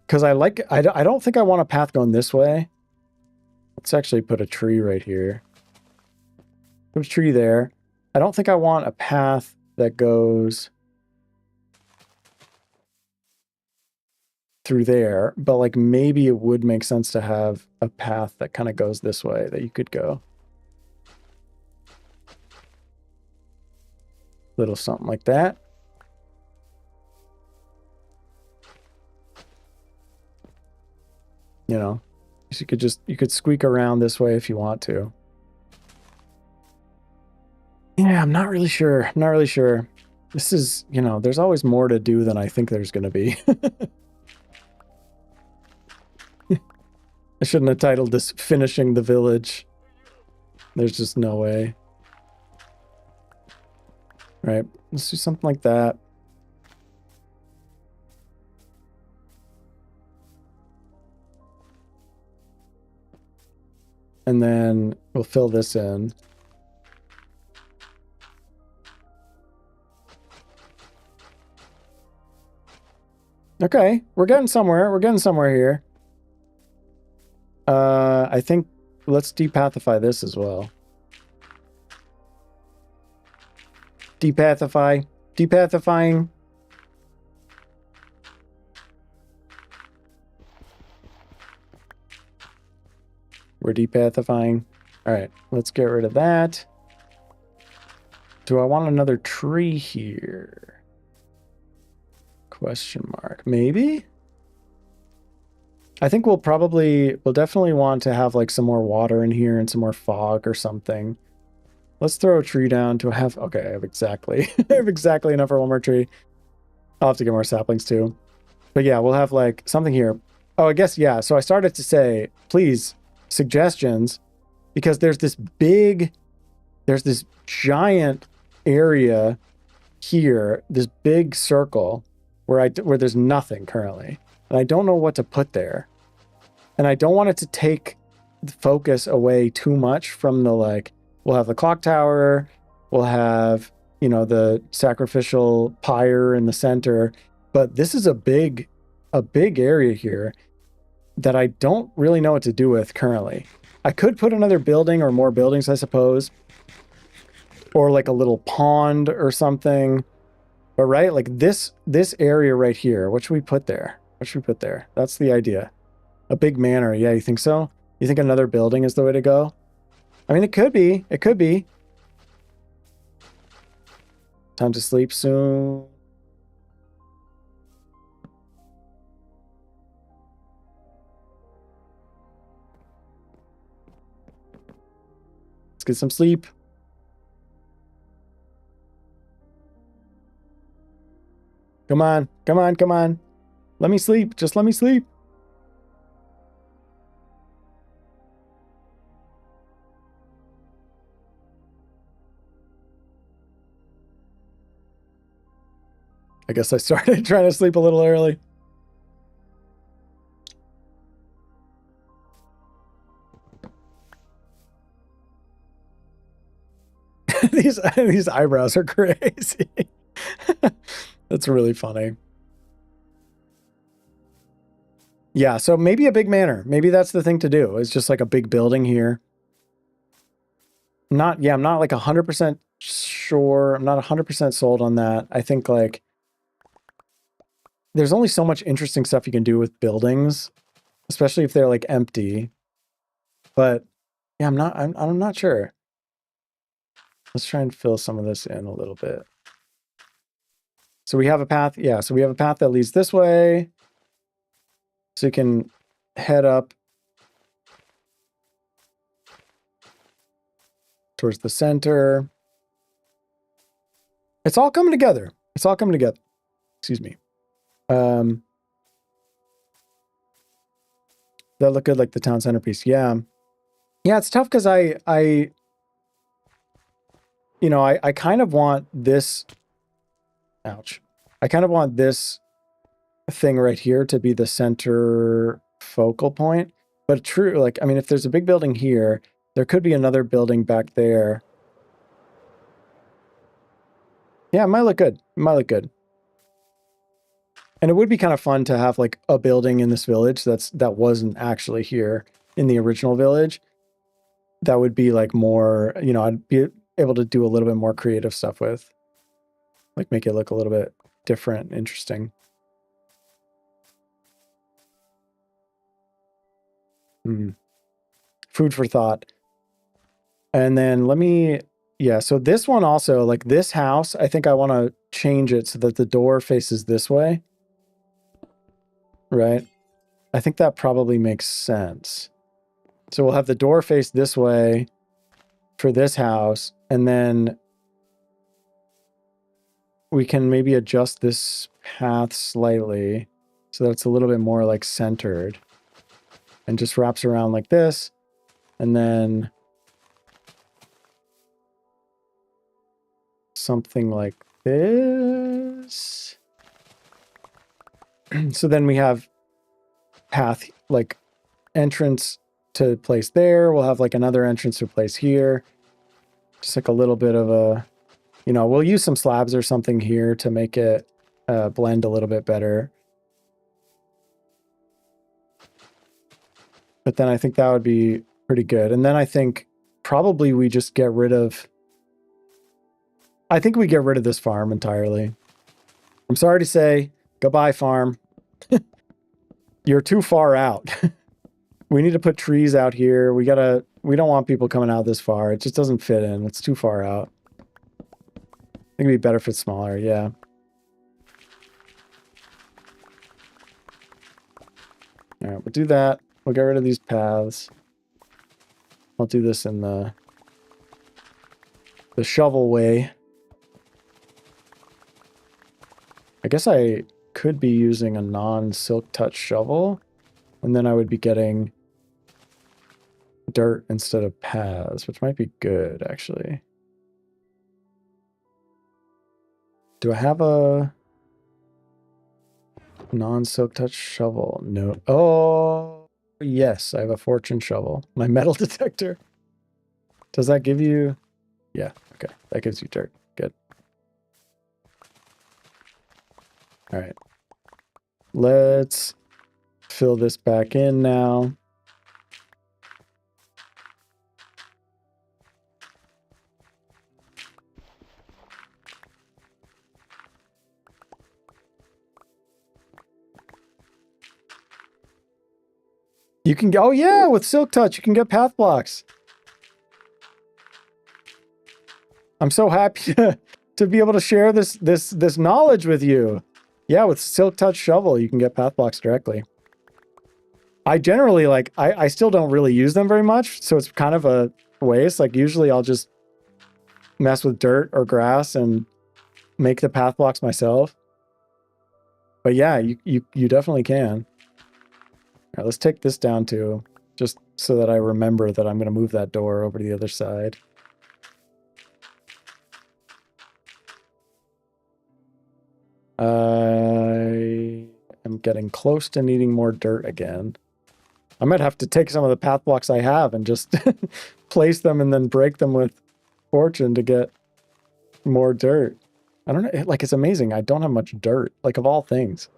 Because I don't think I want a path going this way. Let's actually put a tree right here. Put a tree there. I don't think I want a path that goes through there, but like maybe it would make sense to have a path that kind of goes this way that you could go. Little something like that. You know, you could squeak around this way if you want to. Yeah, I'm not really sure. I'm not really sure. This is, you know, there's always more to do than I think there's going to be. I shouldn't have titled this Finishing the Village. There's just no way. Right, let's do something like that. And then we'll fill this in. Okay, we're getting somewhere. We're getting somewhere here. I think let's depathify this as well. Depathify. Depathifying. We're depathifying. All right, let's get rid of that. Do I want another tree here? Question mark. Maybe? I think we'll definitely want to have like some more water in here and some more fog or something. Let's throw a tree down. Do I have... Okay, I have exactly enough for one more tree. I'll have to get more saplings too. But yeah, we'll have like something here. Oh, I guess, yeah. So I started to say, please, suggestions, because there's this giant area here, this big circle where there's nothing currently. And I don't know what to put there. And I don't want it to take the focus away too much from the, like, we'll have the clock tower, we'll have, you know, the sacrificial pyre in the center, but this is a big area here that I don't really know what to do with currently. I could put another building or more buildings, I suppose, or like a little pond or something. But right, like this area right here, what should we put there? What should we put there? That's the idea. A big manor. Yeah, you think so? You think another building is the way to go? I mean, it could be. It could be. Time to sleep soon. Let's get some sleep. Come on. Come on. Come on. Let me sleep. Just let me sleep. I guess I started trying to sleep a little early. These eyebrows are crazy. That's really funny. Yeah, so maybe a big manor. Maybe that's the thing to do. It's just like a big building here. I'm not like 100% sure. I'm not 100% sold on that. I think like there's only so much interesting stuff you can do with buildings, especially if they're like empty. But yeah, I'm not sure. Let's try and fill some of this in a little bit. So we have a path. Yeah, so we have a path that leads this way. So you can head up towards the center. It's all coming together. It's all coming together. Excuse me. That look good, like the town centerpiece. Yeah. Yeah, it's tough because I kind of want this. Ouch. I kind of want this thing right here to be the center focal point. But true, like, I mean, if there's a big building here, there could be another building back there. Yeah, it might look good. It might look good. And it would be kind of fun to have like a building in this village that wasn't actually here in the original village. That would be like more, I'd be able to do a little bit more creative stuff with. Like make it look a little bit different, interesting. Food for thought. And then so this one also, like this house, I think I want to change it so that the door faces this way. Right? I think that probably makes sense. So we'll have the door face this way for this house, and then we can maybe adjust this path slightly so that it's a little bit more like centered and just wraps around like this. And then something like this. So then we have path, like entrance to place there. We'll have like another entrance to place here. Just like a little bit of a, we'll use some slabs or something here to make it blend a little bit better. But then I think that would be pretty good. And then I think probably we just get rid of, I think we get rid of this farm entirely. I'm sorry to say, goodbye farm. You're too far out. We need to put trees out here. We don't want people coming out this far. It just doesn't fit in. It's too far out. I think it'd be better if it's smaller, yeah. All right, we'll do that. We'll get rid of these paths. I'll do this in the shovel way. I guess I could be using a non-silk touch shovel, and then I would be getting dirt instead of paths, which might be good, actually. Do I have a non-silk touch shovel? No. Oh, yes, I have a fortune shovel. My metal detector. Does that give you... Yeah, okay. That gives you dirt. Good. All right. Let's fill this back in now. You can go, oh yeah, with Silk Touch, you can get path blocks. I'm so happy to be able to share this knowledge with you. Yeah, with Silk Touch Shovel, you can get path blocks directly. I generally, like, I still don't really use them very much, so it's kind of a waste. Like, usually I'll just mess with dirt or grass and make the path blocks myself. But yeah, you definitely can. All right, let's take this down too, just so that I remember that I'm going to move that door over to the other side. I am getting close to needing more dirt again. I might have to take some of the path blocks I have and just place them and then break them with fortune to get more dirt. I don't know, like, it's amazing. I don't have much dirt, like, of all things.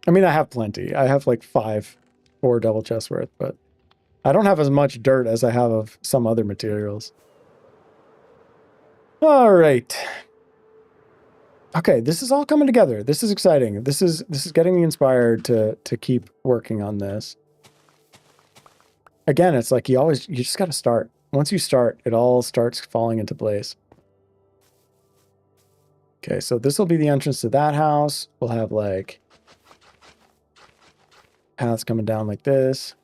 I mean, I have plenty. I have like 5 or double chest worth, but I don't have as much dirt as I have of some other materials. All right. Okay, this is all coming together. This is exciting. This is getting me inspired to keep working on this. Again, it's like you just got to start. Once you start, it all starts falling into place. Okay, so this will be the entrance to that house. We'll have like paths coming down like this.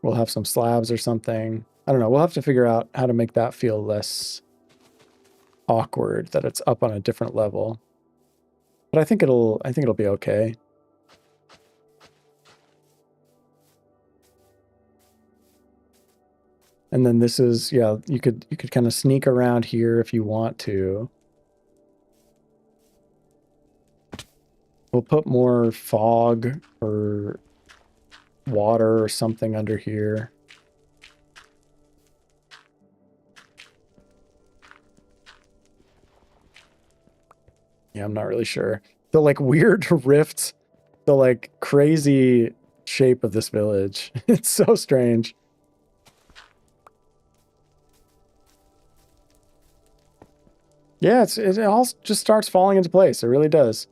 We'll have some slabs or something. I don't know. We'll have to figure out how to make that feel less awkward, that it's up on a different level. But I think it'll be okay. And then this is, yeah, you could kind of sneak around here if you want to. We'll put more fog or water or something under here. Yeah, I'm not really sure. The like weird rifts, the like crazy shape of this village. It's so strange. Yeah, it all just starts falling into place. It really does.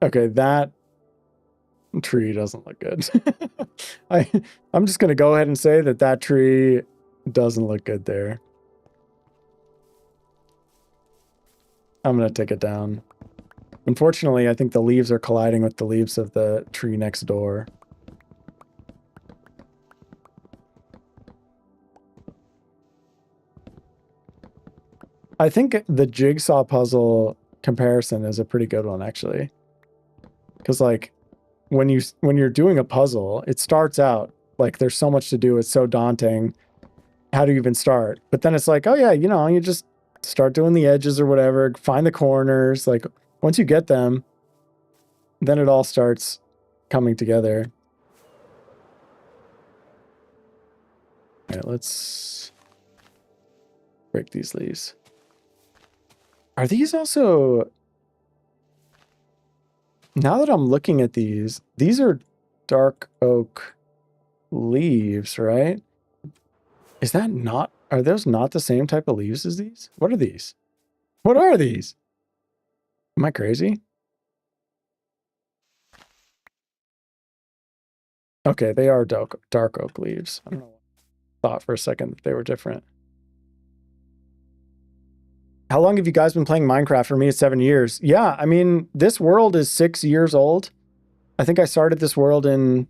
Okay, that tree doesn't look good. I'm just going to go ahead and say that tree doesn't look good there. I'm going to take it down. Unfortunately, I think the leaves are colliding with the leaves of the tree next door. I think the jigsaw puzzle comparison is a pretty good one, actually. Because, like, when you're doing a puzzle, it starts out like there's so much to do, it's so daunting. How do you even start? But then it's like, oh yeah, you know, you just start doing the edges or whatever, find the corners. Like, once you get them, then it all starts coming together. All right, let's break these leaves. Are these also... Now that I'm looking at these are dark oak leaves, right? Is that not... Are those not the same type of leaves as these? What are these? What are these? Am I crazy? Okay, they are dark oak leaves. I don't know. I thought for a second that they were different. How long have you guys been playing Minecraft? For me, it's 7 years. Yeah, I mean, this world is 6 years old. I think I started this world in...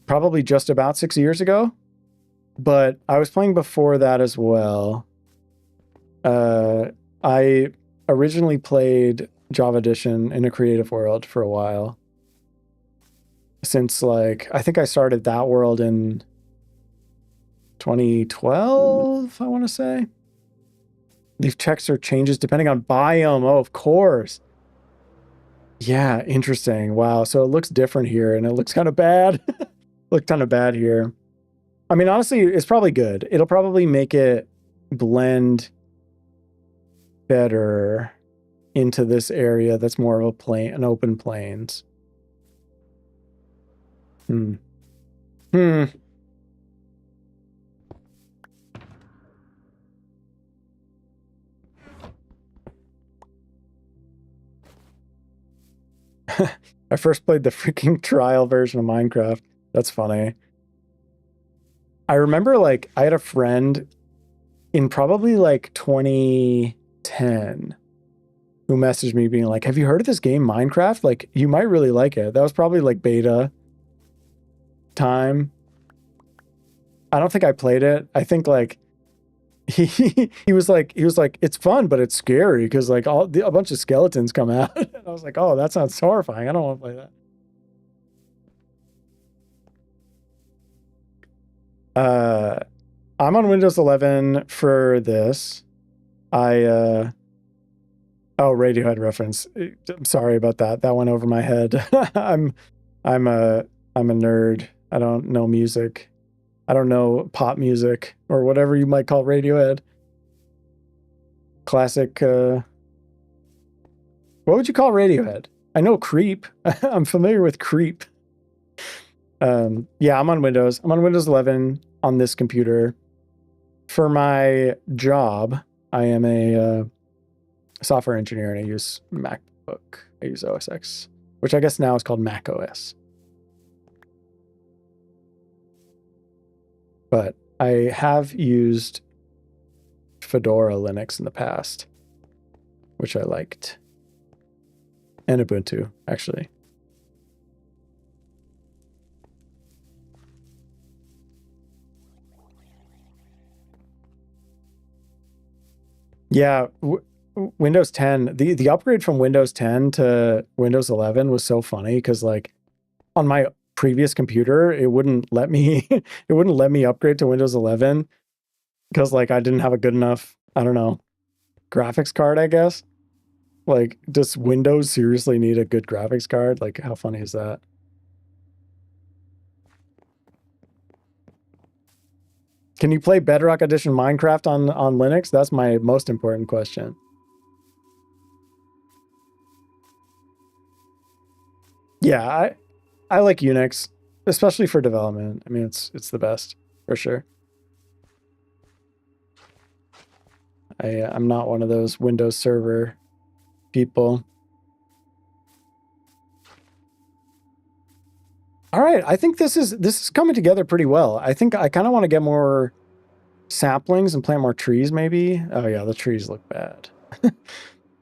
probably just about 6 years ago. But I was playing before that as well. I originally played Java Edition in a creative world for a while. Since, like, I think I started that world in 2012, I want to say. Leaf texture changes depending on biome. Oh, of course. Yeah, interesting. Wow. So it looks different here, and it looks kind of bad. Looked kind of bad here. I mean, honestly, it's probably good. It'll probably make it blend better into this area that's more of a plain, an open plains. I first played the freaking trial version of Minecraft. That's funny. I remember, like, I had a friend in probably like 2010 who messaged me being like, have you heard of this game Minecraft? Like, you might really like it. That was probably like beta time. I don't think I played it. I think like he was like it's fun, but it's scary because like a bunch of skeletons come out. And I was like, oh, that sounds horrifying. I don't want to play that. I'm on Windows 11 for this. Oh, Radiohead reference. I'm sorry about that. That went over my head. I'm a nerd. I don't know music. I don't know pop music or whatever you might call Radiohead. Classic What would you call Radiohead? I know Creep. I'm familiar with Creep. Yeah, I'm on Windows. I'm on Windows 11 on this computer. For my job, I am a software engineer and I use MacBook. I use OS X, which I guess now is called Mac OS. But I have used Fedora Linux in the past, which I liked. And Ubuntu, actually. Yeah, Windows 10, the upgrade from Windows 10 to Windows 11 was so funny because like on my previous computer, it wouldn't let me it wouldn't let me upgrade to Windows 11 because like I didn't have a good enough, I don't know, graphics card, I guess. Like, does Windows seriously need a good graphics card? Like, how funny is that? Can you play Bedrock Edition Minecraft on Linux? That's my most important question. Yeah, I like Unix, especially for development. I mean, it's the best for sure. I'm not one of those Windows Server people. All right, I think this is coming together pretty well. I think I kind of want to get more saplings and plant more trees maybe. Oh yeah, the trees look bad.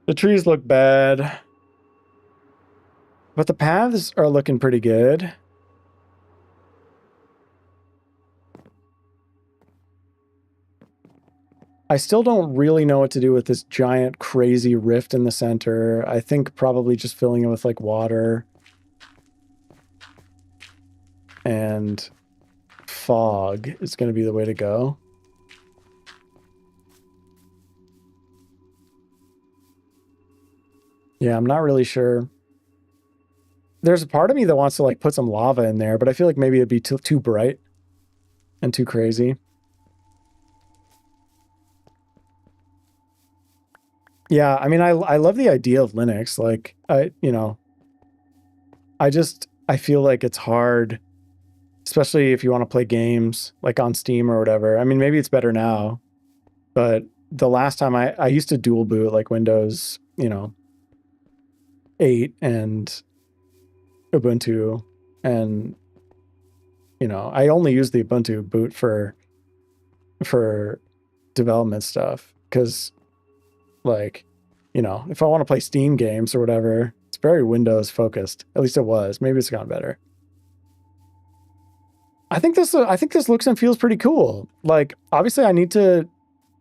The trees look bad. But the paths are looking pretty good. I still don't really know what to do with this giant crazy rift in the center. I think probably just filling it with like water and fog is going to be the way to go. Yeah, I'm not really sure. There's a part of me that wants to like put some lava in there, but I feel like maybe it'd be too bright and too crazy. Yeah, I mean, I love the idea of Linux. Like, I feel like it's hard, especially if you want to play games like on Steam or whatever. I mean, maybe it's better now, but the last time I used to dual boot like Windows, 8 and Ubuntu, and I only use the Ubuntu boot for development stuff because like, if I want to play Steam games or whatever, it's very Windows focused. At least it was. Maybe it's gotten better. I think this looks and feels pretty cool. Like, obviously I need to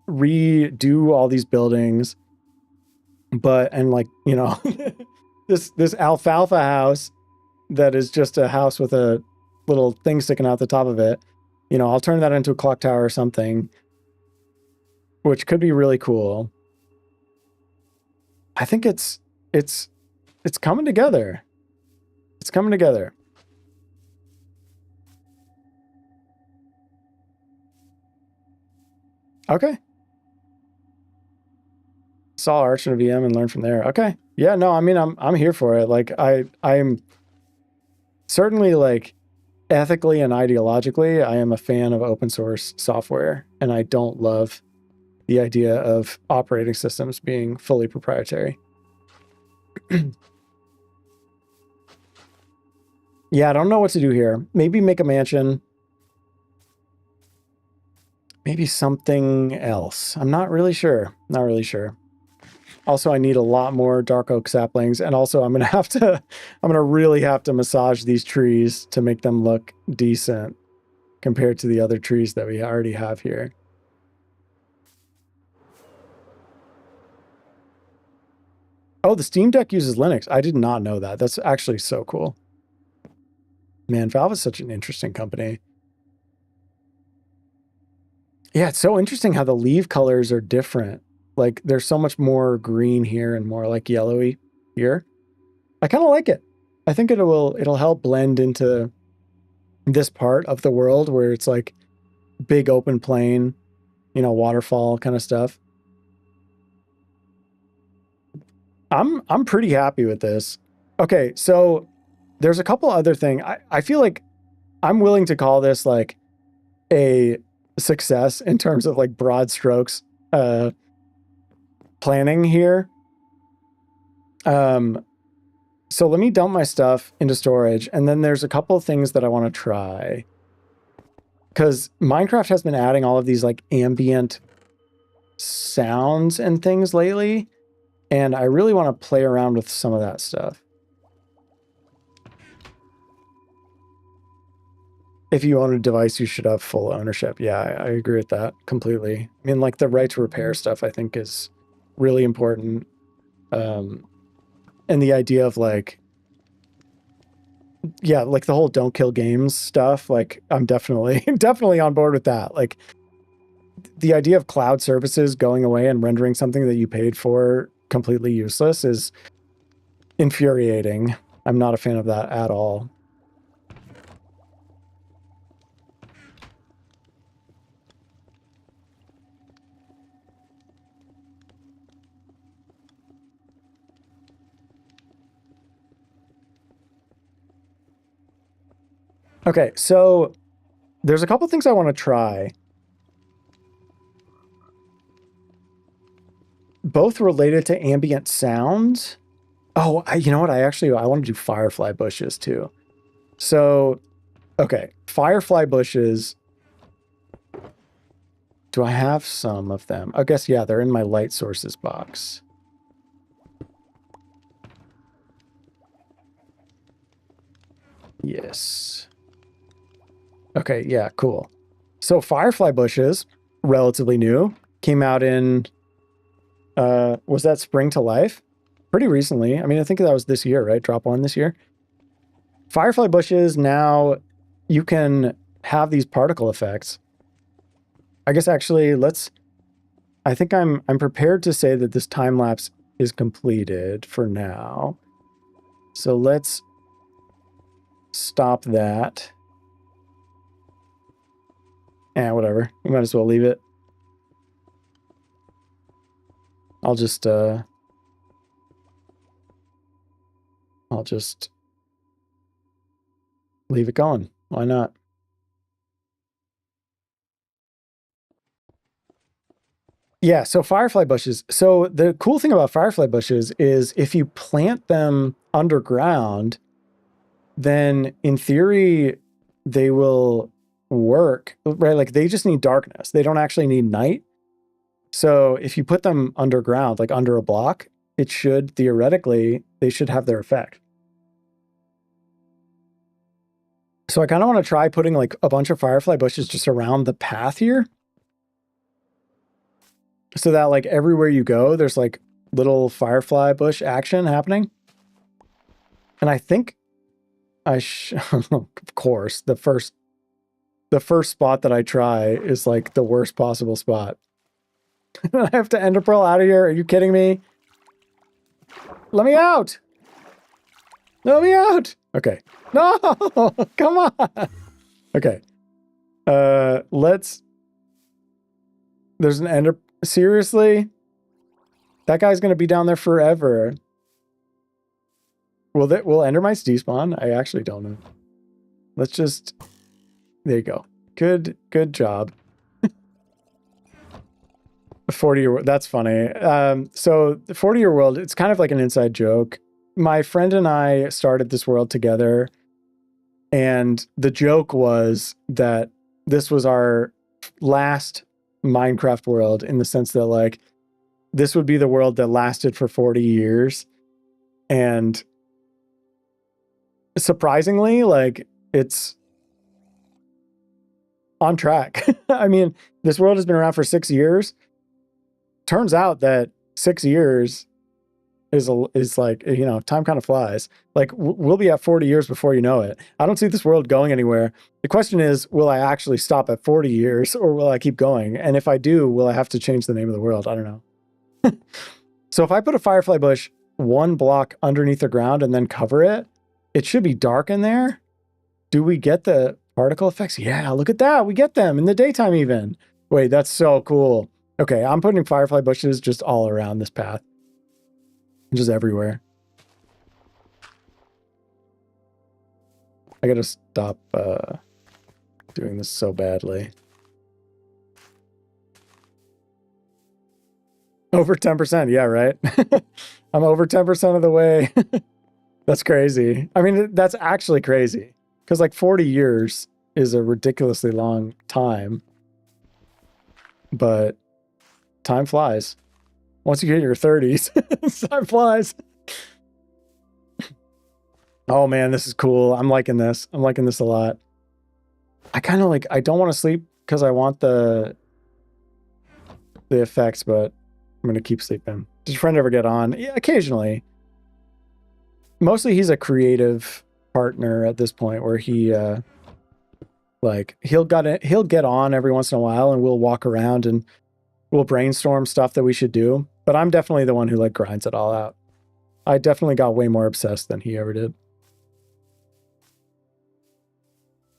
redo all these buildings, and like, this alfalfa house that is just a house with a little thing sticking out the top of it. I'll turn that into a clock tower or something, which could be really cool. I think it's coming together. It's coming together. Okay. Saw Arch in a VM and learn from there. Okay. Yeah, no, I mean I'm here for it. Like I'm certainly like ethically and ideologically, I am a fan of open source software, and I don't love the idea of operating systems being fully proprietary. Yeah, I don't know what to do here. Maybe make a mansion. Maybe something else. I'm not really sure. Not really sure. Also, I need a lot more dark oak saplings, and also I'm gonna really have to massage these trees to make them look decent compared to the other trees that we already have here. Oh, the Steam Deck uses Linux. I did not know that. That's actually so cool. Man, Valve is such an interesting company. Yeah, it's so interesting how the leaf colors are different. Like, there's so much more green here and more like yellowy here. I kind of like it. I think it'll help blend into this part of the world where it's like big open plain, waterfall kind of stuff. I'm pretty happy with this. Okay, so there's a couple other things. I feel like I'm willing to call this like a success in terms of like broad strokes planning here. So let me dump my stuff into storage, and then there's a couple of things that I want to try. Because Minecraft has been adding all of these like ambient sounds and things lately, and I really want to play around with some of that stuff. If you own a device, you should have full ownership. Yeah, I agree with that completely. I mean, like the right to repair stuff, I think is really important. And the idea of like, yeah, like the whole don't kill games stuff, like I'm definitely on board with that. Like the idea of cloud services going away and rendering something that you paid for completely useless is infuriating. I'm not a fan of that at all. Okay, so there's a couple things I want to try. Both related to ambient sounds. Oh, you know what? I want to do firefly bushes too. So, okay, firefly bushes. Do I have some of them? I guess, yeah, they're in my light sources box. Yes. Okay, yeah, cool. So firefly bushes, relatively new, came out in, was that Spring to Life? Pretty recently. I mean, I think that was this year, right? Drop one this year. Firefly bushes, now you can have these particle effects. I guess actually, I think I'm prepared to say that this time lapse is completed for now. So let's stop that. Whatever. We might as well leave it. I'll just leave it going. Why not? Yeah, so firefly bushes. So the cool thing about firefly bushes is if you plant them underground, then in theory they will work, right? Like they just need darkness. They don't actually need night. So if you put them underground, like under a block, it should theoretically, they should have their effect. So I kind of want to try putting like a bunch of firefly bushes just around the path here. So that like everywhere you go, there's like little firefly bush action happening. And I think of course, the first spot that I try is like the worst possible spot. I have to ender pearl out of here. Are you kidding me? Let me out. Let me out. Okay. No, come on. Okay. There's an ender. Seriously? That guy's going to be down there forever. Will ender mites despawn? I actually don't know. Let's just, there you go. Good job. 40-year world. That's funny. So the 40-year world, it's kind of like an inside joke. My friend and I started this world together, and the joke was that this was our last Minecraft world in the sense that like this would be the world that lasted for 40 years. And surprisingly, like it's on track. I mean, this world has been around for 6 years. Turns out that 6 years is like, you know, time kind of flies. Like we'll be at 40 years before you know it. I don't see this world going anywhere. The question is, will I actually stop at 40 years or will I keep going? And if I do, will I have to change the name of the world? I don't know. So if I put a firefly bush 1 block underneath the ground and then cover it, it should be dark in there. Do we get the particle effects? Yeah, look at that. We get them in the daytime even. Wait, that's so cool. Okay, I'm putting firefly bushes just all around this path. just everywhere. I gotta stop doing this so badly. Over 10%, yeah, right? I'm over 10% of the way. That's crazy. I mean, that's actually crazy. Because like 40 years is a ridiculously long time. But time flies. Once you hit your 30s, time flies. Oh man, this is cool. I'm liking this. I'm liking this a lot. I kind of like, I don't want to sleep because I want the effects, but I'm going to keep sleeping. Does your friend ever get on? Yeah, occasionally. Mostly he's a creative partner at this point where he, like, he'll get on every once in a while and we'll walk around and we'll brainstorm stuff that we should do. But I'm definitely the one who like grinds it all out. I definitely got way more obsessed than he ever did.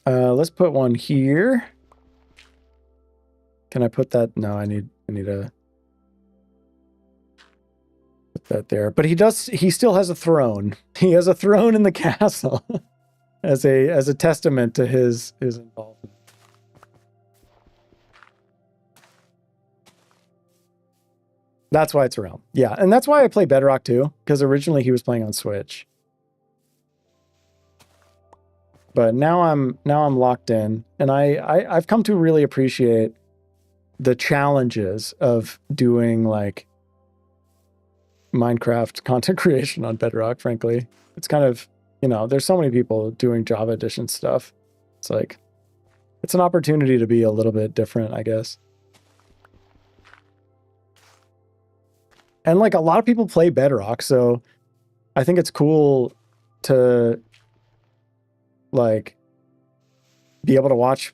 Let's put one here. Can I put that? No, I need to put that there. But he still has a throne. He has a throne in the castle as a testament to his involvement. That's why it's a realm. Yeah, and that's why I play Bedrock too, because originally he was playing on Switch. But now I'm locked in, and I've come to really appreciate the challenges of doing like Minecraft content creation on Bedrock, frankly. It's kind of, you know, there's so many people doing Java Edition stuff. It's like, it's an opportunity to be a little bit different, I guess. And like a lot of people play Bedrock, so I think it's cool to like be able to watch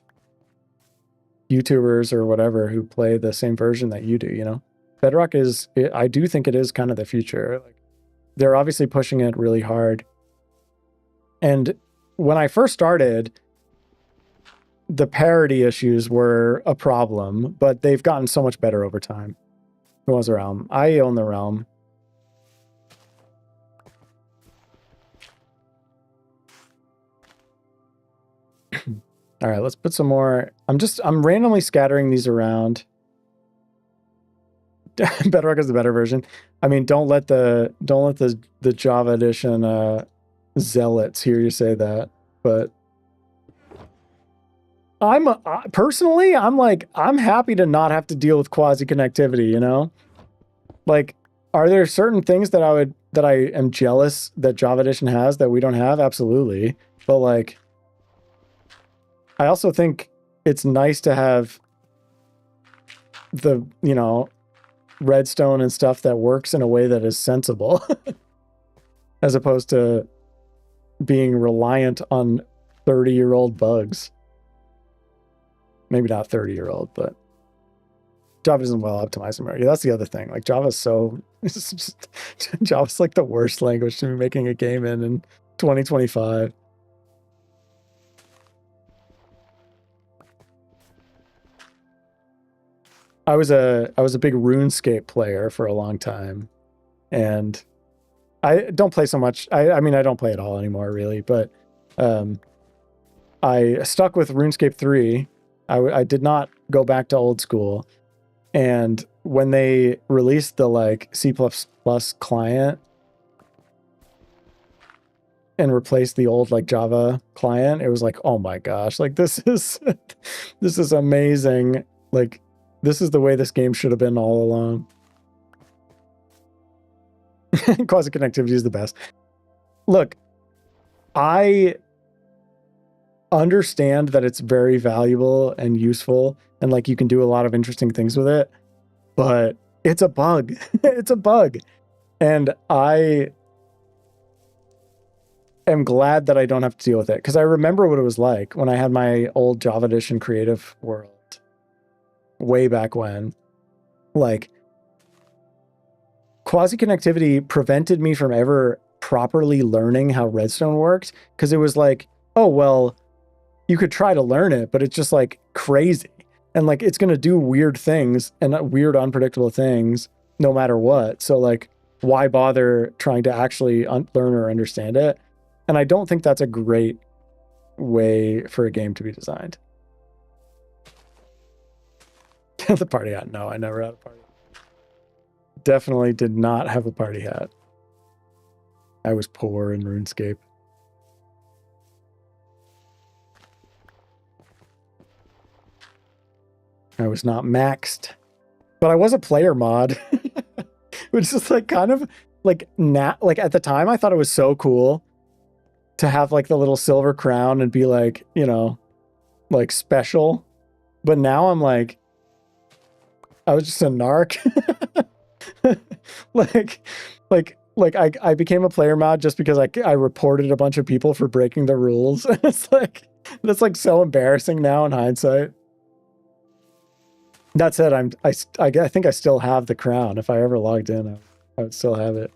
YouTubers or whatever who play the same version that you do, you know? Bedrock is, I do think it is kind of the future. Like, they're obviously pushing it really hard. And when I first started, the parity issues were a problem, but they've gotten so much better over time. Who owns the realm? I own the realm. All right, let's put some more. I'm randomly scattering these around. Bedrock is the better version. I mean, don't let the Java Edition zealots hear you say that. But personally, I'm happy to not have to deal with quasi connectivity. You know, like, are there certain things that I am jealous that Java Edition has that we don't have? Absolutely, but like, I also think it's nice to have the, you know, redstone and stuff that works in a way that is sensible as opposed to being reliant on 30-year-old bugs. Maybe not 30-year-old, but Java isn't well optimized in America. That's the other thing. Like, Java's like the worst language to be making a game in 2025. I was a big RuneScape player for a long time, and I don't play so much. I mean, I don't play at all anymore, really. But I stuck with RuneScape 3. I did not go back to old school. And when they released the like C++ client and replaced the old like Java client, it was like, oh my gosh, like this is this is amazing. Like, this is the way this game should have been all along. Quasi connectivity is the best. Look, I understand that it's very valuable and useful, and like you can do a lot of interesting things with it, but it's a bug. It's a bug. And I am glad that I don't have to deal with it, because I remember what it was like when I had my old Java Edition Creative World way back when. Like, quasi connectivity prevented me from ever properly learning how redstone worked, because it was like, oh well, you could try to learn it, but it's just like crazy, and like it's going to do weird things and weird unpredictable things no matter what. So like, why bother trying to actually learn or understand it? And I don't think that's a great way for a game to be designed. The party hat. No, I never had a party. Definitely did not have a party hat. I was poor in RuneScape. I was not maxed, but I was a player mod, which is like kind of like like at the time I thought it was so cool to have like the little silver crown and be like, you know, like special. But now I'm like, I was just a narc. I became a player mod just because I reported a bunch of people for breaking the rules. It's like, that's like so embarrassing now in hindsight. That said, I think I still have the crown. If I ever logged in, I would still have it.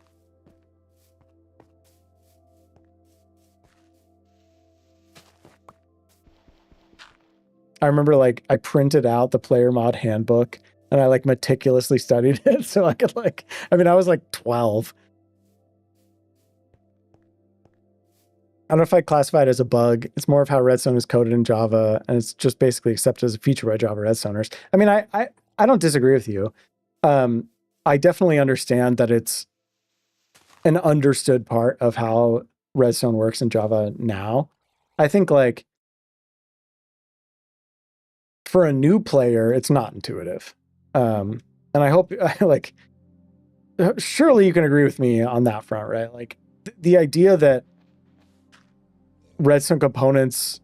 I remember like I printed out the player mod handbook and I like meticulously studied it so I could like, I mean, I was like 12. I don't know if I classify it as a bug. It's more of how Redstone is coded in Java, and it's just basically accepted as a feature by Java Redstoners. I mean, I don't disagree with you. I definitely understand that it's an understood part of how Redstone works in Java now. I think like for a new player, it's not intuitive. And I hope like, surely you can agree with me on that front, right? Like the idea that Redstone components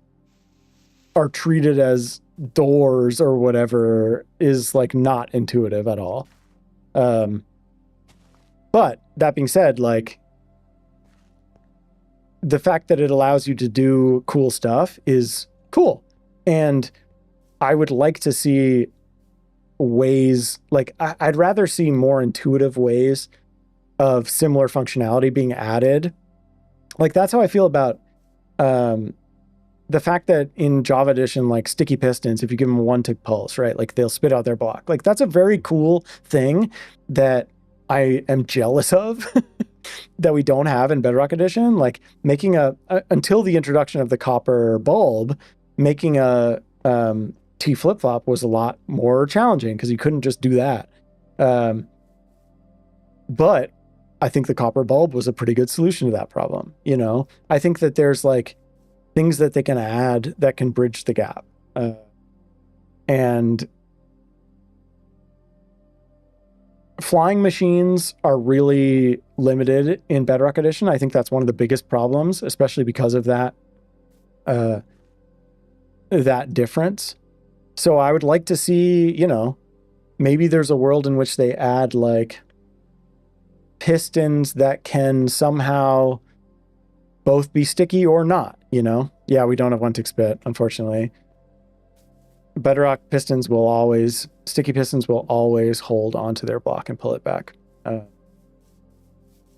are treated as doors or whatever is like not intuitive at all. But that being said, like the fact that it allows you to do cool stuff is cool. And I would like to see ways, like I'd rather see more intuitive ways of similar functionality being added. Like that's how I feel about the fact that in Java Edition, like sticky pistons, if you give them a 1-tick pulse, right, like they'll spit out their block. Like that's a very cool thing that I am jealous of that we don't have in Bedrock Edition. Like making until the introduction of the copper bulb, making a T flip-flop was a lot more challenging because you couldn't just do that. But I think the copper bulb was a pretty good solution to that problem. You know, I think that there's like things that they can add that can bridge the gap. And flying machines are really limited in Bedrock Edition. I think that's one of the biggest problems, especially because of that difference. So I would like to see, you know, maybe there's a world in which they add like pistons that can somehow both be sticky or not, you know? Yeah, we don't have 1-tick spit, unfortunately. Bedrock pistons will always, sticky pistons will always hold onto their block and pull it back.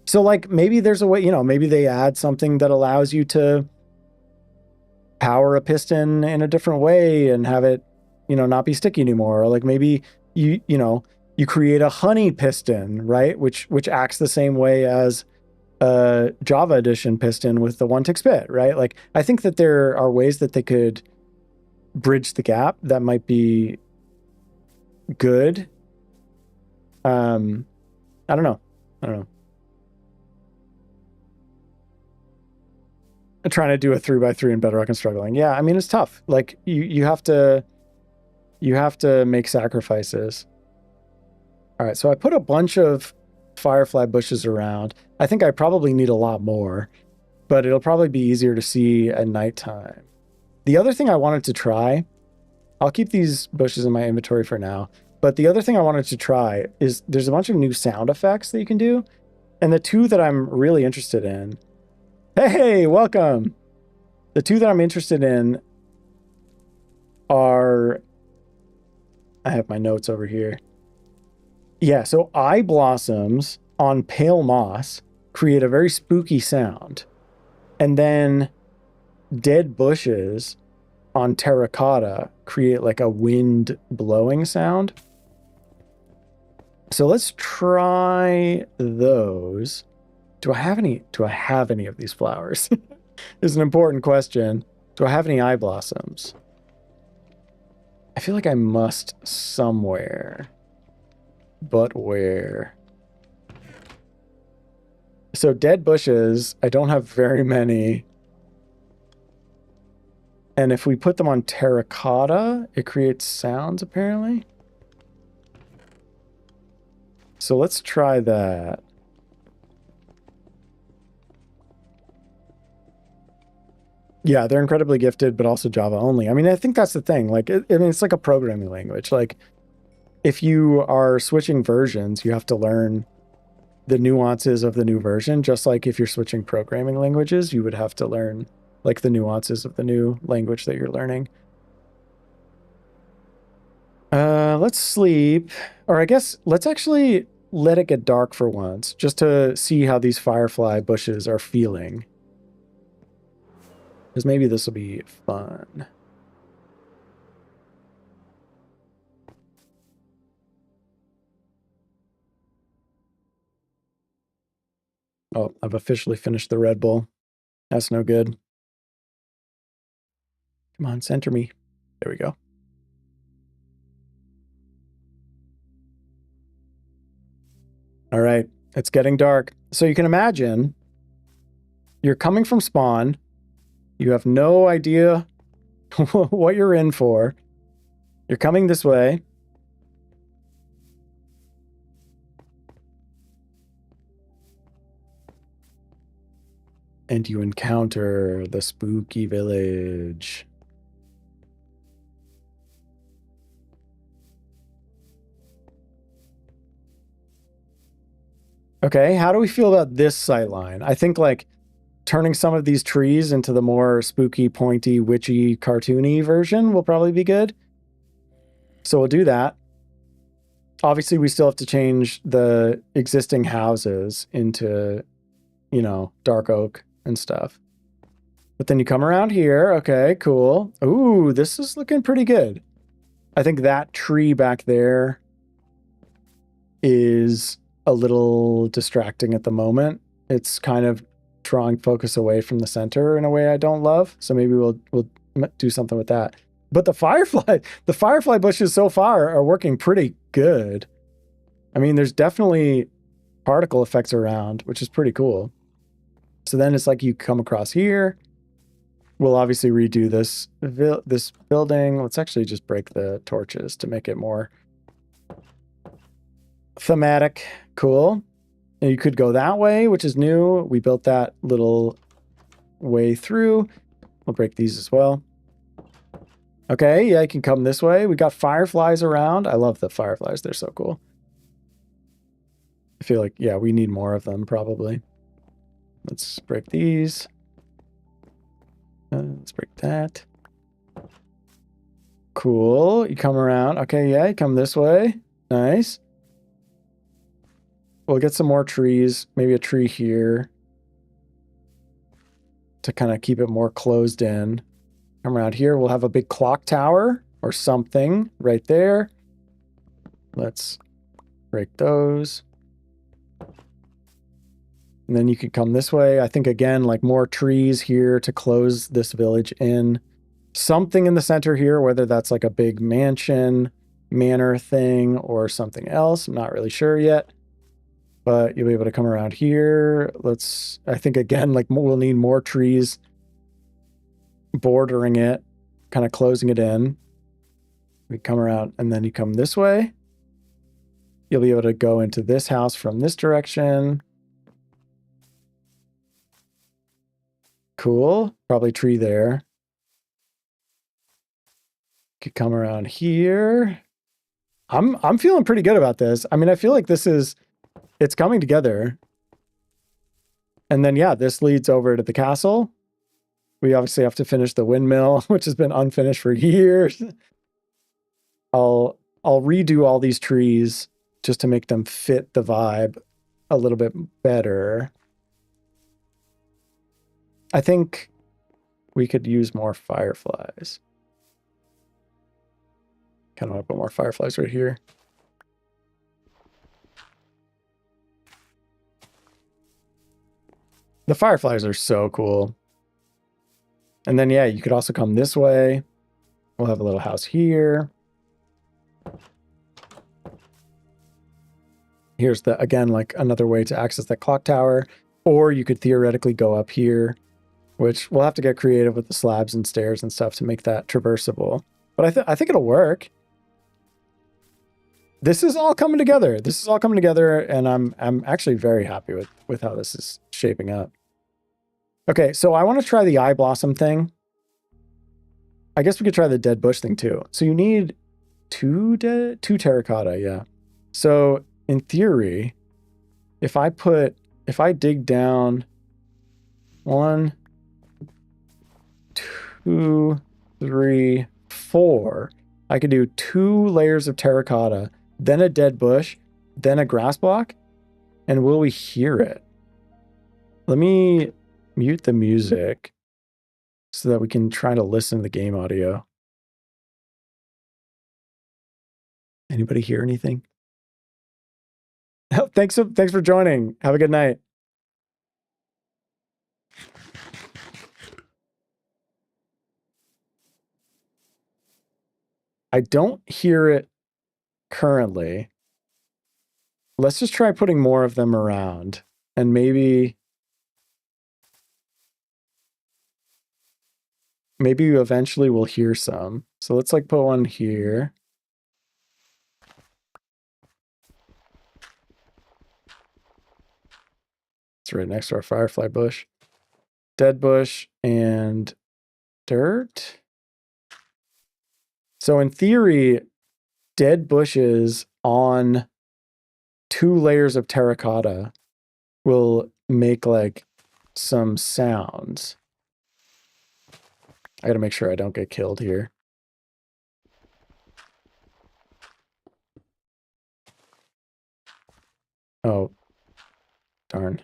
So like maybe there's a way, you know, maybe they add something that allows you to power a piston in a different way and have it, you know, not be sticky anymore. Or like maybe you create a honey piston, right? Which acts the same way as a Java Edition piston with the 1-tick spit, right? Like I think that there are ways that they could bridge the gap that might be good. I don't know. I'm trying to do a 3x3 in Bedrock and struggling. Yeah, I mean it's tough. Like you have to make sacrifices. All right, so I put a bunch of firefly bushes around. I think I probably need a lot more, but it'll probably be easier to see at nighttime. The other thing I wanted to try, I'll keep these bushes in my inventory for now, but the other thing I wanted to try is there's a bunch of new sound effects that you can do, and the two that I'm really interested in, hey, welcome! The two that I'm interested in are, I have my notes over here. Yeah, so eye blossoms on pale moss create a very spooky sound. And then dead bushes on terracotta create like a wind blowing sound. So let's try those. Do I have any of these flowers? Is an important question. Do I have any eye blossoms? I feel like I must somewhere. But where? So dead bushes, I don't have very many. And if we put them on terracotta, it creates sounds apparently. So let's try that. Yeah, they're incredibly gifted, but also Java only. I mean, I think that's the thing. Like, I mean, it's like a programming language. Like, if you are switching versions, you have to learn the nuances of the new version. Just like if you're switching programming languages, you would have to learn like the nuances of the new language that you're learning. Let's sleep. Or I guess let's actually let it get dark for once, just to see how these firefly bushes are feeling. Because maybe this will be fun. Oh, I've officially finished the Red Bull. That's no good. Come on, center me. There we go. All right, it's getting dark. So you can imagine you're coming from spawn. You have no idea what you're in for. You're coming this way. And you encounter the spooky village. Okay, how do we feel about this sightline? I think like turning some of these trees into the more spooky, pointy, witchy, cartoony version will probably be good. So we'll do that. Obviously, we still have to change the existing houses into, you know, dark oak and stuff. But then you come around here. Okay, cool. Ooh, this is looking pretty good. I think that tree back there is a little distracting at the moment. It's kind of drawing focus away from the center in a way I don't love. So maybe we'll do something with that. But the firefly bushes so far are working pretty good. I mean, there's definitely particle effects around, which is pretty cool. So then it's like you come across here. We'll obviously redo this building. Let's actually just break the torches to make it more thematic. Cool. And you could go that way, which is new. We built that little way through. We'll break these as well. Okay, yeah, you can come this way. We got fireflies around. I love the fireflies. They're so cool. I feel like, yeah, we need more of them probably. Let's break these. Let's break that. Cool. You come around. Okay, yeah, you come this way. Nice. We'll get some more trees. Maybe a tree here to kind of keep it more closed in. Come around here. We'll have a big clock tower or something right there. Let's break those. And then you can come this way. I think, again, like more trees here to close this village in. Something in the center here, whether that's like a big manor thing or something else. I'm not really sure yet. But you'll be able to come around here. I think, again, like we'll need more trees bordering it, kind of closing it in. We come around and then you come this way. You'll be able to go into this house from this direction. Cool. Probably tree there. Could come around here. I'm feeling pretty good about this. I mean, I feel like it's coming together. And then yeah, this leads over to the castle. We obviously have to finish the windmill, which has been unfinished for years. I'll redo all these trees just to make them fit the vibe a little bit better. I think we could use more fireflies. Kind of want to put more fireflies right here. The fireflies are so cool. And then, yeah, you could also come this way. We'll have a little house here. Here's the, again, like another way to access that clock tower. Or you could theoretically go up here, which we'll have to get creative with the slabs and stairs and stuff to make that traversable. But I think it'll work. This is all coming together. This is all coming together, and I'm actually very happy with how this is shaping up. Okay, so I want to try the eye blossom thing. I guess we could try the dead bush thing too. So you need two terracotta, yeah. So in theory, if I dig down 1, 2, 3, 4, I could do 2 layers of terracotta, then a dead bush, then a grass block, and will we hear it? Let me mute the music so that we can try to listen to the game audio. Anybody hear anything? Oh, thanks for joining. Have a good night. I don't hear it currently. Let's just try putting more of them around, and maybe you eventually will hear some. So let's like put one here. It's right next to our firefly bush. Dead bush and dirt. So in theory, dead bushes on 2 layers of terracotta will make like some sounds. I gotta make sure I don't get killed here. Oh, darn.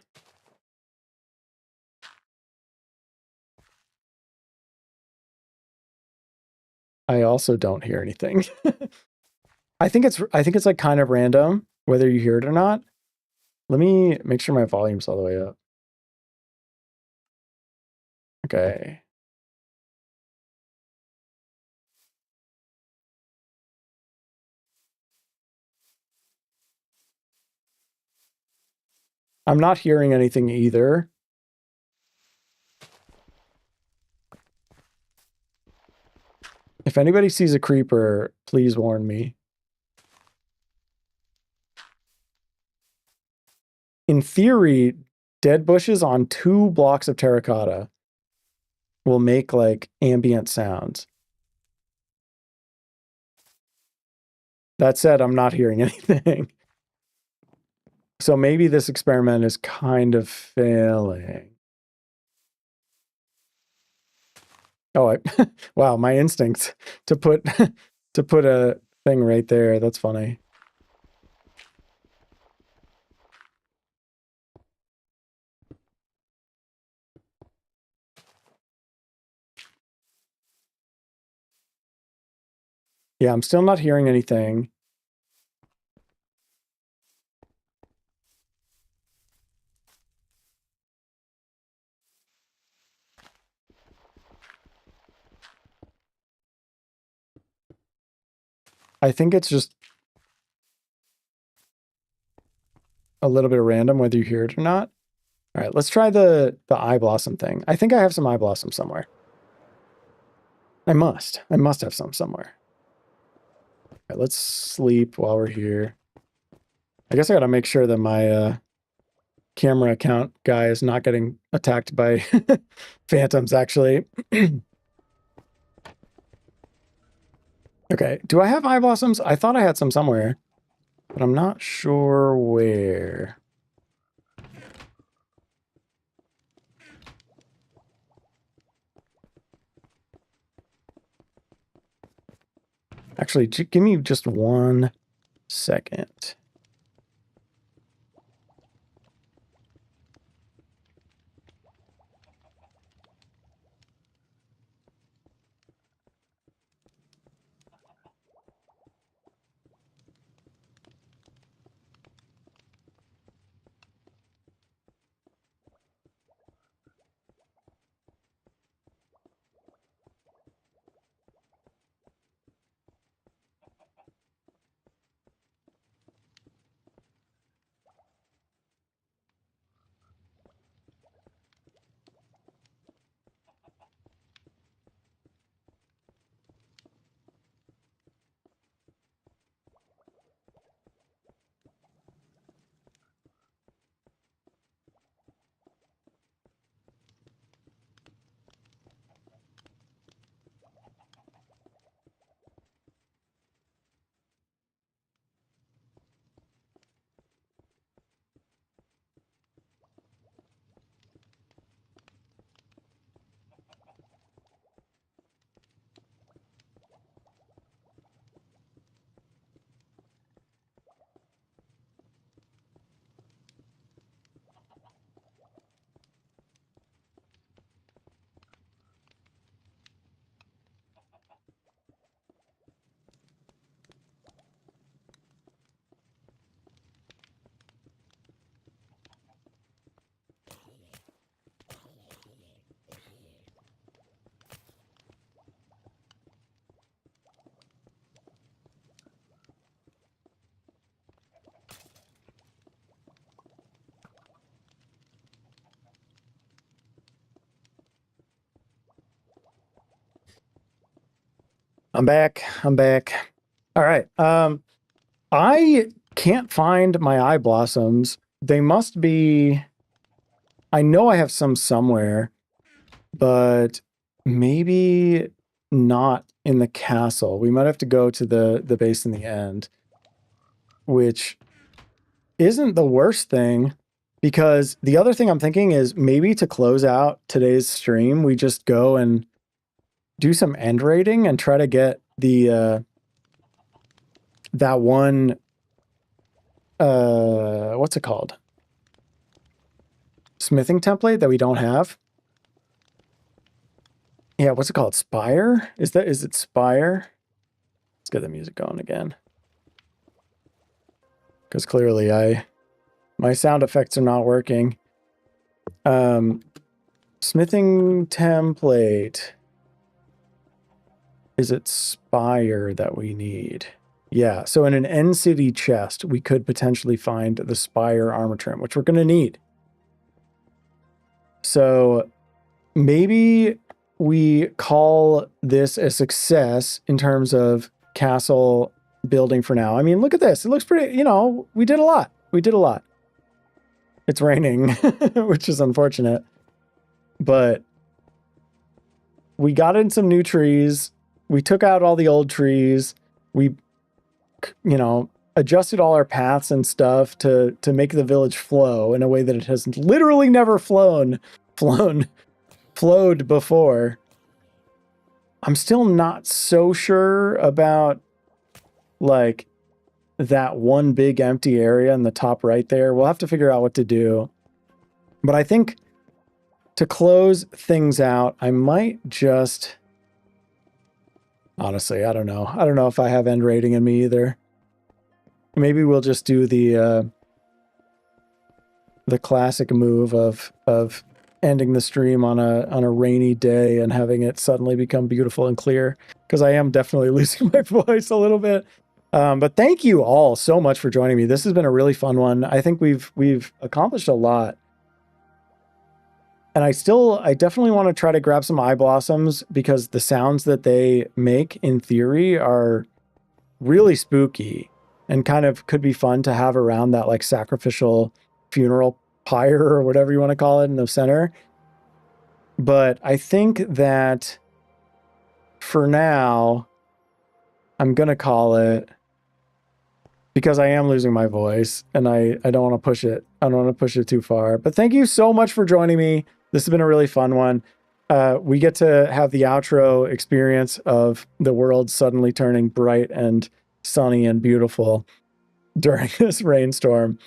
I also don't hear anything. I think it's like kind of random whether you hear it or not. Let me make sure my volume's all the way up. Okay. I'm not hearing anything either. If anybody sees a creeper, please warn me. In theory, dead bushes on 2 blocks of terracotta will make like ambient sounds. That said, I'm not hearing anything. So maybe this experiment is kind of failing. Oh, wow, my instincts to put a thing right there. That's funny. Yeah, I'm still not hearing anything. I think it's just a little bit random whether you hear it or not. All right, let's try the eye blossom thing. I think I have some eye blossom somewhere. I must have some somewhere. All right, let's sleep while we're here. I guess I gotta make sure that my camera account guy is not getting attacked by phantoms, actually. Okay, do I have eye blossoms? I thought I had some somewhere, but I'm not sure where. Actually, give me just 1 second. I'm back. I'm back. All right. I can't find my eye blossoms. They must be. I know I have some somewhere, but maybe not in the castle. We might have to go to the base in the end, which isn't the worst thing, because the other thing I'm thinking is maybe to close out today's stream, we just go and do some end raiding and try to get the that one what's it called? Smithing template that we don't have. Yeah, what's it called? Spire? Is it Spire? Let's get the music going again. Because clearly my sound effects are not working. Smithing template. Is it Spire that we need? Yeah, so in an End City chest, we could potentially find the Spire armor trim, which we're going to need. So maybe we call this a success in terms of castle building for now. I mean, look at this. It looks pretty, you know, we did a lot. We did a lot. It's raining, which is unfortunate. But we got in some new trees. We took out all the old trees. We, you know, adjusted all our paths and stuff to make the village flow in a way that it has literally never flowed before. I'm still not so sure about like that one big empty area in the top right there. We'll have to figure out what to do. But I think to close things out, I might just, honestly, I don't know. I don't know if I have end rating in me either. Maybe we'll just do the classic move of ending the stream on a rainy day and having it suddenly become beautiful and clear, because I am definitely losing my voice a little bit. But thank you all so much for joining me. This has been a really fun one. I think we've accomplished a lot. And I definitely want to try to grab some eye blossoms, because the sounds that they make in theory are really spooky and kind of could be fun to have around that like sacrificial funeral pyre or whatever you want to call it in the center. But I think that for now, I'm going to call it, because I am losing my voice and I don't want to push it. I don't want to push it too far. But thank you so much for joining me. This has been a really fun one. We get to have the outro experience of the world suddenly turning bright and sunny and beautiful during this rainstorm.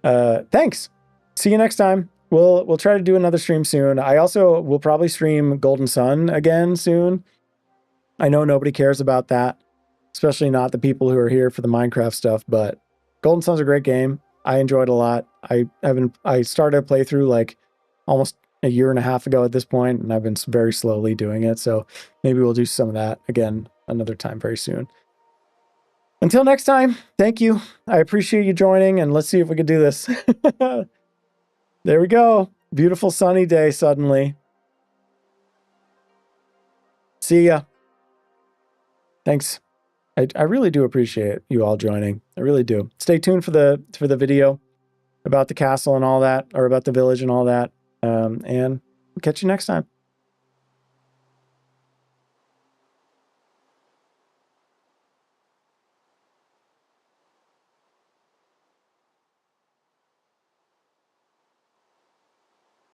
Thanks. See you next time. We'll try to do another stream soon. I also will probably stream Golden Sun again soon. I know nobody cares about that, especially not the people who are here for the Minecraft stuff, but Golden Sun's a great game. I enjoyed it a lot. I started a playthrough like almost a year and a half ago at this point, and I've been very slowly doing it. So maybe we'll do some of that again another time very soon. Until next time, thank you. I appreciate you joining, and let's see if we can do this. There we go. Beautiful sunny day suddenly. See ya. Thanks. I really do appreciate you all joining. I really do. Stay tuned for the video about the castle and all that, or about the village and all that. And we'll catch you next time.